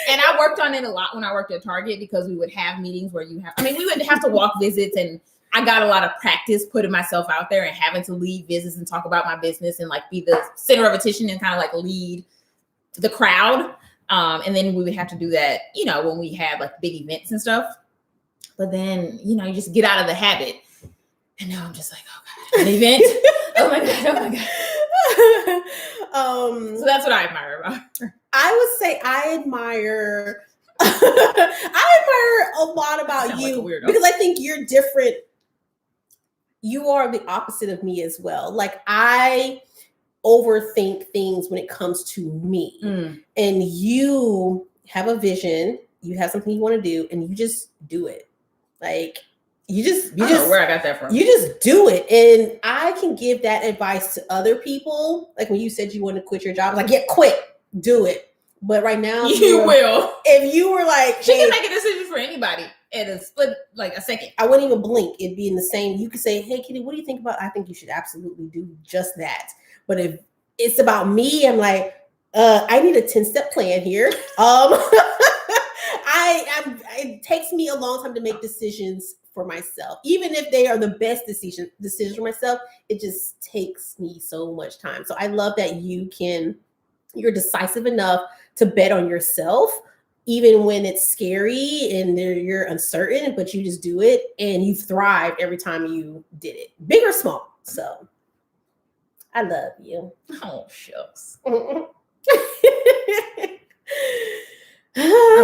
And I worked on it a lot when I worked at Target because we would have meetings where we would have to walk visits, and I got a lot of practice putting myself out there and having to lead visits and talk about my business and like be the center of attention and kind of like lead the crowd. And then we would have to do that, when we had like big events and stuff. But then, you just get out of the habit. And now I'm just like, oh God, an event. Oh my God. So that's what I admire about her.
I would say I admire I admire a lot about you
like
because I think you're different. You are the opposite of me as well. Like I overthink things when it comes to me. And you have a vision, you have something you want to do, and you just do it. Like you just
don't know where I got that from.
You just do it. And I can give that advice to other people. Like when you said you want to quit your job, I was like, yeah, quit, do it. But right now,
you will.
If you were like,
she can make a decision for anybody in a split, like a second.
I wouldn't even blink. It'd be in the same. You could say, hey, Kitty, what do you think about? I think you should absolutely do just that. But if it's about me, I'm like, I need a 10-step plan here. It takes me a long time to make decisions for myself. Even if they are the best decisions for myself, it just takes me so much time. So I love that you're decisive enough to bet on yourself, even when it's scary and you're uncertain, but you just do it and you thrive every time you did it, big or small. So I love you.
Oh, shucks.
I'm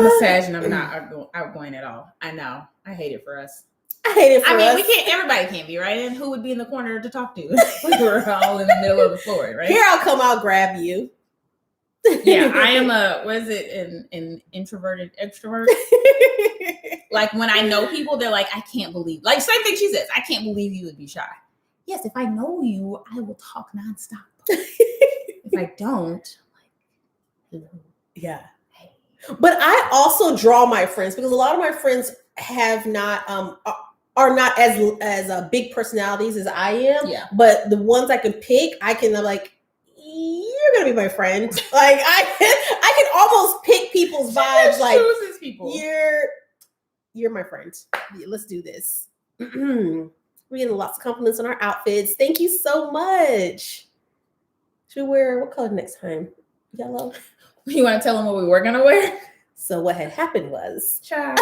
a Sag and I'm not outgoing at all. I know. I hate it for us.
I hate it for us.
we can't, everybody can't be, right? And who would be in the corner to talk to? We were all in the middle of the floor, right?
Here, I'll grab you.
Yeah, I am an introverted extrovert. Like when I know people, they're like, I can't believe, like same thing she says, I can't believe you would be shy. Yes, if I know you, I will talk nonstop. If I don't, I'm like,
yeah. Hey. But I also draw my friends because a lot of my friends have not are not as big personalities as I am.
Yeah.
But the ones I can pick, I'm like, you're gonna be my friend. Like I can almost pick people's vibes. Like
people.
You're my friend. Yeah, let's do this. We're getting lots of compliments on our outfits. Thank you so much. Should we wear what color next time? Yellow.
You want to tell them what we were gonna wear?
So what had happened was,
child.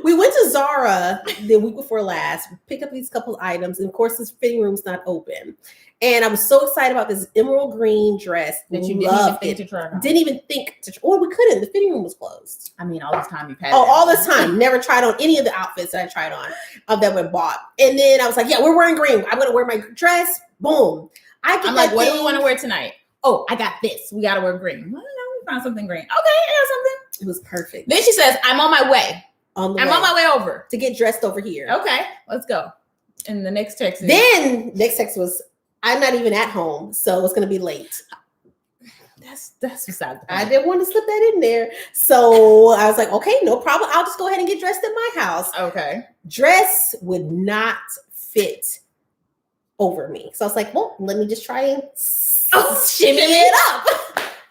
We went to Zara the week before last, picked up these couple items, and of course, this fitting room's not open. And I was so excited about this emerald green dress
that you
didn't even think to. Or we couldn't. The fitting room was closed.
I mean, all this time you've had.
Oh, all this time, never tried on any of the outfits that I tried on that were bought. And then I was like, yeah, we're wearing green. I'm gonna wear my dress. Boom.
I'm like, what do we want to wear tonight? Oh, I got this. We got to wear green. Well, we found something green. Okay, I got something.
It was perfect.
Then she says, I'm on my way.
On my way over to get dressed over here.
Okay, let's go. And the next text
was, I'm not even at home, so it's gonna be late.
That's beside the point.
I didn't want to slip that in there. So I was like, okay, no problem. I'll just go ahead and get dressed in my house.
Okay.
Dress would not fit over me. So I was like, well, let me just try and shimmy it up.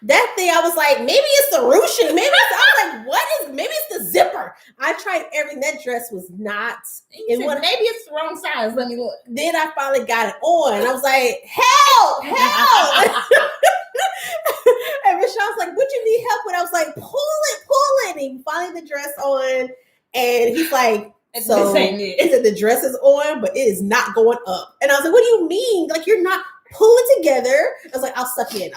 That thing, I was like, maybe it's the ruching. Maybe I was like, maybe it's the zipper. I tried everything. That dress was not.
Maybe it's the wrong size. Let me look.
Then I finally got it on. I was like, help. And Rashawn's like, what you need help with? I was like, pull it. And he finally the dress on. And he's like, so he said the dress is on, but it is not going up. And I was like, what do you mean? Like, you're not. Pull it together. I was like, I'll suck in.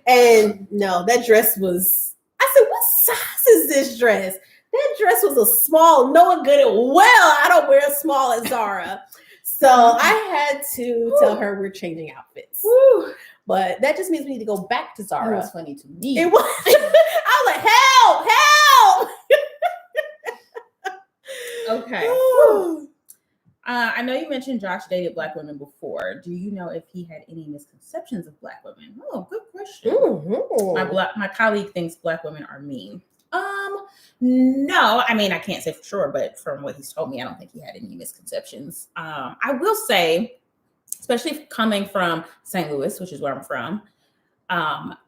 And no, that dress was, I said, what size is this dress? That dress was a small, knowing good and well, I don't wear a small at Zara. So I had to tell her we're changing outfits. Woo. But that just means we need to go back to Zara.
It was funny to me.
It was. I was like, help.
Okay. I know you mentioned Josh dated Black women before. Do you know if he had any misconceptions of Black women? Oh, good question. Mm-hmm. My colleague thinks Black women are mean. No, I mean, I can't say for sure, but from what he's told me, I don't think he had any misconceptions. I will say, especially coming from St. Louis, which is where I'm from, Northern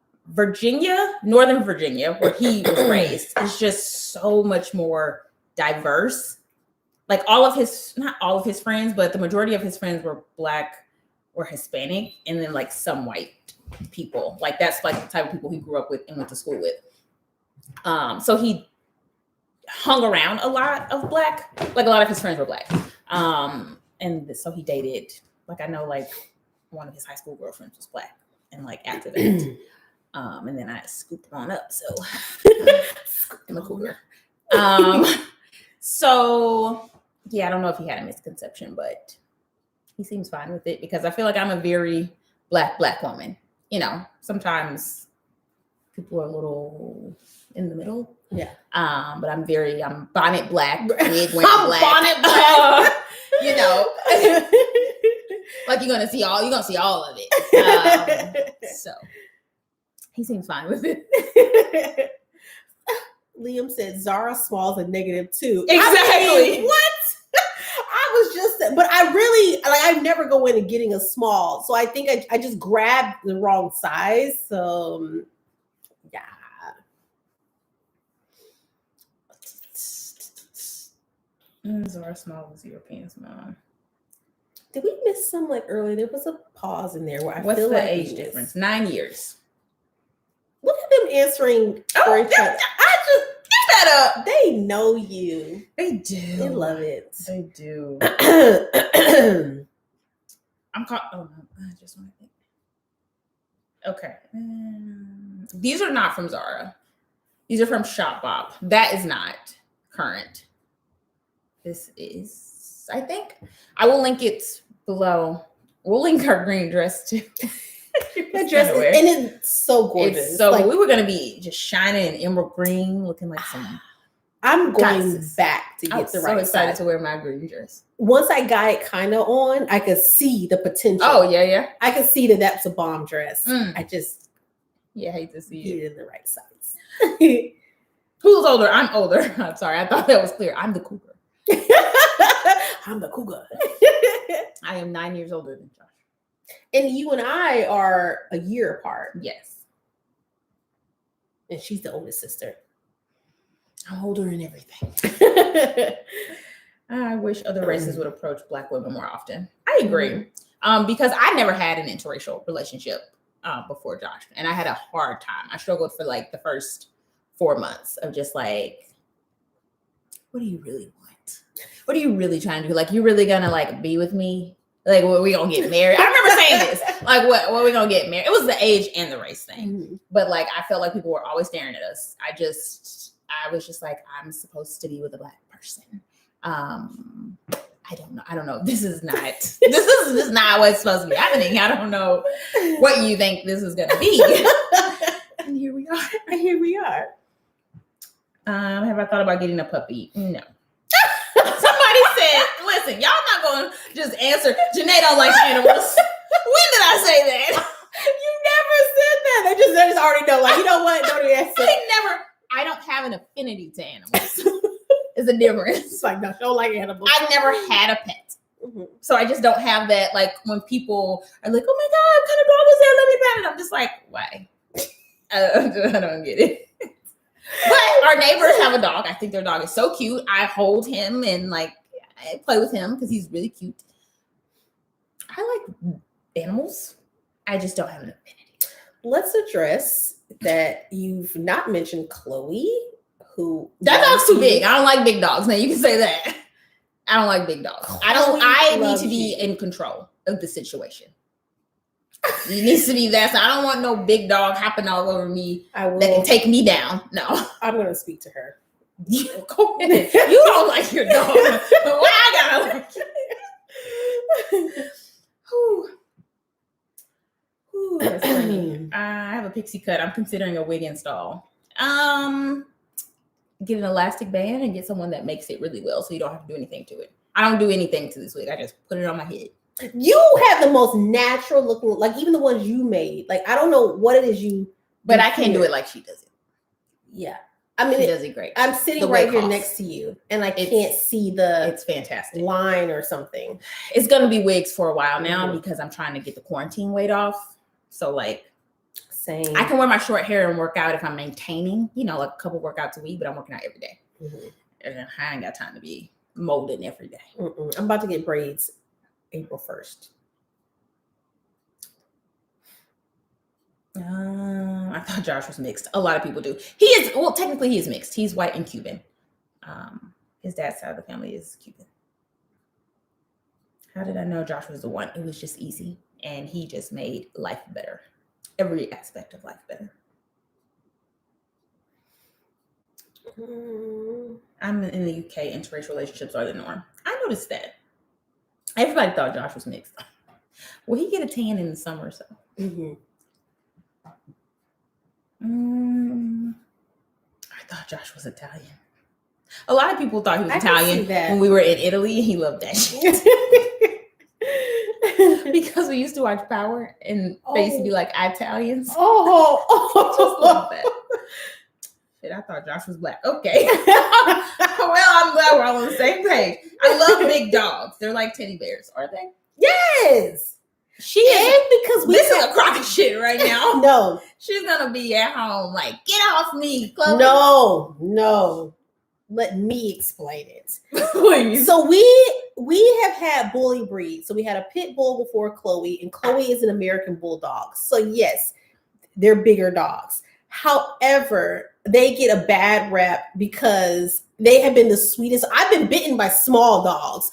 Virginia, where he was raised, is just so much more diverse. Like not all of his friends, but the majority of his friends were Black or Hispanic, and then like some white people. Like that's like the type of people he grew up with and went to school with. So he hung around a lot of Black, like a lot of his friends were Black. And so he dated, like I know like one of his high school girlfriends was black. And like after that, and then I scooped him on up. So I'm a cougar. So yeah, I don't know if he had a misconception, but he seems fine with it because I feel like I'm a very black woman. You know, sometimes people are a little in the middle.
Yeah.
But I'm bonnet black, wig wearing black.
Bonnet black.
You know. Like you're gonna see all of it. So he seems fine with it.
Liam said Zara smalls a -2.
Exactly.
I mean, what? I was just, but I really I never go in and getting a small, so I think I just grabbed the wrong size. So yeah.
Zara small was European small.
Did we miss some like earlier? There was a pause in there where I
What's
feel
the
like
age difference? 9 years.
Look at them answering.
I just get that up.
They know you.
They do.
They love it.
They do. I'm caught. Oh no, I just want to think. Okay. These are not from Zara. These are from Shopbop. That is not current. This is, I think. I will link it below. We'll link our green dress too.
That dress is, and it's so gorgeous.
It's so like, we were gonna be just shining in emerald green, looking like some.
I'm going back to get the right.
I'm so excited to wear my green dress.
Once I got it kind of on, I could see the potential.
Oh yeah.
I could see that that's a bomb dress. I just
hate to see
it in the right size.
Who's older? I'm older. I'm sorry. I thought that was clear. I'm the cougar.
I'm the cougar.
I am 9 years older than Josh.
And you and I are a year apart.
Yes.
And she's the oldest sister.
I'm older in everything. I wish other races would approach Black women more often. I agree. Because I never had an interracial relationship before Josh. And I had a hard time. I struggled for like the first 4 months of just like, what do you really want? What are you really trying to do? Like, you really gonna like be with me? Like, what, we gonna get married? I remember saying this. Like, what we gonna get married? It was the age and the race thing. But like, I felt like people were always staring at us. I was just like, I'm supposed to be with a Black person. I don't know. This is not what's supposed to be happening. I don't know what you think this is gonna be. And here we are. Have I thought about getting a puppy? No. Somebody said, listen, y'all not going to just answer. Jenee don't like animals. When did I say that?
You never said that. They just already know. Like, you know what? Don't even answer.
I don't have an affinity to animals. It's a difference.
It's like, no, don't like animals.
I've never had a pet. So I just don't have that. Like, when people are like, oh my God, what kind of dog is that? Let me pet it. I'm just like, why? I don't get it. But our neighbors have a dog. I think their dog is so cute. I hold him and like I play with him because he's really cute. I like animals. I just don't have an affinity.
Let's address that you've not mentioned Chloe, who
that dog's too big. I don't like big dogs. Now you can say that. I don't like big dogs. I need to be in control of the situation. It needs to be that. So I don't want no big dog hopping all over me that can take me down. No.
I'm going to speak to her.
Go ahead. You don't like your dog. But why I gotta that's funny. I have a pixie cut. I'm considering a wig install. Get an elastic band and get someone that makes it really well so you don't have to do anything to it. I don't do anything to this wig. I just put it on my head.
You have the most natural looking, like even the ones you made. Like, I don't know what it is you.
But I can't do it like she does it.
Yeah. I mean,
she does it great.
I'm sitting right here next to you and I can't see
it's fantastic
line or something.
It's going to be wigs for a while now because I'm trying to get the quarantine weight off. So like,
same.
I can wear my short hair and work out if I'm maintaining, like a couple workouts a week, but I'm working out every day. And I ain't got time to be molding every day.
I'm about to get braids April 1st.
I thought Josh was mixed. A lot of people do. He is, well, technically he is mixed. He's white and Cuban. His dad's side of the family is Cuban. How did I know Josh was the one? It was just easy. and he just made life better. Every aspect of life better. I'm in the UK. Interracial relationships are the norm. I noticed that. Everybody thought Josh was mixed. Will he get a tan in the summer? So. I thought Josh was Italian. A lot of people thought he was Italian when we were in Italy, and he loved that shit. Because we used to watch Power, and they used to be like Italians. Just love that. Shit, I thought Josh was black. Okay. Well, I'm glad we're all on the same page. I love big dogs. They're like teddy bears, are they?
Yes.
She is,
because
this is a crock of shit right now.
No.
She's gonna be at home like, get off me, Chloe.
No. Let me explain it. Please. So we have had bully breeds. So we had a pit bull before Chloe, and Chloe is an American bulldog. So yes, they're bigger dogs. However, they get a bad rep because they have been the sweetest. I've been bitten by small dogs.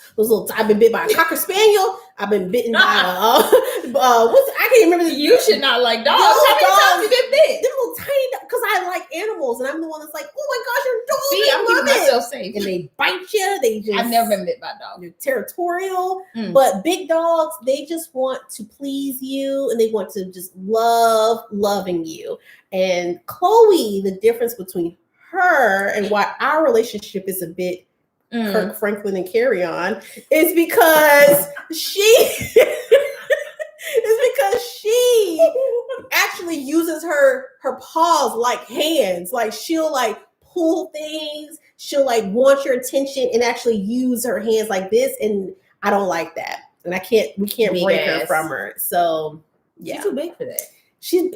I've been bitten by a Cocker Spaniel. I've been bitten by I can't remember the.
You should not like dogs. How many times you been bit?
They're little tiny, because I like animals, and I'm the one that's like, oh my gosh, you're dog.
See, I'm keeping myself safe.
And they bite you.
I've never been bit by a dog.
They're territorial, but big dogs, they just want to please you, and they want to just loving you. And Chloe, the difference between her and why our relationship is a bit Kirk Franklin and Carry On is because she actually uses her paws like hands. Like she'll like pull things, she'll like want your attention and actually use her hands like this. And I don't like that. And we can't break her from her. So yeah.
She's too big for that.
She's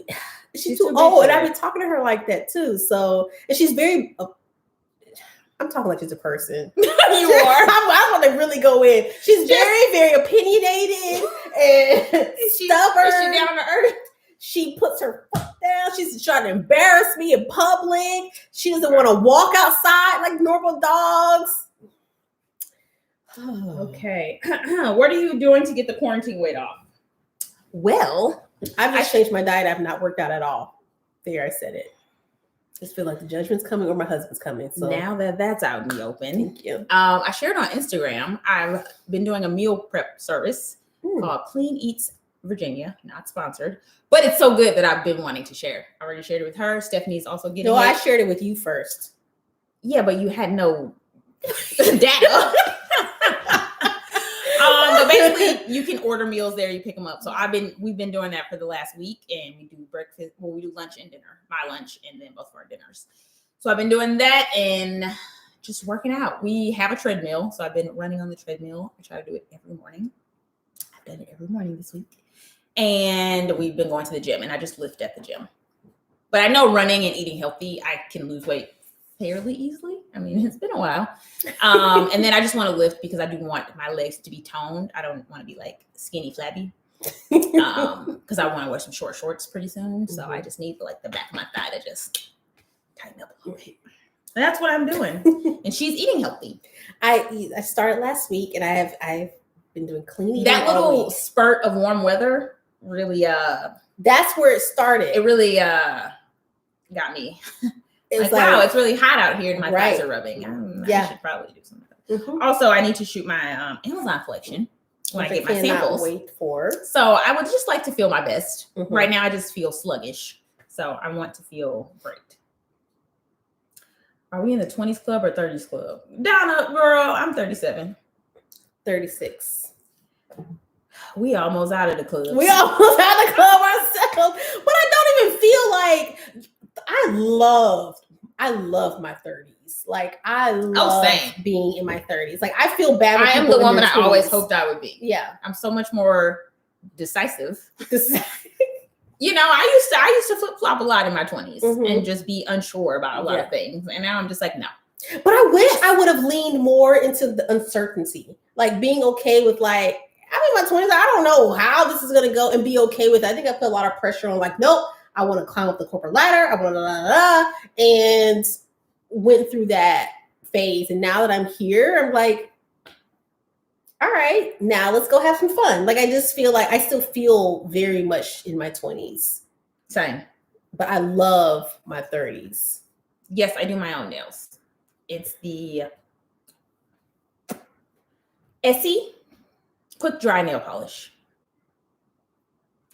too old, and I've been talking to her like that too. So, and she's very. I'm talking like she's a person. You are. I want to really go in. She's very, very opinionated and stubborn.
Is she down to earth?
She puts her foot down. She's trying to embarrass me in public. She doesn't want to walk outside like normal dogs.
Okay. What are you doing to get the quarantine weight off?
Well, I've just changed my diet. I've not worked out at all. There, I said it. Just feel like the judgment's coming or my husband's coming. So
now that that's out in the open,
thank you.
I shared on Instagram. I've been doing a meal prep service called Clean Eats Virginia. Not sponsored, but it's so good that I've been wanting to share. I already shared it with her. Stephanie's also getting.
No, I shared it with you first.
Yeah, but you had no data. But basically, you can order meals there. You pick them up. So we've been doing that for the last week, and we do breakfast. Well, we do lunch and dinner. My lunch and then both of our dinners. So I've been doing that and just working out. We have a treadmill, so I've been running on the treadmill. I try to do it every morning. I've done it every morning this week, and we've been going to the gym. And I just lift at the gym. But I know running and eating healthy, I can lose weight fairly easily. I mean, it's been a while. And then I just want to lift because I do want my legs to be toned. I don't want to be like skinny, flabby. Because I want to wear some short shorts pretty soon. So I just need like the back of my thigh to just tighten up a little bit. And that's what I'm doing. And she's eating healthy.
I started last week, and I've been doing clean eating.
That little spurt of warm weather really
that's where it started.
It really got me. It's like, wow, it's really hot out here and my thighs are rubbing. I should probably do something. Also, I need to shoot my Amazon collection when I get my samples.
Wait for.
So I would just like to feel my best. Right now, I just feel sluggish. So I want to feel great. Are we in the 20s club or 30s club? Down up, girl. I'm 37.
36.
We almost out of the club.
We almost out of the club ourselves. But I don't even feel like I love my 30s. Like I love being in my 30s. Like I feel bad.
I am the woman I always hoped I would be.
Yeah.
I'm so much more decisive. You know, I used to flip-flop a lot in my 20s and just be unsure about a lot of things. And now I'm just like, no.
But I wish I would have leaned more into the uncertainty. Like being okay with like, I'm in my 20s. I don't know how this is going to go and be okay with it. I think I put a lot of pressure on like, nope, I want to climb up the corporate ladder. I want to and went through that phase. And now that I'm here, I'm like, all right. right, now let's go have some fun. Like, I just feel like I still feel very much in my 20s.
Same.
But I love my 30s.
Yes, I do my own nails. It's the Essie quick dry nail polish.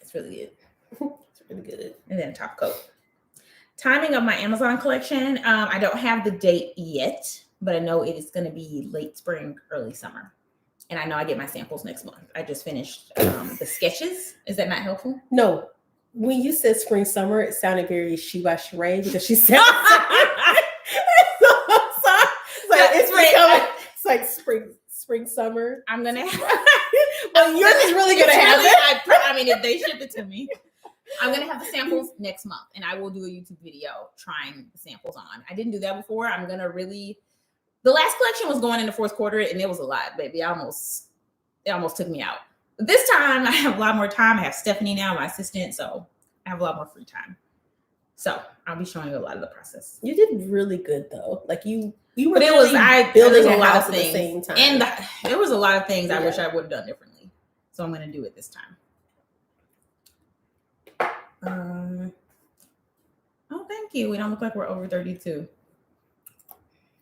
It's really good.
It's really good.
And then top coat. Timing of my Amazon collection. I don't have the date yet, but I know it is going to be late spring, early summer. And I know I get my samples next month. I just finished the sketches. Is that not helpful?
No. When you said spring, summer, it sounded very Sheba Sheree because she said it's like spring, summer.
I'm going to have
Well, yours is really going to have it.
I mean, if they ship it to me. I'm going to have the samples next month, and I will do a YouTube video trying the samples on. I didn't do that before. I'm going to really... The last collection was going in the fourth quarter, and it was a lot, baby. It almost took me out. But this time, I have a lot more time. I have Stephanie now, my assistant, so I have a lot more free time. So I'll be showing you a lot of the process.
You did really good, though. Like, you were
but it was
building
a lot
house
of
at
things.
the same time.
And there was a lot of things I wish I would have done differently. So I'm going to do it this time. Oh, thank you. We don't look like we're over 32.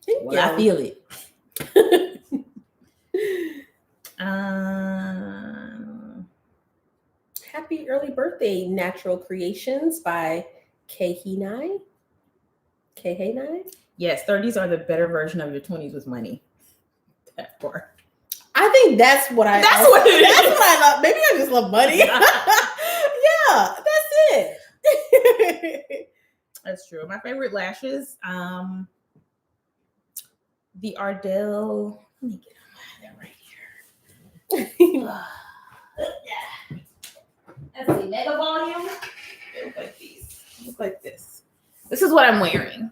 Thank
you. I feel it.
Happy early birthday, Natural Creations by K-Hey9.
Yes, 30s are the better version of your 20s with money. That part.
I think that's what I.
That's what it is.
That's what I love. Maybe I just love money. Yeah, that's it.
That's true. My favorite lashes, the Ardell. Let me get that right here. Let's see, mega volume. They look like these. They look like this. This is what I'm wearing.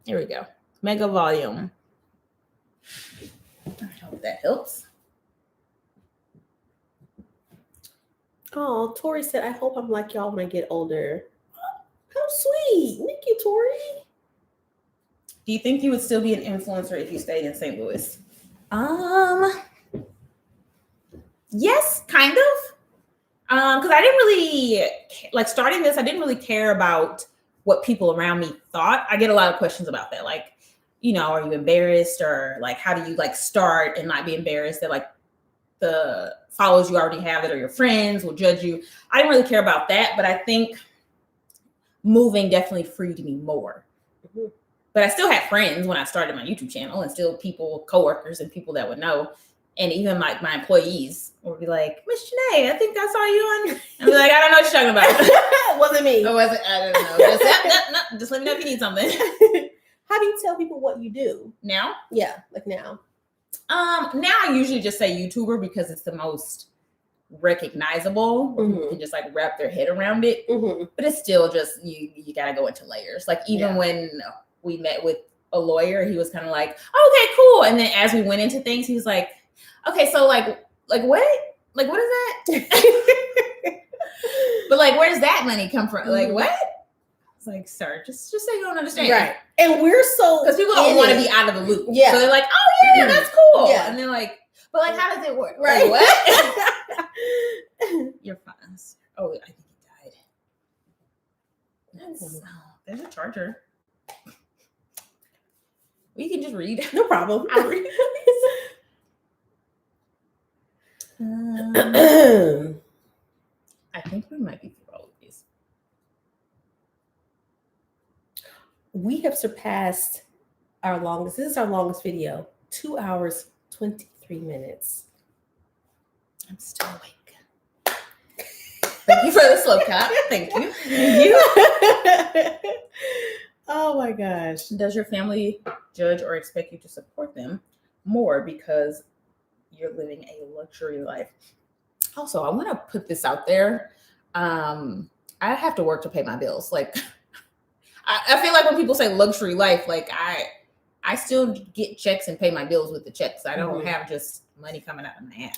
Here we go. Mega volume. I hope that helps.
Oh, Tori said, I hope I'm like y'all when I get older. How sweet. Thank you, Tori.
Do you think you would still be an influencer if you stayed in St. Louis? Yes, kind of. Because I didn't really, like, starting this, I didn't really care about what people around me thought. I get a lot of questions about that. Like, you know, are you embarrassed? Or like, how do you like start and not be embarrassed that like the followers you already have that are your friends will judge you? I didn't really care about that, but I think moving definitely freed me more. Mm-hmm. But I still had friends when I started my YouTube channel, and still people, coworkers and people that would know. And even like my employees would be like, Miss Jenee, I think I saw you on. I'd be like, I don't know what you're talking about.
It wasn't me.
It wasn't, I don't know. Just let me know if you need something.
How do you tell people what you do?
Now?
Yeah, like now.
Now I usually just say YouTuber because it's the most recognizable.
Mm-hmm.
You can just like wrap their head around it.
Mm-hmm.
But it's still just, you got to go into layers. Like even when we met with a lawyer, he was kind of like, oh, okay, cool. And then as we went into things, he was like, okay, so like what? Like, what is that? But like, where does that money come from? Like, what? It's like, sir, just say you don't understand.
Right. And we're so,
because people don't want to be out of the loop.
Yeah.
So they're like, oh yeah, that's cool.
Yeah.
And they're like, but like, how does it work?
Right.
Like, what? You're fine. Oh, I think he died. There's a charger. We can just read.
No problem.
I'll read. I think we might be through all of these.
We have surpassed our longest. This is our longest video. 2 hours, 23 minutes.
I'm still awake. Thank you for the slow clap. Thank you. Thank you.
Oh my gosh.
Does your family judge or expect you to support them more because you're living a luxury life? Also, I want to put this out there. I have to work to pay my bills. Like, I feel like when people say luxury life, like I still get checks and pay my bills with the checks. I don't have just money coming out of my ass.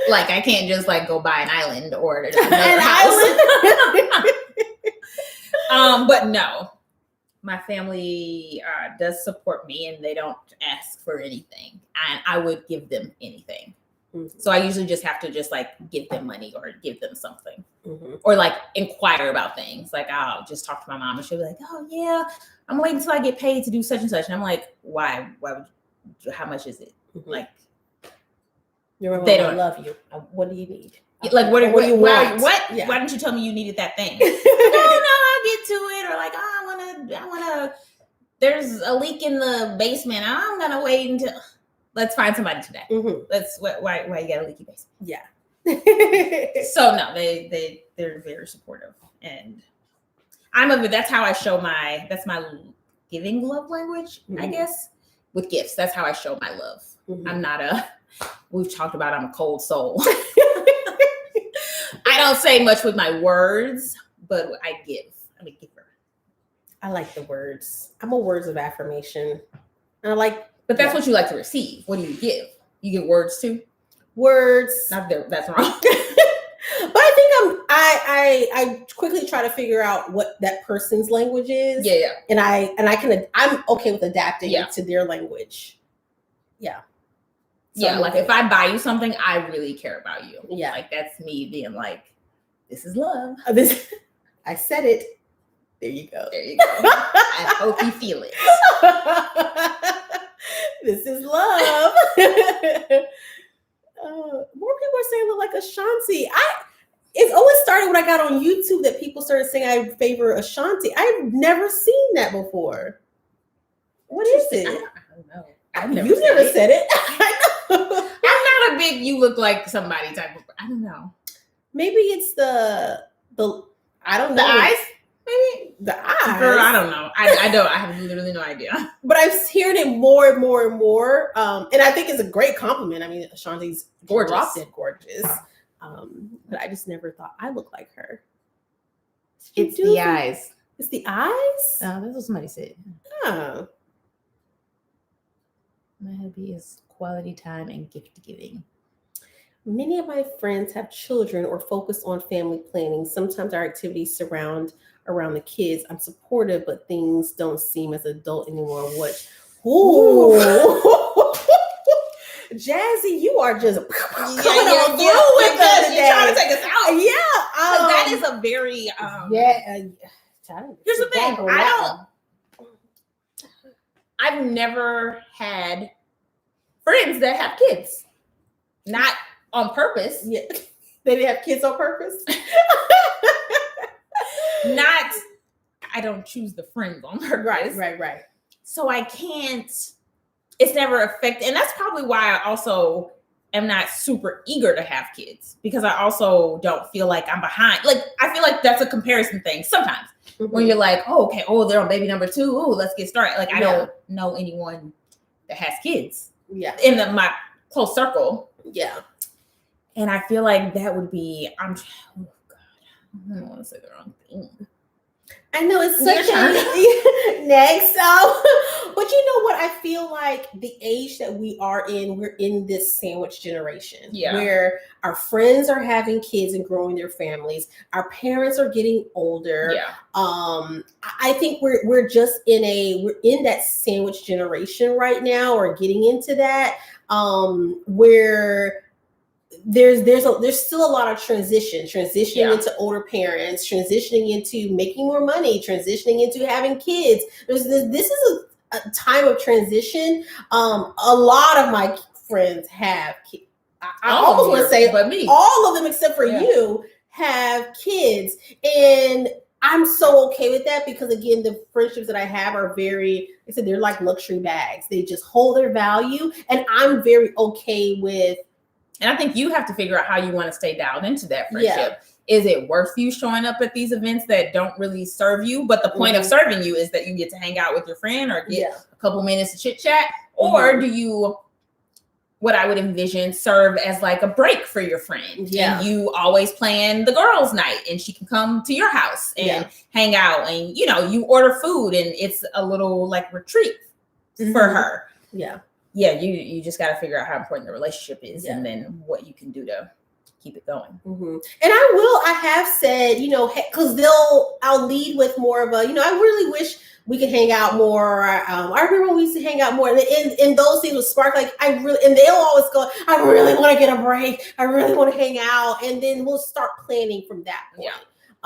Like I can't just like go buy an island or another house. But no, my family does support me, and they don't ask for anything, and I would give them anything. Mm-hmm. So I usually just have to just like give them money or give them something, or like inquire about things. Like I'll just talk to my mom, and she'll be like, "Oh yeah, I'm waiting until I get paid to do such and such," and I'm like, "Why? Why would? How much is it?" Like,
they don't love you. What do you need?
Like, what do you want? What?
Yeah.
Why didn't you tell me you needed that thing? No, I'll get to it. Or like, oh, I wanna. There's a leak in the basement. I'm gonna wait until. Let's find somebody today. Let's. Why you got a leaky basement?
Yeah.
So no, they're very supportive, and that's how I show that's my giving love language, I guess, with gifts. That's how I show my love. I'm not we've talked about I'm a cold soul. I don't say much with my words, but I give. I'm a giver.
I like the words. I'm a words of affirmation. And I like.
But that's what you like to receive. What do you give? You give words too?
Words.
Not that that's wrong.
But I think I quickly try to figure out what that person's language is.
Yeah.
And I'm okay with adapting to their language. Yeah. So
like if I buy you something, I really care about you.
Yeah.
Like that's me being like, this is love.
I said it. There you go.
I hope you feel it.
This is love. More people are saying I look like Ashanti. It's always started when I got on YouTube that people started saying I favor Ashanti. I've never seen that before. What is it?
I don't know.
You've never said it.
I'm not a big you look like somebody type of. I don't know.
Maybe it's the I don't know.
The eyes? Maybe
the eyes.
Girl, I don't know. I don't. I have literally no idea.
But I've heard it more and more and more. And I think it's a great compliment. I mean, Ashanti's gorgeous. But I just never thought I looked like her.
It's the eyes.
It's the eyes?
Oh, that's what somebody said.
Oh.
My hobby is quality time and gift giving.
Many of my friends have children or focus on family planning. Sometimes our activities surround around the kids. I'm supportive, but things don't seem as adult anymore. What? Ooh. Jazzy, you are just coming on through with us today.
You're trying to take us out.
Yeah.
That is a very here's the thing. I've never had friends that have kids. Not on purpose.
Yeah. They didn't have kids on purpose?
I don't choose the friends on purpose.
Right.
So I can't, it's never affected. And that's probably why I also am not super eager to have kids, because I also don't feel like I'm behind. Like, I feel like that's a comparison thing sometimes when you're like, they're on baby number 2. Oh, let's get started. Like, I don't know anyone that has kids.
Yeah.
In my close circle.
Yeah.
And I feel like that would be, I don't want to say the wrong thing.
I know it's such a next. But you know what? I feel like the age that we are in, we're in this sandwich generation where our friends are having kids and growing their families. Our parents are getting older.
Yeah.
I think we're just we're in that sandwich generation right now, or getting into that, where there's still a lot of transitioning into older parents, transitioning into making more money, transitioning into having kids. This is a time of transition. A lot of my friends have kids. I almost want to say,
but me,
all of them except for you have kids, and I'm so okay with that, because again, the friendships that I have are they're like luxury bags. They just hold their value, and I'm very okay with.
And I think you have to figure out how you want to stay dialed into that friendship. Yeah. Is it worth you showing up at these events that don't really serve you? But the point of serving you is that you get to hang out with your friend or get a couple minutes to chit chat. Or do you, what I would envision, serve as like a break for your friend? Yeah. And you always plan the girls' night, and she can come to your house and hang out, and you order food, and it's a little like retreat for her. Yeah. Yeah, you just got to figure out how important the relationship is, and then what you can do to keep it going.
Mm-hmm. And I have said, because I'll lead with more of a, I really wish we could hang out more. I remember when we used to hang out more, and those things would spark, like, and they'll always go, I really want to get a break. I really want to hang out. And then we'll start planning from that point.
Yeah.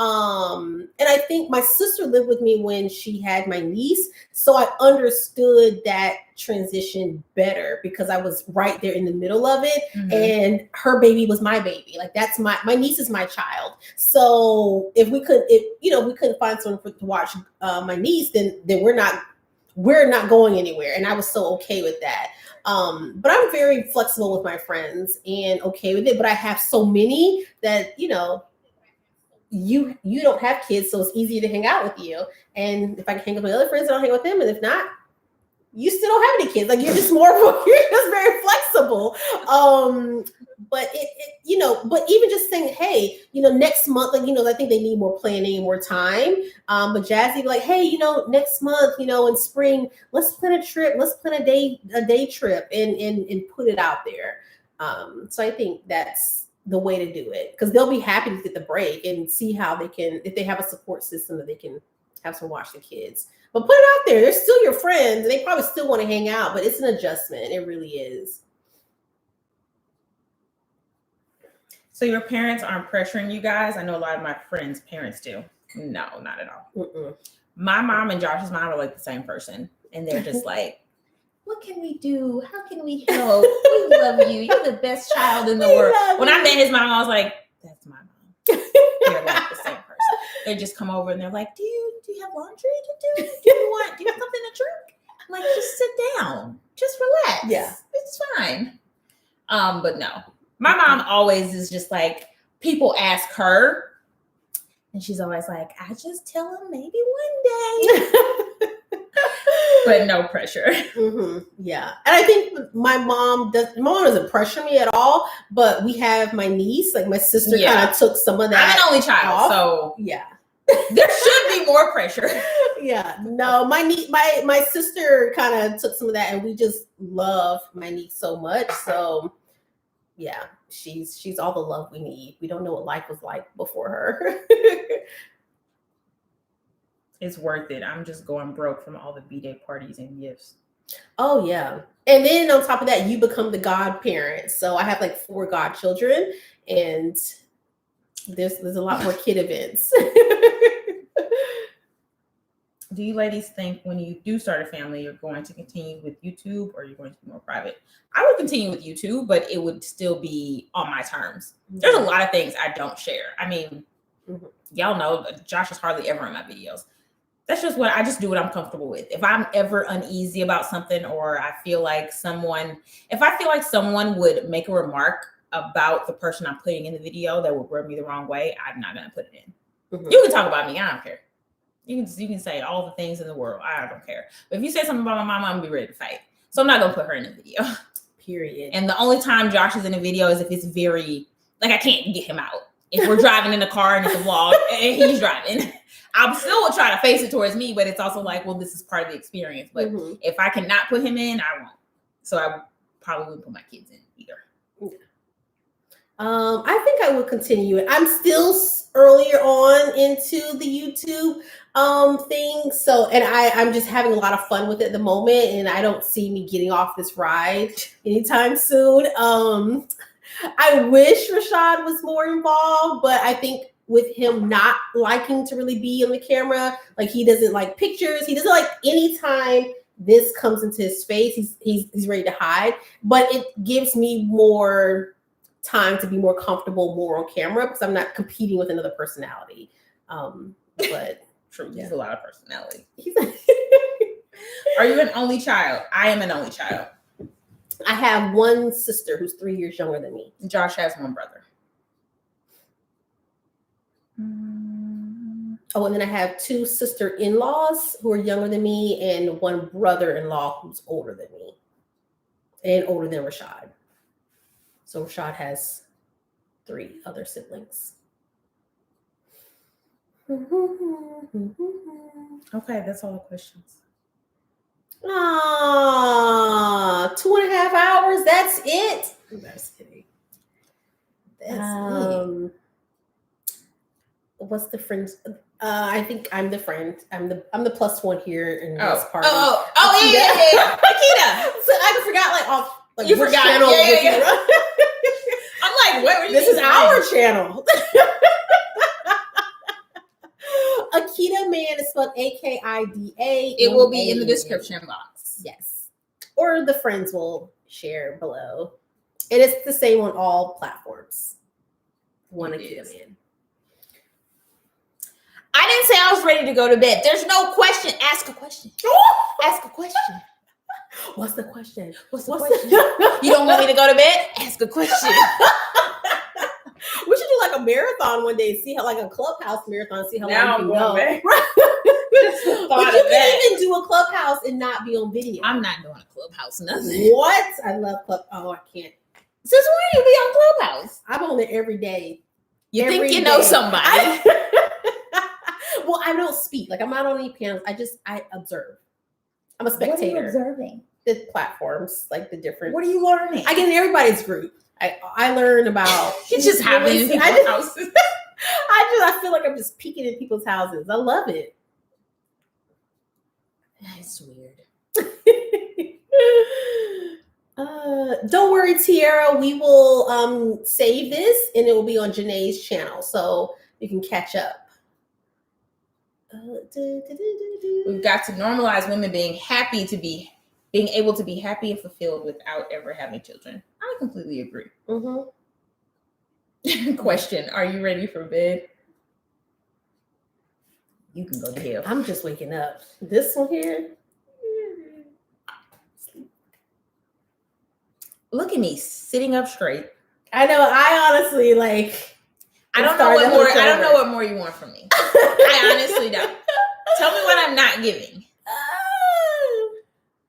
And I think my sister lived with me when she had my niece. So I understood that transition better because I was right there in the middle of it. Mm-hmm. And her baby was my baby. Like, that's my niece is my child. So if we couldn't find someone to watch my niece, then we're not going anywhere. And I was so okay with that. But I'm very flexible with my friends and okay with it. But I have so many that, you don't have kids, so it's easier to hang out with you. And if I can hang out with other friends, I'll hang with them. And if not, you still don't have any kids. Like, you're just very flexible. But but even just saying, hey, next month, like, I think they need more planning and more time. But Jazzy be like, hey, next month, in spring, let's plan a trip. Let's plan a day trip and put it out there. So I think that's the way to do it, because they'll be happy to get the break and see how they can, if they have a support system that they can have some watch the kids. But put it out there. They're still your friends. They probably still want to hang out, but it's an adjustment. It really is.
So your parents aren't pressuring you guys? I know a lot of my friends' parents do. No, not at all. Mm-mm. My mom and Josh's mom are like the same person. And they're just like, what can we do? How can we help? We love you. You're the best child in the world. When I met his mom, I was like, that's my mom. They're like the same person. They just come over and they're like, do you have laundry to do? Do you have something to drink? I'm like, just sit down. Just relax.
Yeah.
It's fine. But no. My mom always is just like, people ask her, and she's always like, I just tell them maybe one day. But no pressure.
Mm-hmm. Yeah. And I think my mom doesn't pressure me at all, but we have my niece, like my sister kind of took some of that.
I'm an only child, off. So
yeah.
There should be more pressure.
Yeah. No, my sister kind of took some of that, and we just love my niece so much. So yeah, she's all the love we need. We don't know what life was like before her.
It's worth it. I'm just going broke from all the B-Day parties and gifts.
Oh, yeah. And then on top of that, you become the godparent. So I have like 4 godchildren, and there's a lot more kid events.
Do you ladies think when you do start a family, you're going to continue with YouTube, or you're going to be more private? I would continue with YouTube, but it would still be on my terms. Mm-hmm. There's a lot of things I don't share. I mean, y'all know Josh is hardly ever in my videos. That's just I just do what I'm comfortable with. If I'm ever uneasy about something, or I feel like someone would make a remark about the person I'm putting in the video that would rub me the wrong way, I'm not going to put it in. Mm-hmm. You can talk about me. I don't care. You can say all the things in the world. I don't care. But if you say something about my mama, I'm going to be ready to fight. So I'm not going to put her in the video.
Period.
And the only time Josh is in a video is if it's very, like, I can't get him out. If we're driving in the car and it's a vlog and he's driving, I still will try to face it towards me, but it's also like, well, this is part of the experience. But if I cannot put him in, I won't. So I probably wouldn't put my kids in either.
I think I will continue it. I'm still earlier on into the YouTube thing. So, and I'm just having a lot of fun with it at the moment, and I don't see me getting off this ride anytime soon. I wish Rashad was more involved, but I think with him not liking to really be on the camera, like he doesn't like pictures. He doesn't like anytime this comes into his face, he's ready to hide. But it gives me more time to be more comfortable more on camera because I'm not competing with another personality. But
true, he's a lot of personality. Are you an only child? I am an only child.
I have one sister who's 3 years younger than me.
Josh has one brother.
Oh, and then I have 2 sister-in-laws who are younger than me, and one brother-in-law who's older than me and older than Rashad. So Rashad has 3 other siblings.
Okay, that's all the questions.
2.5 hours. That's it. I'm just kidding. What's the friend? I think I'm the friend. I'm the plus one here in this party.
Yeah. Akita.
So I forgot
You
which
forgot.
channel
Yeah.
was
I'm like, what were you
This is
doing?
our channel. Akita Man is spelled Akida.
It will be in the description box.
Yes. Or the friends will share below. And it's the same on all platforms. One Akita Man.
I didn't say I was ready to go to bed. There's no question. Ask a question. Ask a question.
What's the question?
What's the question? You don't want me to go to bed? Ask a question.
We should do like a marathon one day. See how like a clubhouse marathon. See how
Now
long you can go.
Right.
But you can even do a clubhouse and not be on video.
I'm not doing a clubhouse. Nothing.
What? I love club. Oh, I can't.
Since when you be on Clubhouse?
I'm on there every day.
You
Every
think you
day.
know somebody?
Well, I don't speak. Like I'm not on any panels. I observe. I'm a spectator.
What are you observing?
The platforms, like the different.
What are you learning?
I get in everybody's group. I learn about.
It just happens in people's houses.
I feel like I'm just peeking in people's houses. I love it.
It's weird.
Don't worry, Tiara. We will save this and it will be on Jenee's channel, so you can catch up.
We've got to normalize women being able to be happy and fulfilled without ever having children. I completely agree.
Mm-hmm.
Question: are you ready for bed? You can go to hell.
I'm just waking up. This one here.
Look at me sitting up straight.
I know. I honestly like.
I don't know what more. I don't know what more you want from me. I honestly don't. Tell me what I'm not giving.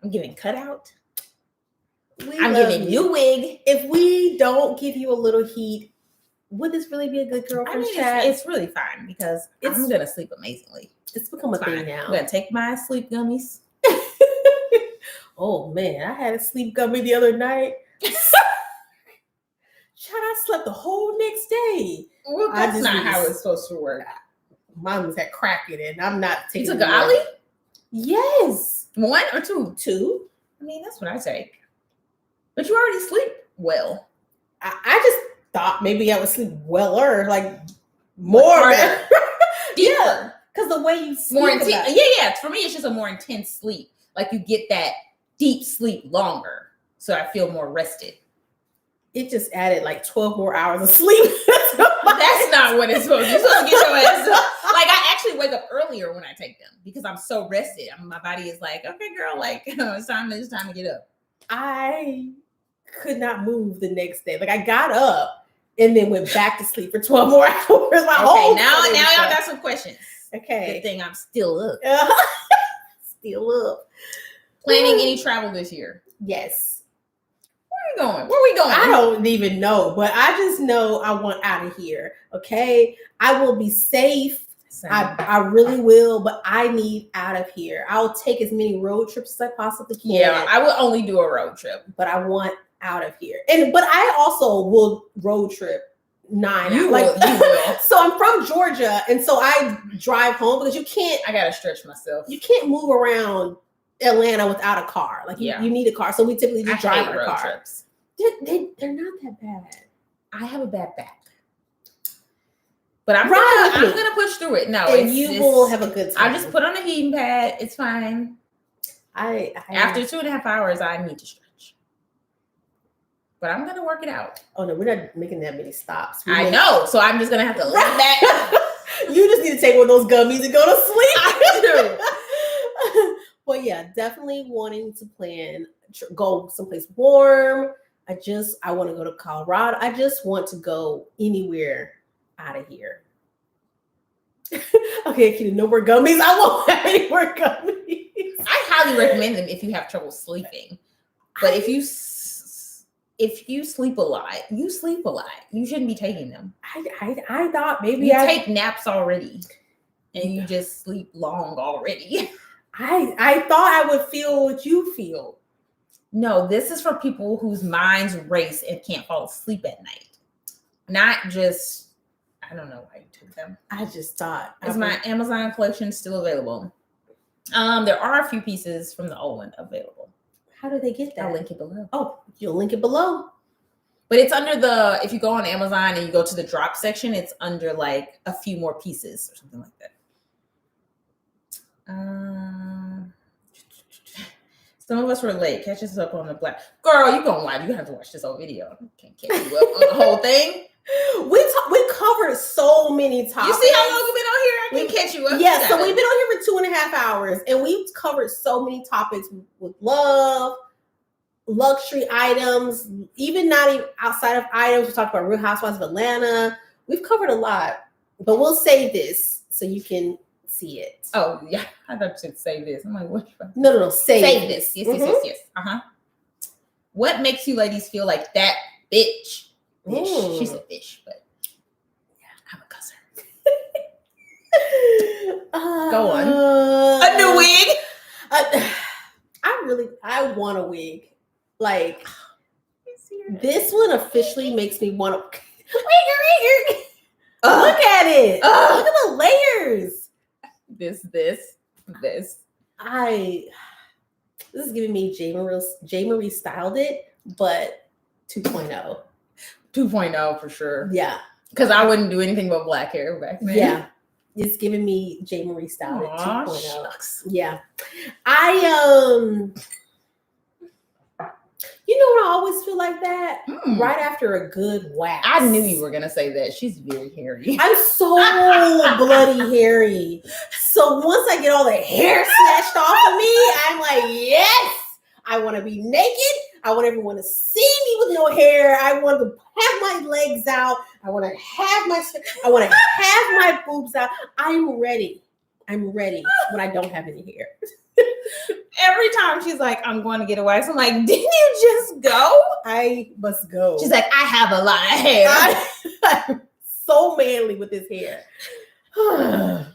I'm giving cutout. I'm giving new wig.
If we don't give you a little heat, would this really be a good girlfriend chat?
It's really fine because I'm gonna sleep amazingly.
It's become a thing now.
I'm gonna take my sleep gummies.
Oh man, I had a sleep gummy the other night. Child, I slept the whole next day.
Well, that's not how it's supposed to work.
Mine was at crack it, and I'm not taking.
You took an Ollie?
Yes.
1 or 2?
2.
I mean, that's what I take. But you already sleep well.
I just thought maybe I would sleep weller, like more. Yeah, because the way you sleep.
More intense. Yeah. For me, it's just a more intense sleep. Like you get that deep sleep longer, so I feel more rested.
It just added like 12 more hours of sleep.
That's not what it's supposed to do. You're supposed to get your ass up. Like I actually wake up earlier when I take them because I'm so rested. My body is like, okay, girl, like it's time to get up.
I could not move the next day. Like I got up and then went back to sleep for 12 more hours.
Okay, now y'all got some questions.
Okay.
Good thing I'm still up.
Still up.
Planning any travel this year?
Yes.
Where we going?
I don't even know, but I just know I want out of here. Okay. I will be safe. I really will, but I need out of here. I'll take as many road trips as I possibly can.
Yeah, I will only do a road trip.
But I want out of here. But I also will road trip 9
you
hours.
You will.
So I'm from Georgia, and so I drive home because you can't.
I gotta stretch myself.
You can't move around Atlanta without a car. Like you need a car. So we typically just drive our car.
Trips.
They're not that bad.
I have a bad back, but I'm gonna push through it. No,
and you will have a good time.
I just put on a heating pad. It's fine. After 2.5 hours, I need to stretch, but I'm gonna work it out.
Oh no, we're not making that many stops.
I know, so I'm just gonna have to lay back.
You just need to take one of those gummies and go to sleep.
I do.
But yeah, definitely wanting to go someplace warm. I want to go to Colorado. I just want to go anywhere out of here. Okay, Akita, no more gummies. I won't have any more gummies.
I highly recommend them if you have trouble sleeping. But if you sleep a lot, you sleep a lot. You shouldn't be taking them.
I thought maybe
you take naps already, and you just sleep long already.
I thought I would feel what you feel.
No, this is for people whose minds race and can't fall asleep at night. Not just, I don't know why you took them.
I just thought.
Is my Amazon collection still available? There are a few pieces from the old one available.
How do they get that?
I'll link it below.
Oh, you'll link it below.
But it's under if you go on Amazon and you go to the drop section, it's under like a few more pieces or something like that. Some of us were late. Catch us up on the black. Girl, you gonna watch. You have to watch this whole video. Can't catch you up on the whole thing.
We covered so many topics.
You see how long we've been on here? I can catch you up.
Yeah, so we've been on here for 2.5 hours, and we've covered so many topics with love, luxury items, even not even outside of items. We talked about Real Housewives of Atlanta. We've covered a lot, but we'll save this so you can see it.
Oh yeah, I thought you said save this. I'm like, what?
No, save this.
Yes. What makes you ladies feel like that bitch? She said bitch, but yeah, I'm a cusser. Go on. A new wig.
I want a wig. Like this one officially makes me want to. Look at it. Look at the layers.
This.
This is giving me J. Marie styled it, but 2.0.
2.0 for sure.
Yeah.
Because I wouldn't do anything but black hair back then.
Yeah. It's giving me J. Marie styled it 2.0.
Shucks.
Yeah. You know what I always feel like that? Right after a good wax.
I knew you were going to say that. She's very hairy.
I'm so bloody hairy. So once I get all the hair snatched off of me, I'm like, yes, I want to be naked. I want everyone to see me with no hair. I want to have my legs out. I want to have my boobs out. I'm ready when I don't have any hair.
Every time she's like, I'm going to get a wax, I'm like, didn't you just go?
I must go.
She's like, I have a lot of hair.
I'm so manly with this hair.
Whew,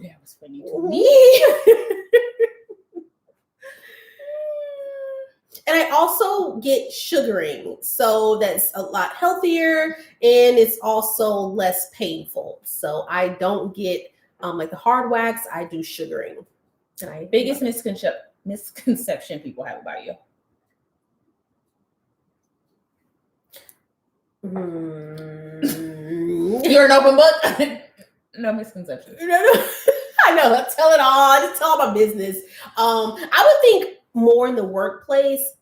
that was funny to me.
And I also get sugaring. So that's a lot healthier and it's also less painful. So I don't get like the hard wax, I do sugaring.
Biggest misconception people have about you. You're an open book. No misconceptions.
No. I know. I tell it all. I just tell all my business. I would think more in the workplace.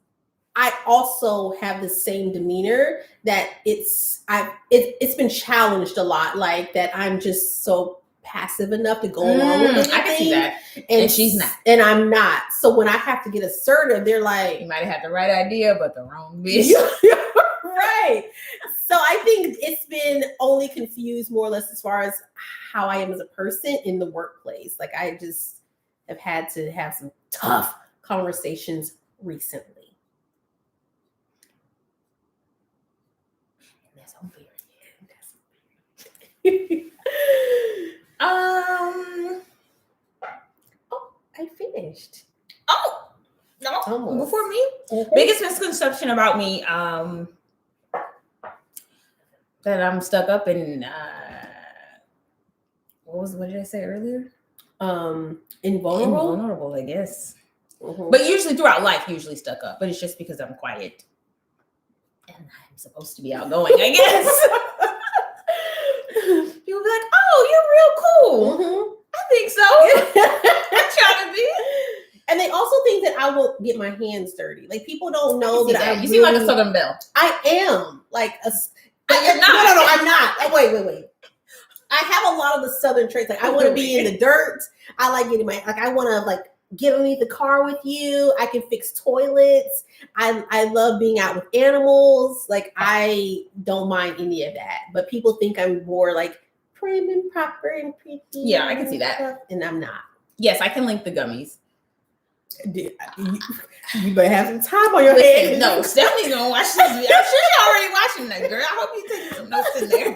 I also have the same demeanor that it's been challenged a lot. Like that, I'm just so passive enough to go along with anything.
I can see that. And she's not.
And I'm not. So when I have to get assertive, they're like,
you might have had the right idea, but the wrong bitch.
Right. So I think it's been only confused more or less as far as how I am as a person in the workplace. Like I just have had to have some tough conversations recently. That's on very. I finished.
Oh, no.
Almost.
Before me? Mm-hmm. Biggest misconception about me, that I'm stuck up in, what did I say earlier? Invulnerable, I guess. Mm-hmm. But usually throughout life, stuck up. But it's just because I'm quiet. And I'm supposed to be outgoing, I guess. People be like, oh, you're real cool. Mm-hmm. I think so. I'm trying to be.
And they also think that I will get my hands dirty. Like people don't know that I.
You seem like a Southern Belle.
I am like a.
You're not.
No, I'm not. Oh, wait. I have a lot of the Southern traits. Like I want to be in the dirt. I like getting I want to like get underneath the car with you. I can fix toilets. I love being out with animals. Like I don't mind any of that. But people think I'm more like prim and proper and pretty.
Yeah, I can see that.
And I'm not.
Yes, I can link the gummies.
You better have some time on your hands.
No, Stephanie's gonna watch this video. I'm sure you're already watching that, girl. I hope you're taking some notes in there.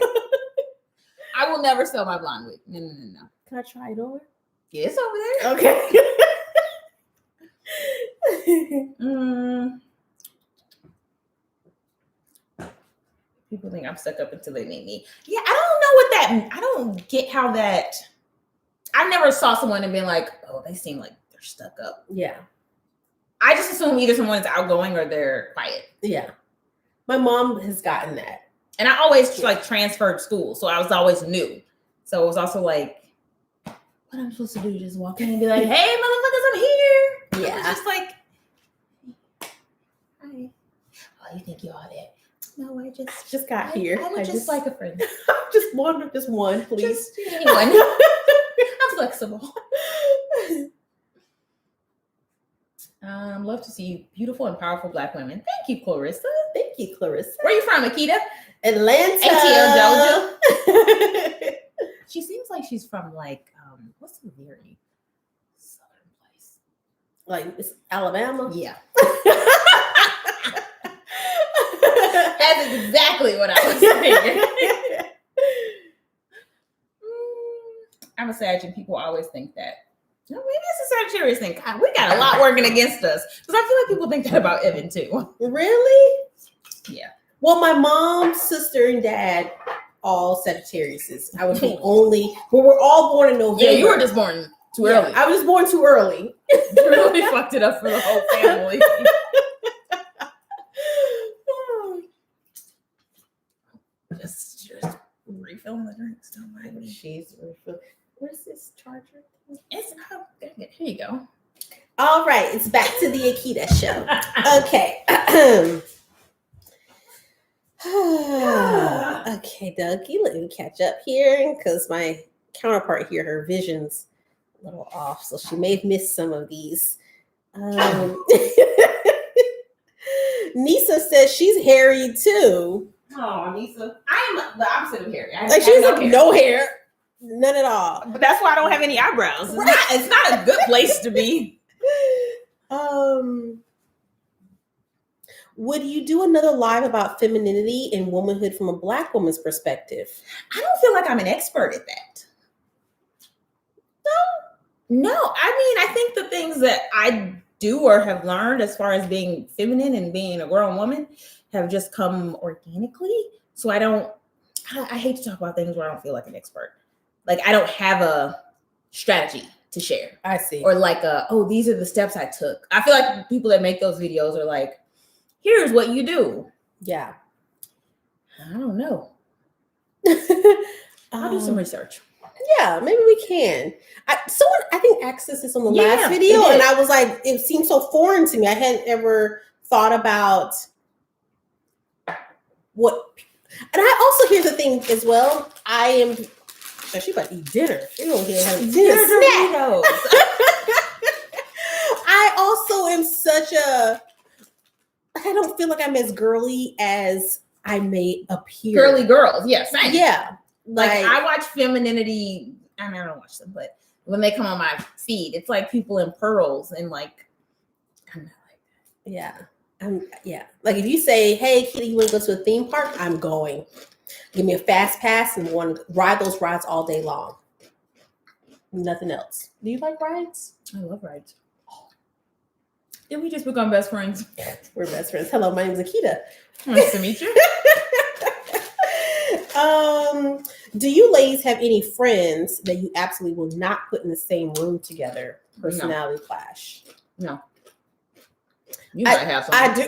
I will never sell my blonde wig. No.
Can I try it on?
Yeah, it's over there.
Okay.
People think I'm stuck up until they meet me. Yeah, I don't know what that. I don't get how that. I never saw someone and been like, oh, they seem like they're stuck up.
Yeah.
I just assume either someone is outgoing or they're quiet.
Yeah. My mom has gotten that.
And I always like transferred school. So I was always new. So it was also like, what am I supposed to do? Just walk in and be like, hey, motherfuckers, I'm here.
Yeah.
It's just like, hi. Oh, you think you're all that? No, I
just got here.
I would just like a friend.
just one, please.
Just anyone. I'm flexible. Love to see beautiful and powerful Black women. Thank you, Clarissa.
Thank you, Clarissa.
Where are you from, Akita?
Atlanta.
ATL, Georgia. She seems like she's from like, what's the very southern place?
Like it's Alabama?
Yeah. That's exactly what I was thinking. I'm a Sag, and people always think that. No, maybe it's a Sagittarius thing. God, we got a lot working against us. Because I feel like people think that about Evan too.
Really?
Yeah.
Well, my mom, sister, and dad, all Sagittariuses. I was the only. Well, we're all born in November.
Yeah, you were just born too early.
I was just born too early.
You really fucked it up for the whole family. just refilling the drinks. Don't mind me.
She's refilling. Where's this charger?
It's here you go.
All right, it's back to the Akita show. Okay. Okay, Dougie, let me catch up here because my counterpart here, her vision's a little off, so she may have missed some of these. Nisa says she's hairy too.
Oh, Nisa, I am the opposite of hairy.
Like she's like no hair, none at all.
But that's why I don't have any eyebrows. It's not a good place to be.
Would you do another live about femininity and womanhood from a Black woman's perspective?
I don't feel like I'm an expert at that. No. I mean, I think the things that I do or have learned as far as being feminine and being a grown woman have just come organically. So I hate to talk about things where I don't feel like an expert. Like I don't have a strategy to share.
I see.
Or like, these are the steps I took. I feel like people that make those videos are like, here's what you do.
Yeah.
I don't know. I'll do some research.
Yeah, maybe we can. Someone, I think, asked us this on the last video, and I was like, it seemed so foreign to me. I hadn't ever thought about what. And I also, here's the thing as well. I am. She about to eat dinner. She don't get her dinner snack. I also am such a. I don't feel like I'm as girly as I may appear.
Girly girls, yeah, same.
Yeah.
Like I watch femininity. I mean, I don't watch them, but when they come on my feed, it's like people in pearls and like I'm not like that.
Yeah. Yeah. Like if you say, hey, Kitty, you want to go to a theme park? I'm going. Give me a fast pass and want to ride those rides all day long. Nothing else. Do you like rides?
I love rides. Did we just become best friends?
We're best friends. Hello, my name is Akita.
Nice to meet you.
Do you ladies have any friends that you absolutely will not put in the same room together? Personality clash?
No. You might have some.
I do.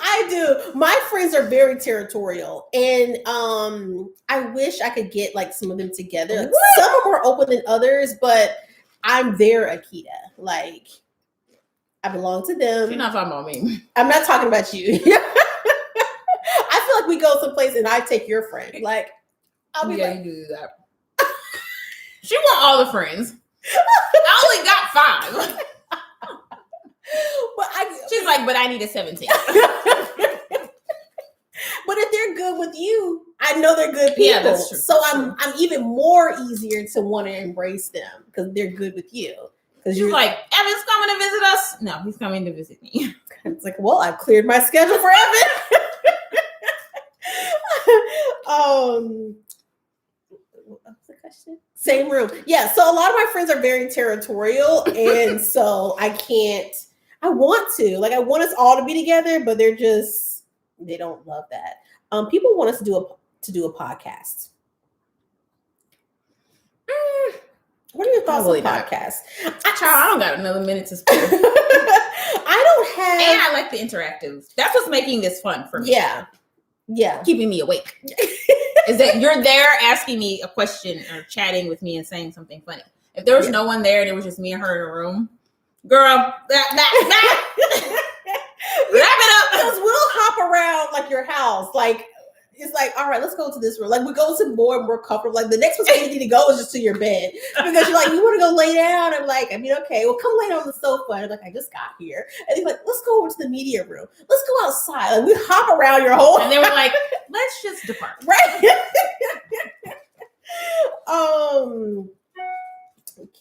I do. My friends are very territorial, and I wish I could get like some of them together. Like, some are more open than others, but I'm their Akita. Like I belong to them.
You're not talking about me.
I'm not talking about you. I feel like we go someplace and I take your friend. Like I'll be like,
you do that. She want all the friends. I only got 5.
But
she's like, but I need a 17.
But if they're good with you, I know they're good people.
Yeah, that's true.
So I'm even more easier to want to embrace them because they're good with you. Because you're
like, Evan's coming to visit us. No, he's coming to visit me.
It's like, well, I've cleared my schedule for Evan. What's the question? Same room. Yeah. So a lot of my friends are very territorial, and so I want to. Like, I want us all to be together, but they don't love that. People want us to do a podcast. What are your thoughts on podcasts?
I don't got another minute to spare.
I don't have.
And I like the interactive. That's what's making this fun for me.
Yeah.
Keeping me awake. Is that you're there asking me a question or chatting with me and saying something funny. If there was no one there and it was just me and her in a room, girl, wrap it up.
Because we'll hop around like your house. Like, it's like, all right, let's go to this room. Like, we go to more and more comfortable. Like, the next place you need to go is just to your bed. Because you're like, you want to go lay down? I'm like, okay, well, come lay down on the sofa. And I'm like, I just got here. And he's like, let's go over to the media room. Let's go outside. Like, we hop around your whole
And then we're like, let's just depart.
Right?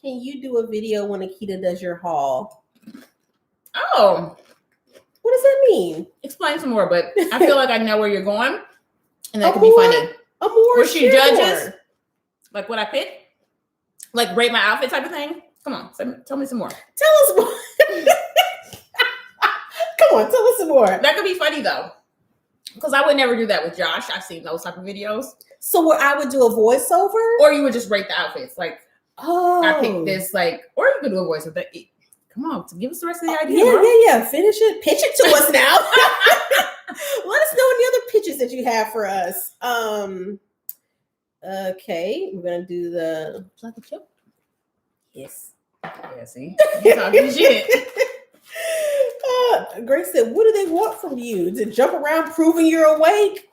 Can you do a video when Akita does your haul?
Oh.
What does that mean?
Explain some more, but I feel like I know where you're going. And that could be funny. Where she judges, like what I pick, like rate my outfit type of thing. Come on, tell me some more.
Tell us more. Come on, tell us some more.
That could be funny though, because I would never do that with Josh. I've seen those type of videos.
So where I would do a voiceover,
or you would just rate the outfits, like, I picked this, like, or you could do a voiceover. Come on, give us the rest of the idea.
Yeah. Finish it. Pitch it to us now. Let us know any other pitches that you have for us. Okay, we're gonna do the
Pluck a chip.
Yes.
Yeah, see, you're talking shit.
Grace said, "What do they want from you? To jump around proving you're awake?"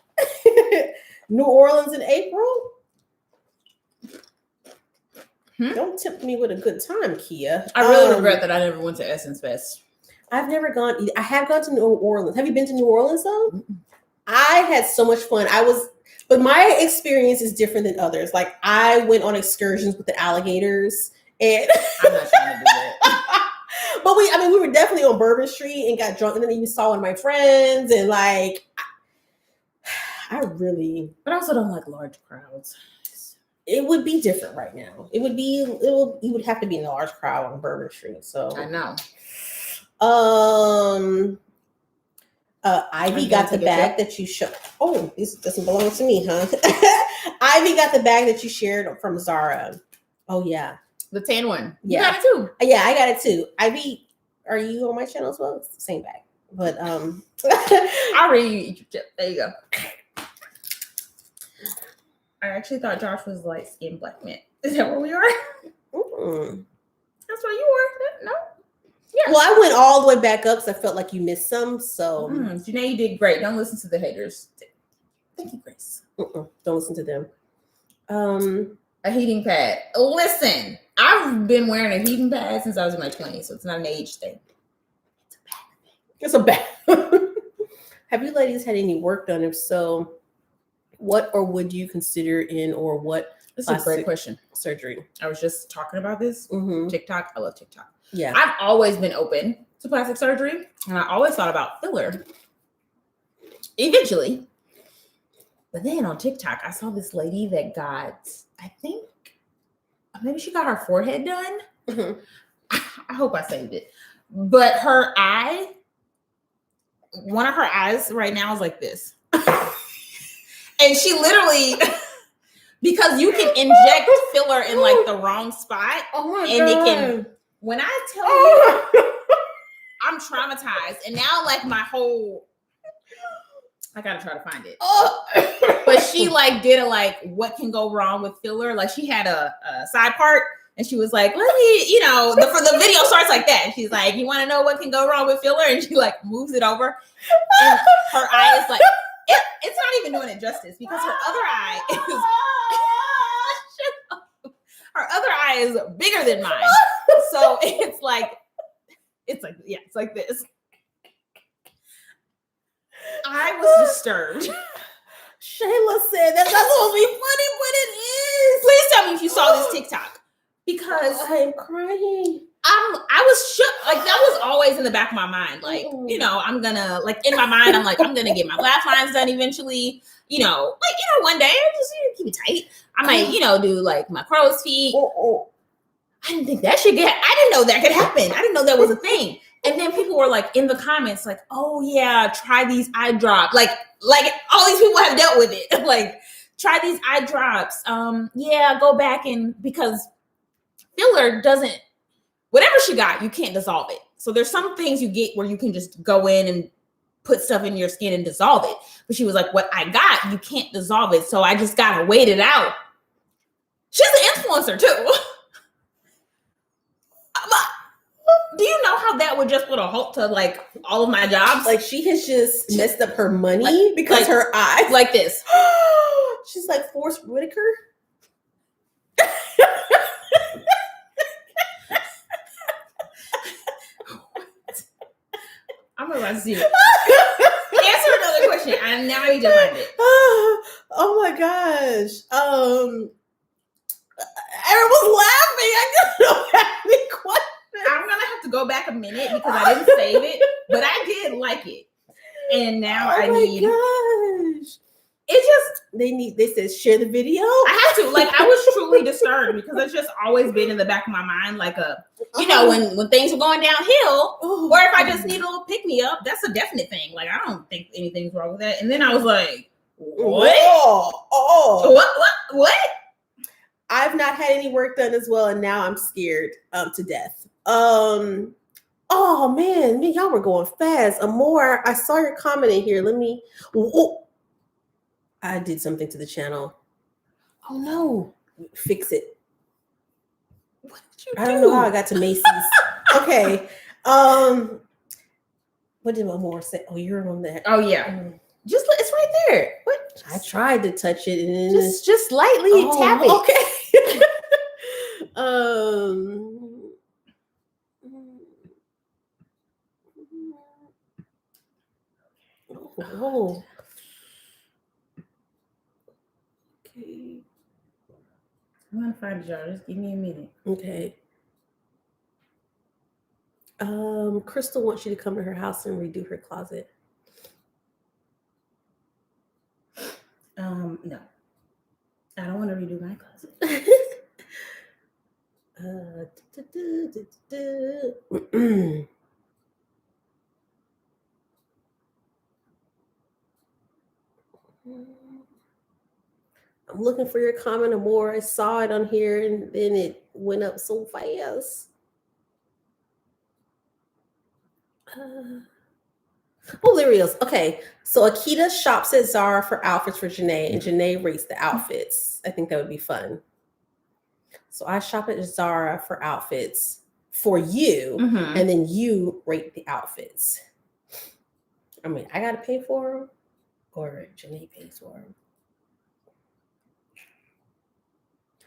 New Orleans in April. Don't tempt me with a good time, Kia.
I really regret that I never went to Essence Fest.
I've never gone. I have gone to New Orleans. Have you been to New Orleans though? Mm-mm. I had so much fun. But my experience is different than others. Like, I went on excursions with the alligators, and
I'm not trying to do that.
But we were definitely on Bourbon Street and got drunk, and then you saw one of my friends, and like, I really.
But I also don't like large crowds.
It would be different right now. You would have to be in a large crowd on Bourbon Street. So
I know.
Ivy got the bag that you showed. Oh, this doesn't belong to me, huh? Ivy got the bag that you shared from Zara. Oh yeah,
the tan one.
Yeah,
you got it too.
Yeah, I got it too. Ivy, are you on my channel as well? It's the same bag, but
I'll read you eat your chip. There you go. I actually thought Josh was light skinned black man. Is that where we are?
Mm.
That's where you were. No.
Yeah. Well, I went all the way back up because I felt like you missed some. So,
Jenee, you did great. Don't listen to the haters. Thank you, Grace.
Don't listen to them.
A heating pad. Listen, I've been wearing a heating pad since I was in my 20s, so it's not an age thing.
It's a bad thing. Have you ladies had any work done? If so, what or would you consider in or what?
This is a great question.
Surgery.
I was just talking about this. TikTok. I love TikTok.
Yeah.
I've always been open to plastic surgery, and I always thought about filler eventually. But then on TikTok, I saw this lady that got, I think, maybe she got her forehead done. I hope I saved it. But her eye, one of her eyes right now is like this. And she literally, because you can inject filler in like the wrong spot.
Oh my
and
God.
It can, when I tell you, I'm traumatized. And now like my whole, I gotta try to find it. But she like did a like, what can go wrong with filler? Like she had a side part and she was like, let me, the video starts like that. And she's like, you want to know what can go wrong with filler? And she like moves it over. And her eye is like, it's not even doing it justice because her other eye is bigger than mine. So it's like this. I was disturbed.
Shayla said that's not supposed to be funny, but it is.
Please tell me if you saw this TikTok because
I'm crying.
I was shook. Like that was always in the back of my mind. Like, I'm gonna in my mind, I'm like, I'm gonna get my laugh lines done eventually. One day I just keep it tight. I might, do like my crow's feet. I didn't think that should I didn't know that could happen. I didn't know that was a thing. And then people were like in the comments, like, "Oh yeah, try these eye drops." Like all these people have dealt with it. Like, try these eye drops. Yeah, go back and because filler doesn't. Whatever she got, you can't dissolve it. So there's some things you get where you can just go in and put stuff in your skin and dissolve it. But she was like, "What I got, you can't dissolve it. So I just gotta wait it out." She's an influencer too. Do you know how that would just put a halt to like all of my jobs?
Like she has just messed up her money because her eyes
like this.
She's like Forrest Whitaker.
I'm about to see it. Answer another question. I now need to find it.
Oh my gosh. Everyone's laughing. I don't have any questions.
I'm gonna have to go back a minute because I didn't save it, but I did like it. And now I need
gosh.
It just
they said share the video.
I have to. Like I was truly disturbed because it's just always been in the back of my mind, like you know, when things were going downhill, or if I just need a little pick me up, that's a definite thing. Like I don't think anything's wrong with that. And then I was like, what? What?
I've not had any work done as well, and now I'm scared to death. Oh man, y'all were going fast. Amor, I saw your comment in here. Let me. Oh, I did something to the channel.
Oh no!
Fix it.
What did you do?
I don't know how I got to Macy's. Okay. What did Amor say? Oh, you're on that.
Oh yeah. Just it's right there. What?
I tried to touch it and then
just lightly tap it.
Okay. Oh. Okay.
I'm gonna find it, y'all. Just give me a minute.
Okay. Crystal wants you to come to her house and redo her closet.
No. I don't want to redo my closet.
I'm looking for your comment or more. I saw it on here and then it went up so fast. Oh, there he is. Okay, so Akita shops at Zara for outfits for Jenee, and Jenee rates the outfits. I think that would be fun. So I shop at Zara for outfits for you, and then you rate the outfits. I mean, I got to pay for them, or Jenee pays for them.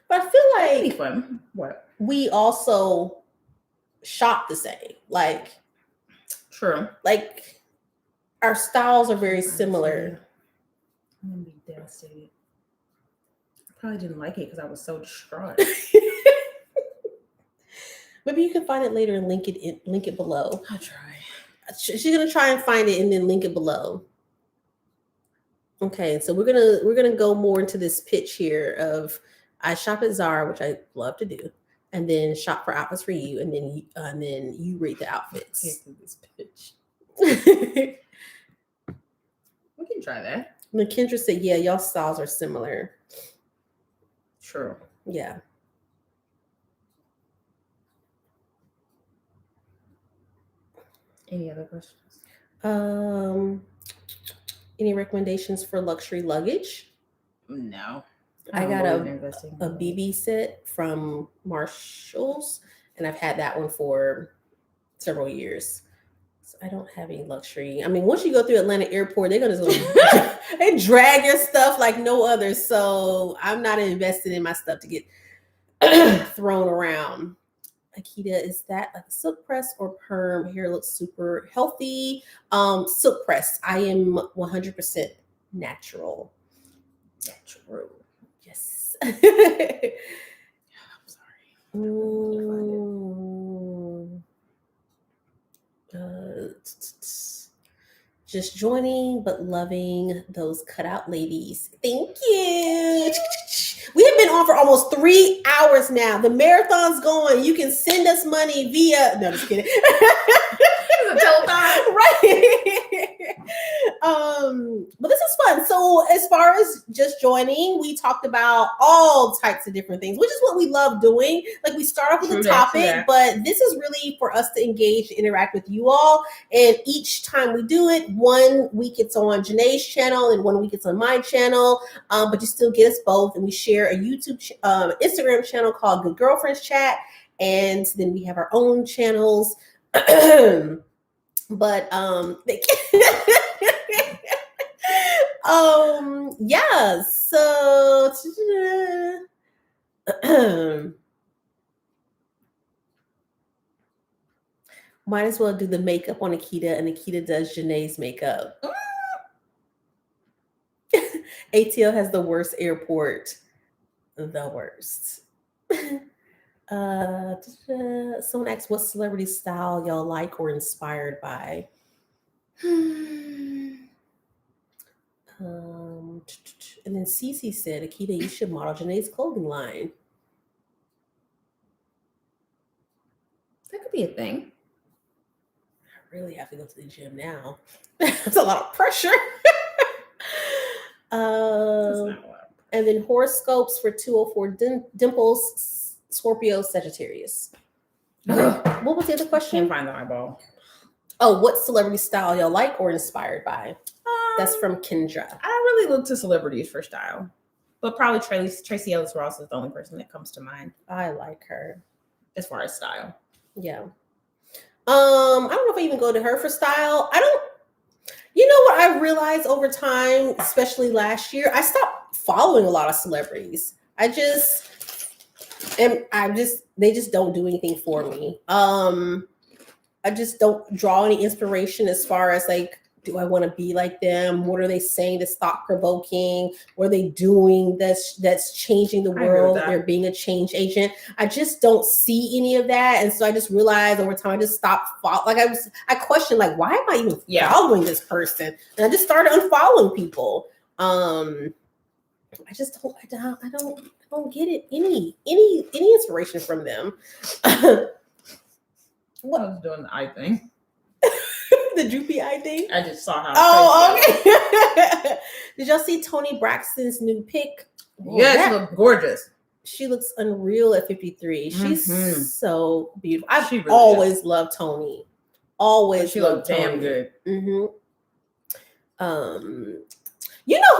But I feel like
fun. What?
We also shop the same. Like,
true.
Like, our styles are very similar.
I'm gonna be devastated. I probably didn't like it because I was so distraught.
Maybe you can find it later and link it below.
I'll try.
She's gonna try and find it and then link it below. Okay, so we're gonna go more into this pitch here of I shop at Zara, which I love to do, and then shop for outfits for you, and then you rate the outfits.
This pitch. We can try that.
And Kendra said, "Yeah, y'all styles are similar."
True.
Yeah.
Any other questions?
Any recommendations for luxury luggage?
No.
I got a BB set from Marshall's, and I've had that one for several years. So I don't have any luxury. I mean, once you go through Atlanta Airport, they're gonna they drag your stuff like no other. So I'm not invested in my stuff to get thrown around. Akita, is that like a silk press or perm? Hair looks super healthy. Silk press. I am 100% natural. Natural. Yes. I'm sorry. Just joining, but loving those cutout ladies. Thank you. We have been on for almost 3 hours now. The marathon's going. You can send us money via. No, just kidding.
the whole time.
Right. But this is fun. So as far as just joining, we talked about all types of different things, which is what we love doing. Like we start off with a topic, but this is really for us to engage, to interact with you all. And each time we do it, 1 week it's on Jenee's channel and 1 week it's on my channel. But you still get us both. And we share a YouTube, Instagram channel called Good Girlfriends Chat. And then we have our own channels. But yeah, so might as well do the makeup on Akita, and Akita does Jenee's makeup. ATL has the worst airport. The worst. Someone asked what celebrity style y'all like or inspired by. And then Cece said, Akita, you should model Jenee's clothing line.
That could be a thing.
I really have to go to the gym now. That's a lot of pressure. And then horoscopes for 204 Dimples, Scorpio, Sagittarius. What was the other question?
Can't find the eyeball.
Oh, what celebrity style y'all like or inspired by? That's from Kendra.
I don't really look to celebrities for style, but probably Tracy Ellis Ross is the only person that comes to mind.
I like her
as far as style.
Yeah. I don't know if I even go to her for style. You know what I realized over time, especially last year, I stopped following a lot of celebrities. They just don't do anything for me. I just don't draw any inspiration as far as like, do I want to be like them? What are they saying that's thought provoking? What are they doing that's changing the world? They're being a change agent. I just don't see any of that. And so I just realized over time, I just stopped following. I questioned, like, why am I even following this person? And I just started unfollowing people. I don't get it. Any inspiration from them.
What I was doing the eye thing.
The droopy eye thing?
I just saw how.
Oh, okay. Did y'all see Toni Braxton's new pic?
Yes, she looks gorgeous.
She looks unreal at 53. She's so beautiful. I've
really
always loved Toni. Always.
She looks damn good.
Mm-hmm. You know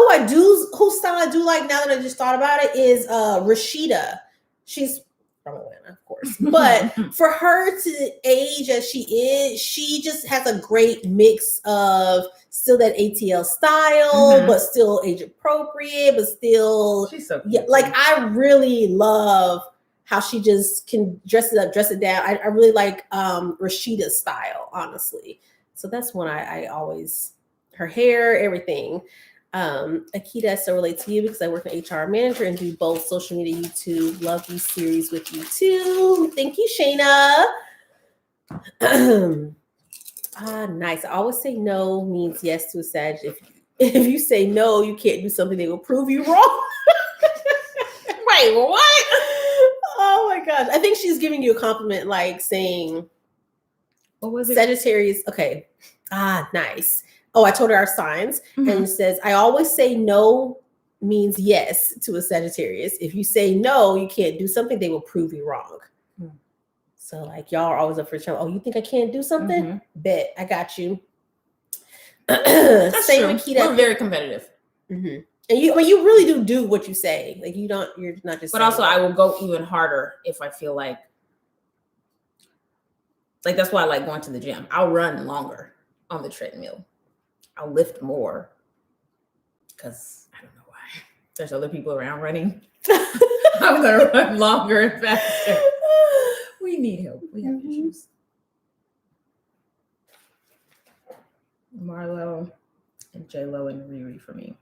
whose style I do like now that I just thought about it is Rashida. She's from Atlanta, of course. But for her to age as she is, she just has a great mix of still that ATL style, but still age appropriate, but still
she's so cute.
Like I really love how she just can dress it up, dress it down. I really like Rashida's style, honestly. So that's one I always, her hair, everything. Akita, I still relate to you because I work an HR manager and do both social media, YouTube. Love these series with you too. Thank you, Shayna. Nice. I always say no means yes to a Sag. If you say no, you can't do something, they will prove you wrong.
Wait, what?
Oh my gosh. I think she's giving you a compliment, like saying,
what was it?
Sagittarius. Okay. Nice. Oh, I told her our signs, and it says, I always say no means yes to a Sagittarius. If you say no, you can't do something, they will prove you wrong. So like y'all are always up for each other. Oh, you think I can't do something? Bet, I got you.
That's true. We're very competitive.
And you really do what you say. Like you're not just.
But also, I will go even harder if I feel like that's why I like going to the gym. I'll run longer on the treadmill. I'll lift more because I don't know why. There's other people around running. I'm gonna run longer and faster. We need help. We have issues. Marlo and J-Lo and Riri for me.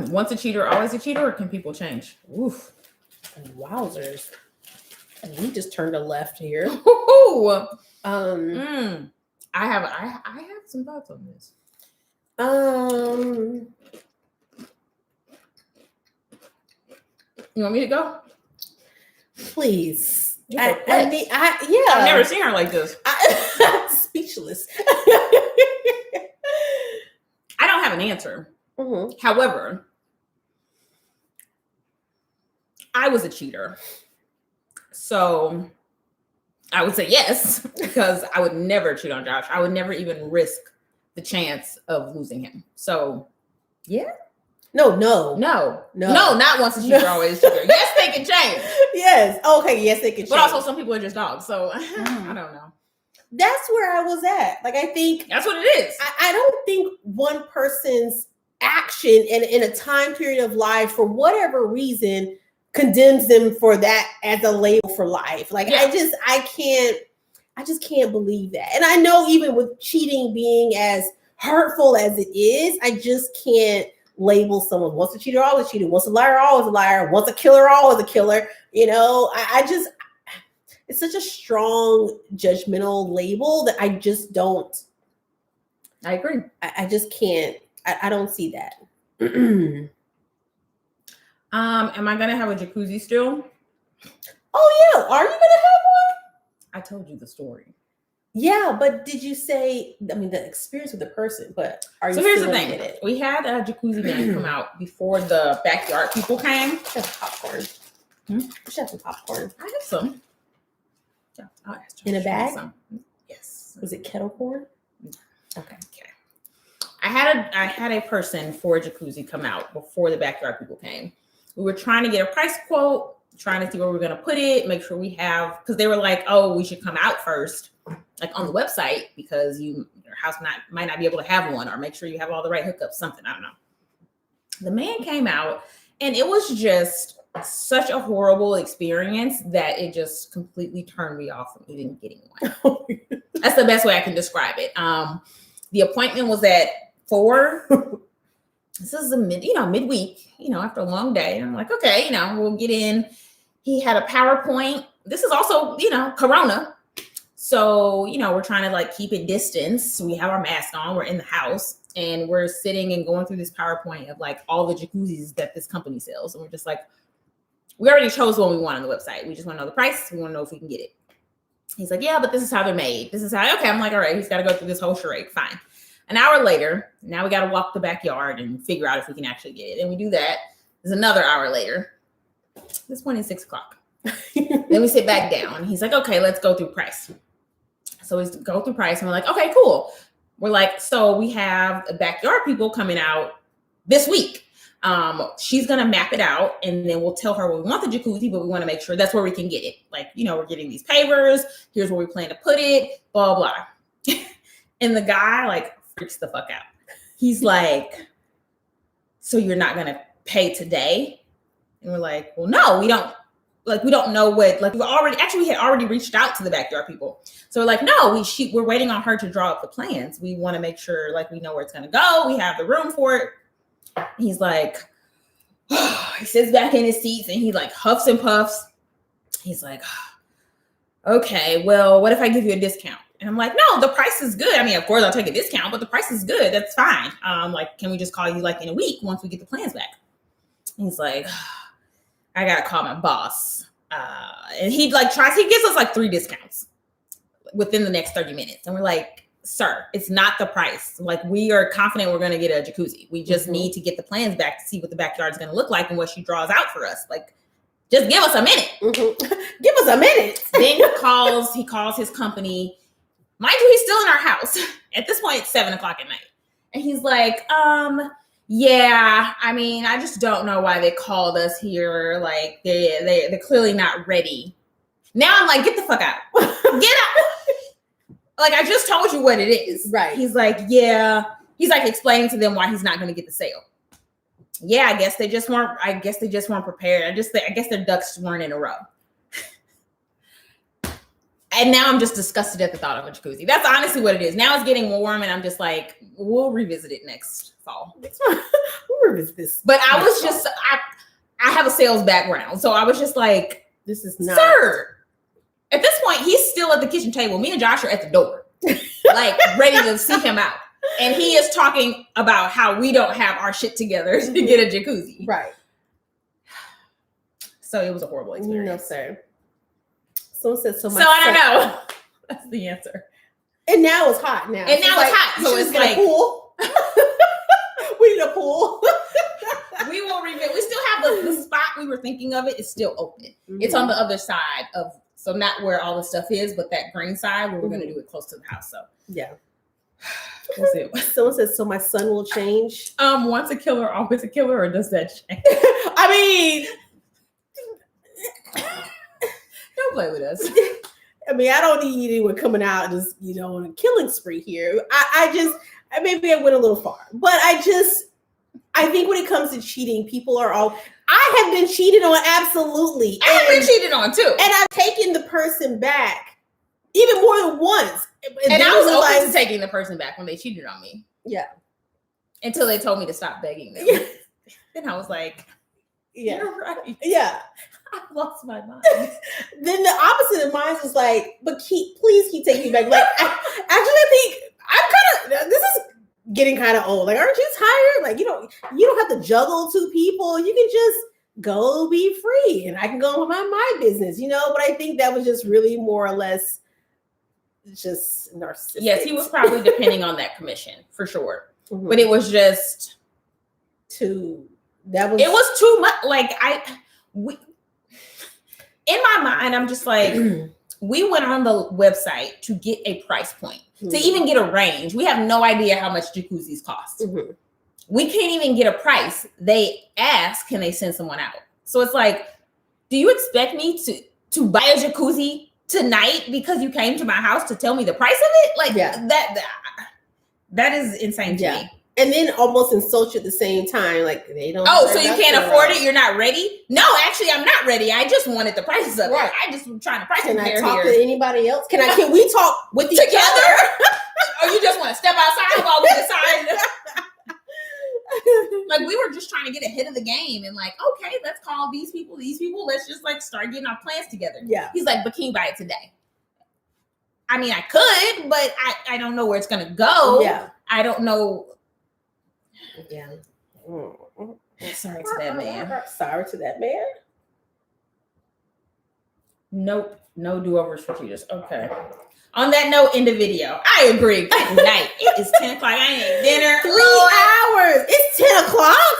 Once a cheater, always a cheater, or can people change? Oof.
Wowzers. And we just turned a left here.
I have some thoughts on this.
You
want me to go?
Please. Yeah.
I've never seen her like this.
Speechless.
I don't have an answer.
Mm-hmm.
However, I was a cheater. So I would say yes, because I would never cheat on Josh. I would never even risk the chance of losing him. So, yeah.
No,
not once a cheater, always a cheater. Yes, they can change.
Yes. Okay. Yes, they can change.
But also, some people are just dogs. So, I don't know.
That's where I was at. Like, I think
that's what it is.
I don't think one person's action in a time period of life, for whatever reason, condemns them for that as a label for life. Like, I just can't believe that. And I know even with cheating being as hurtful as it is, I just can't label someone once a cheater, always cheated, once a liar, always a liar, once a killer, always a killer. You know, it's such a strong judgmental label that I just don't.
I agree.
I just can't. I don't see that.
Am I gonna have a jacuzzi still?
Oh yeah, are you gonna have one?
I told you the story.
Yeah, but did you say? I mean, the experience with the person. But are you?
So here's the thing: we had a jacuzzi man come out before the backyard people came.
Have popcorn. We should have some popcorn.
I have some. Yeah, I'll ask
in a bag.
Yes.
Was it kettle corn?
Okay. I had a person for a jacuzzi come out before the backyard people came. We were trying to get a price quote, trying to see where we're going to put it, make sure we have, because they were like, oh, we should come out first, like on the website, because your house might not be able to have one, or make sure you have all the right hookups, something, I don't know. The man came out, and it was just such a horrible experience that it just completely turned me off from even getting one. That's the best way I can describe it. The appointment was at 4. This is midweek, after a long day. I'm like, okay, we'll get in. He had a PowerPoint. This is also, Corona. So, we're trying to like keep it distance. We have our mask on. We're in the house and we're sitting and going through this PowerPoint of like all the jacuzzis that this company sells. And we're just like, we already chose one we want on the website. We just want to know the price. We want to know if we can get it. He's like, yeah, but this is how they're made. This is how, okay. I'm like, all right, he's got to go through this whole charade. Fine. An hour later, now we got to walk the backyard and figure out if we can actually get it. And we do that. There's another hour later. This point is 6 o'clock. Then we sit back down. He's like, okay, let's go through price. So we go through price and we're like, okay, cool. We're like, so we have the backyard people coming out this week. She's going to map it out and then we'll tell her, well, we want the jacuzzi, but we want to make sure that's where we can get it. Like, we're getting these pavers. Here's where we plan to put it, blah, blah. And the guy like freaks the fuck out. He's like, so you're not going to pay today? And we're like, well, no, we don't know what, like we had already reached out to the backyard people. So we're like, no, we're waiting on her to draw up the plans. We want to make sure like we know where it's going to go. We have the room for it. He's like, he sits back in his seats and he like huffs and puffs. He's like, okay, well, what if I give you a discount? And I'm like, no, the price is good. I mean, of course I'll take a discount, but the price is good. That's fine. Like, can we just call you like in a week once we get the plans back? And he's like, I got to call my boss. And he gives us like 3 discounts within the next 30 minutes. And we're like, sir, it's not the price. Like, we are confident we're going to get a jacuzzi. We just need to get the plans back to see what the backyard is going to look like and what she draws out for us. Like, just give us a minute.
Give us a minute.
Then he calls his company. Mind you, he's still in our house. At this point, it's 7 o'clock at night. And he's like, yeah, I mean, I just don't know why they called us here. Like, they're clearly not ready. Now I'm like, get the fuck out. Get out. Like, I just told you what it is.
Right.
He's like, yeah. He's like explaining to them why he's not going to get the sale. Yeah, I guess they just weren't prepared. I guess their ducks weren't in a row. And now I'm just disgusted at the thought of a jacuzzi. That's honestly what it is. Now it's getting warm and I'm just like, we'll revisit it next fall.
We'll revisit this.
But I was just, I have a sales background. So I was just like,
this is not.
Sir. At this point, he's still at the kitchen table. Me and Josh are at the door, like ready to see him out. And he is talking about how we don't have our shit together to get a jacuzzi.
Right.
So it was a horrible experience.
No, sir. Someone said so.
So I don't know. That's the answer.
And now it's hot now.
And now it's hot. So it's like
a pool. We need a pool.
We will revisit. We still have the spot we were thinking of. It's still open. Mm-hmm. It's on the other side of, so not where all the stuff is, but that green side where we're going to do it close to the house. So
yeah.
We'll see.
Someone says, so my son will change.
Once a killer, always a killer, or does that change?
I mean,
don't play with us.
I mean, I don't need anyone coming out and just, on a killing spree here. Maybe I went a little far, but I think when it comes to cheating, people are all, I have been cheated on. Absolutely.
I have been cheated on too.
And I've taken the person back even more than once.
And I was open to taking the person back when they cheated on me.
Yeah.
Until they told me to stop begging them. Then I was like,
yeah,
you're right.
Yeah.
I've lost my mind.
Then the opposite of mine was like, but please keep taking me back. Like, I think I'm kind of, this is getting kind of old. Like, aren't you tired? Like, you don't have to juggle two people. You can just go be free and I can go on my business, But I think that was just really more or less just narcissistic.
Yes, he was probably depending on that commission for sure. Mm-hmm. But it was just
it
was too much. Like in my mind, I'm just like, we went on the website to get a price point, to even get a range. We have no idea how much jacuzzis cost. Mm-hmm. We can't even get a price. They ask, can they send someone out? So it's like, do you expect me to buy a jacuzzi tonight because you came to my house to tell me the price of it? Like that is insane to me.
And then almost insult you at the same time. Like, they don't.
Oh, so you can't afford it? You're not ready? No, actually, I'm not ready. I just wanted the prices of it. I just was trying to price
compare here.
Can
I talk to anybody else? Can we talk with each
together? Or you just want to step outside while we decide? Like, we were just trying to get ahead of the game and like, okay, let's call these people. Let's just like start getting our plans together.
Yeah.
He's like, but can you buy it today? I mean, I could, but I don't know where it's going to go.
Yeah.
I don't know.
Yeah.
Sorry to that man.
Sorry to that man.
Nope. No do-overs for cheaters. Okay. On that note, end the video. I agree. Good night. It is 10 o'clock. I ain't dinner.
3 hours. It's 10 o'clock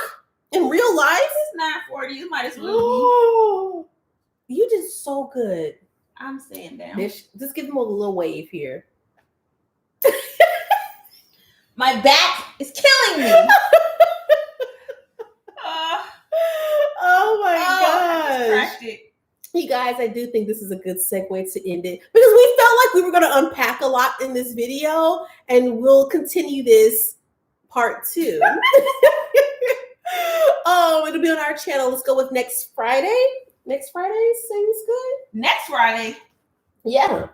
in real life.
It's 9:40. You might as well be.
You did so good.
I'm staying down.
Just give them a little wave here.
My back is killing me.
Oh my gosh. You guys, I do think this is a good segue to end it because we felt like we were going to unpack a lot in this video and we'll continue this part 2. It'll be on our channel. Let's go with next Friday. Next Friday seems good.
Next Friday?
Yeah.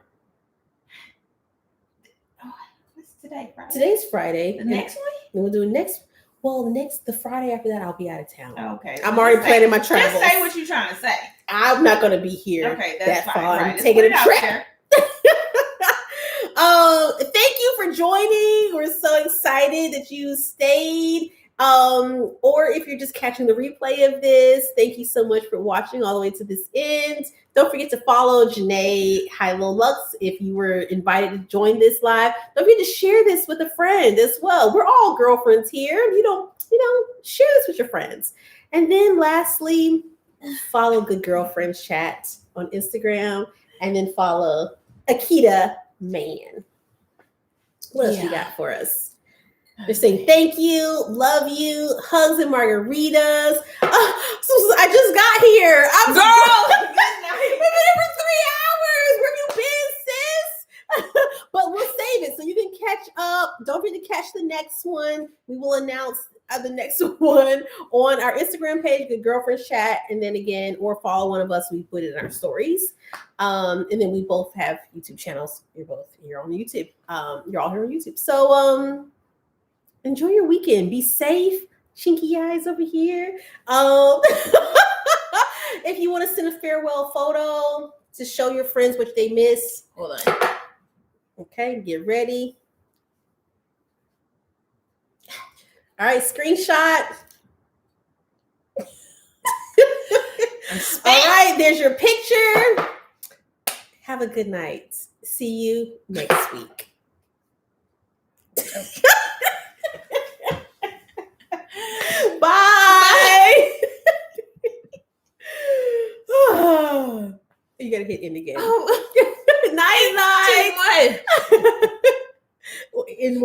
What's today? Friday?
Today's Friday.
The next one?
We'll do the Friday after that, I'll be out of town.
Okay.
I'm already planning my travels.
Just say what you're trying to say.
I'm not going to be here.
Okay, that's
that
fine.
far.
Right.
I'm taking a trip. Thank you for joining. We're so excited that you stayed. Or if you're just catching the replay of this, thank you so much for watching all the way to this end. Don't forget to follow Jenee HighLowLuxxe if you were invited to join this live. Don't forget to share this with a friend as well. We're all girlfriends here. Share this with your friends. And then lastly, follow Good Girlfriends Chat on Instagram and then follow Akita Man. What else you got for us? They're saying thank you, love you, hugs and margaritas. So I just got here.
Girl, good night.
We've been here for 3 hours. Where have you been, sis? But we'll save it so you can catch up. Don't forget to catch the next one. We will announce the next one on our Instagram page, Good Girlfriends Chat, and then again, or follow one of us. We put it in our stories. And then we both have YouTube channels. You're both here on YouTube. You're all here on YouTube. So enjoy your weekend. Be safe. Chinky eyes over here. If you want to send a farewell photo to show your friends what they miss.
Hold on.
Okay, get ready. All right, screenshot. All right, there's your picture. Have a good night. See you next week. Bye. You gotta hit end again.
Oh,
Night.
too much.
In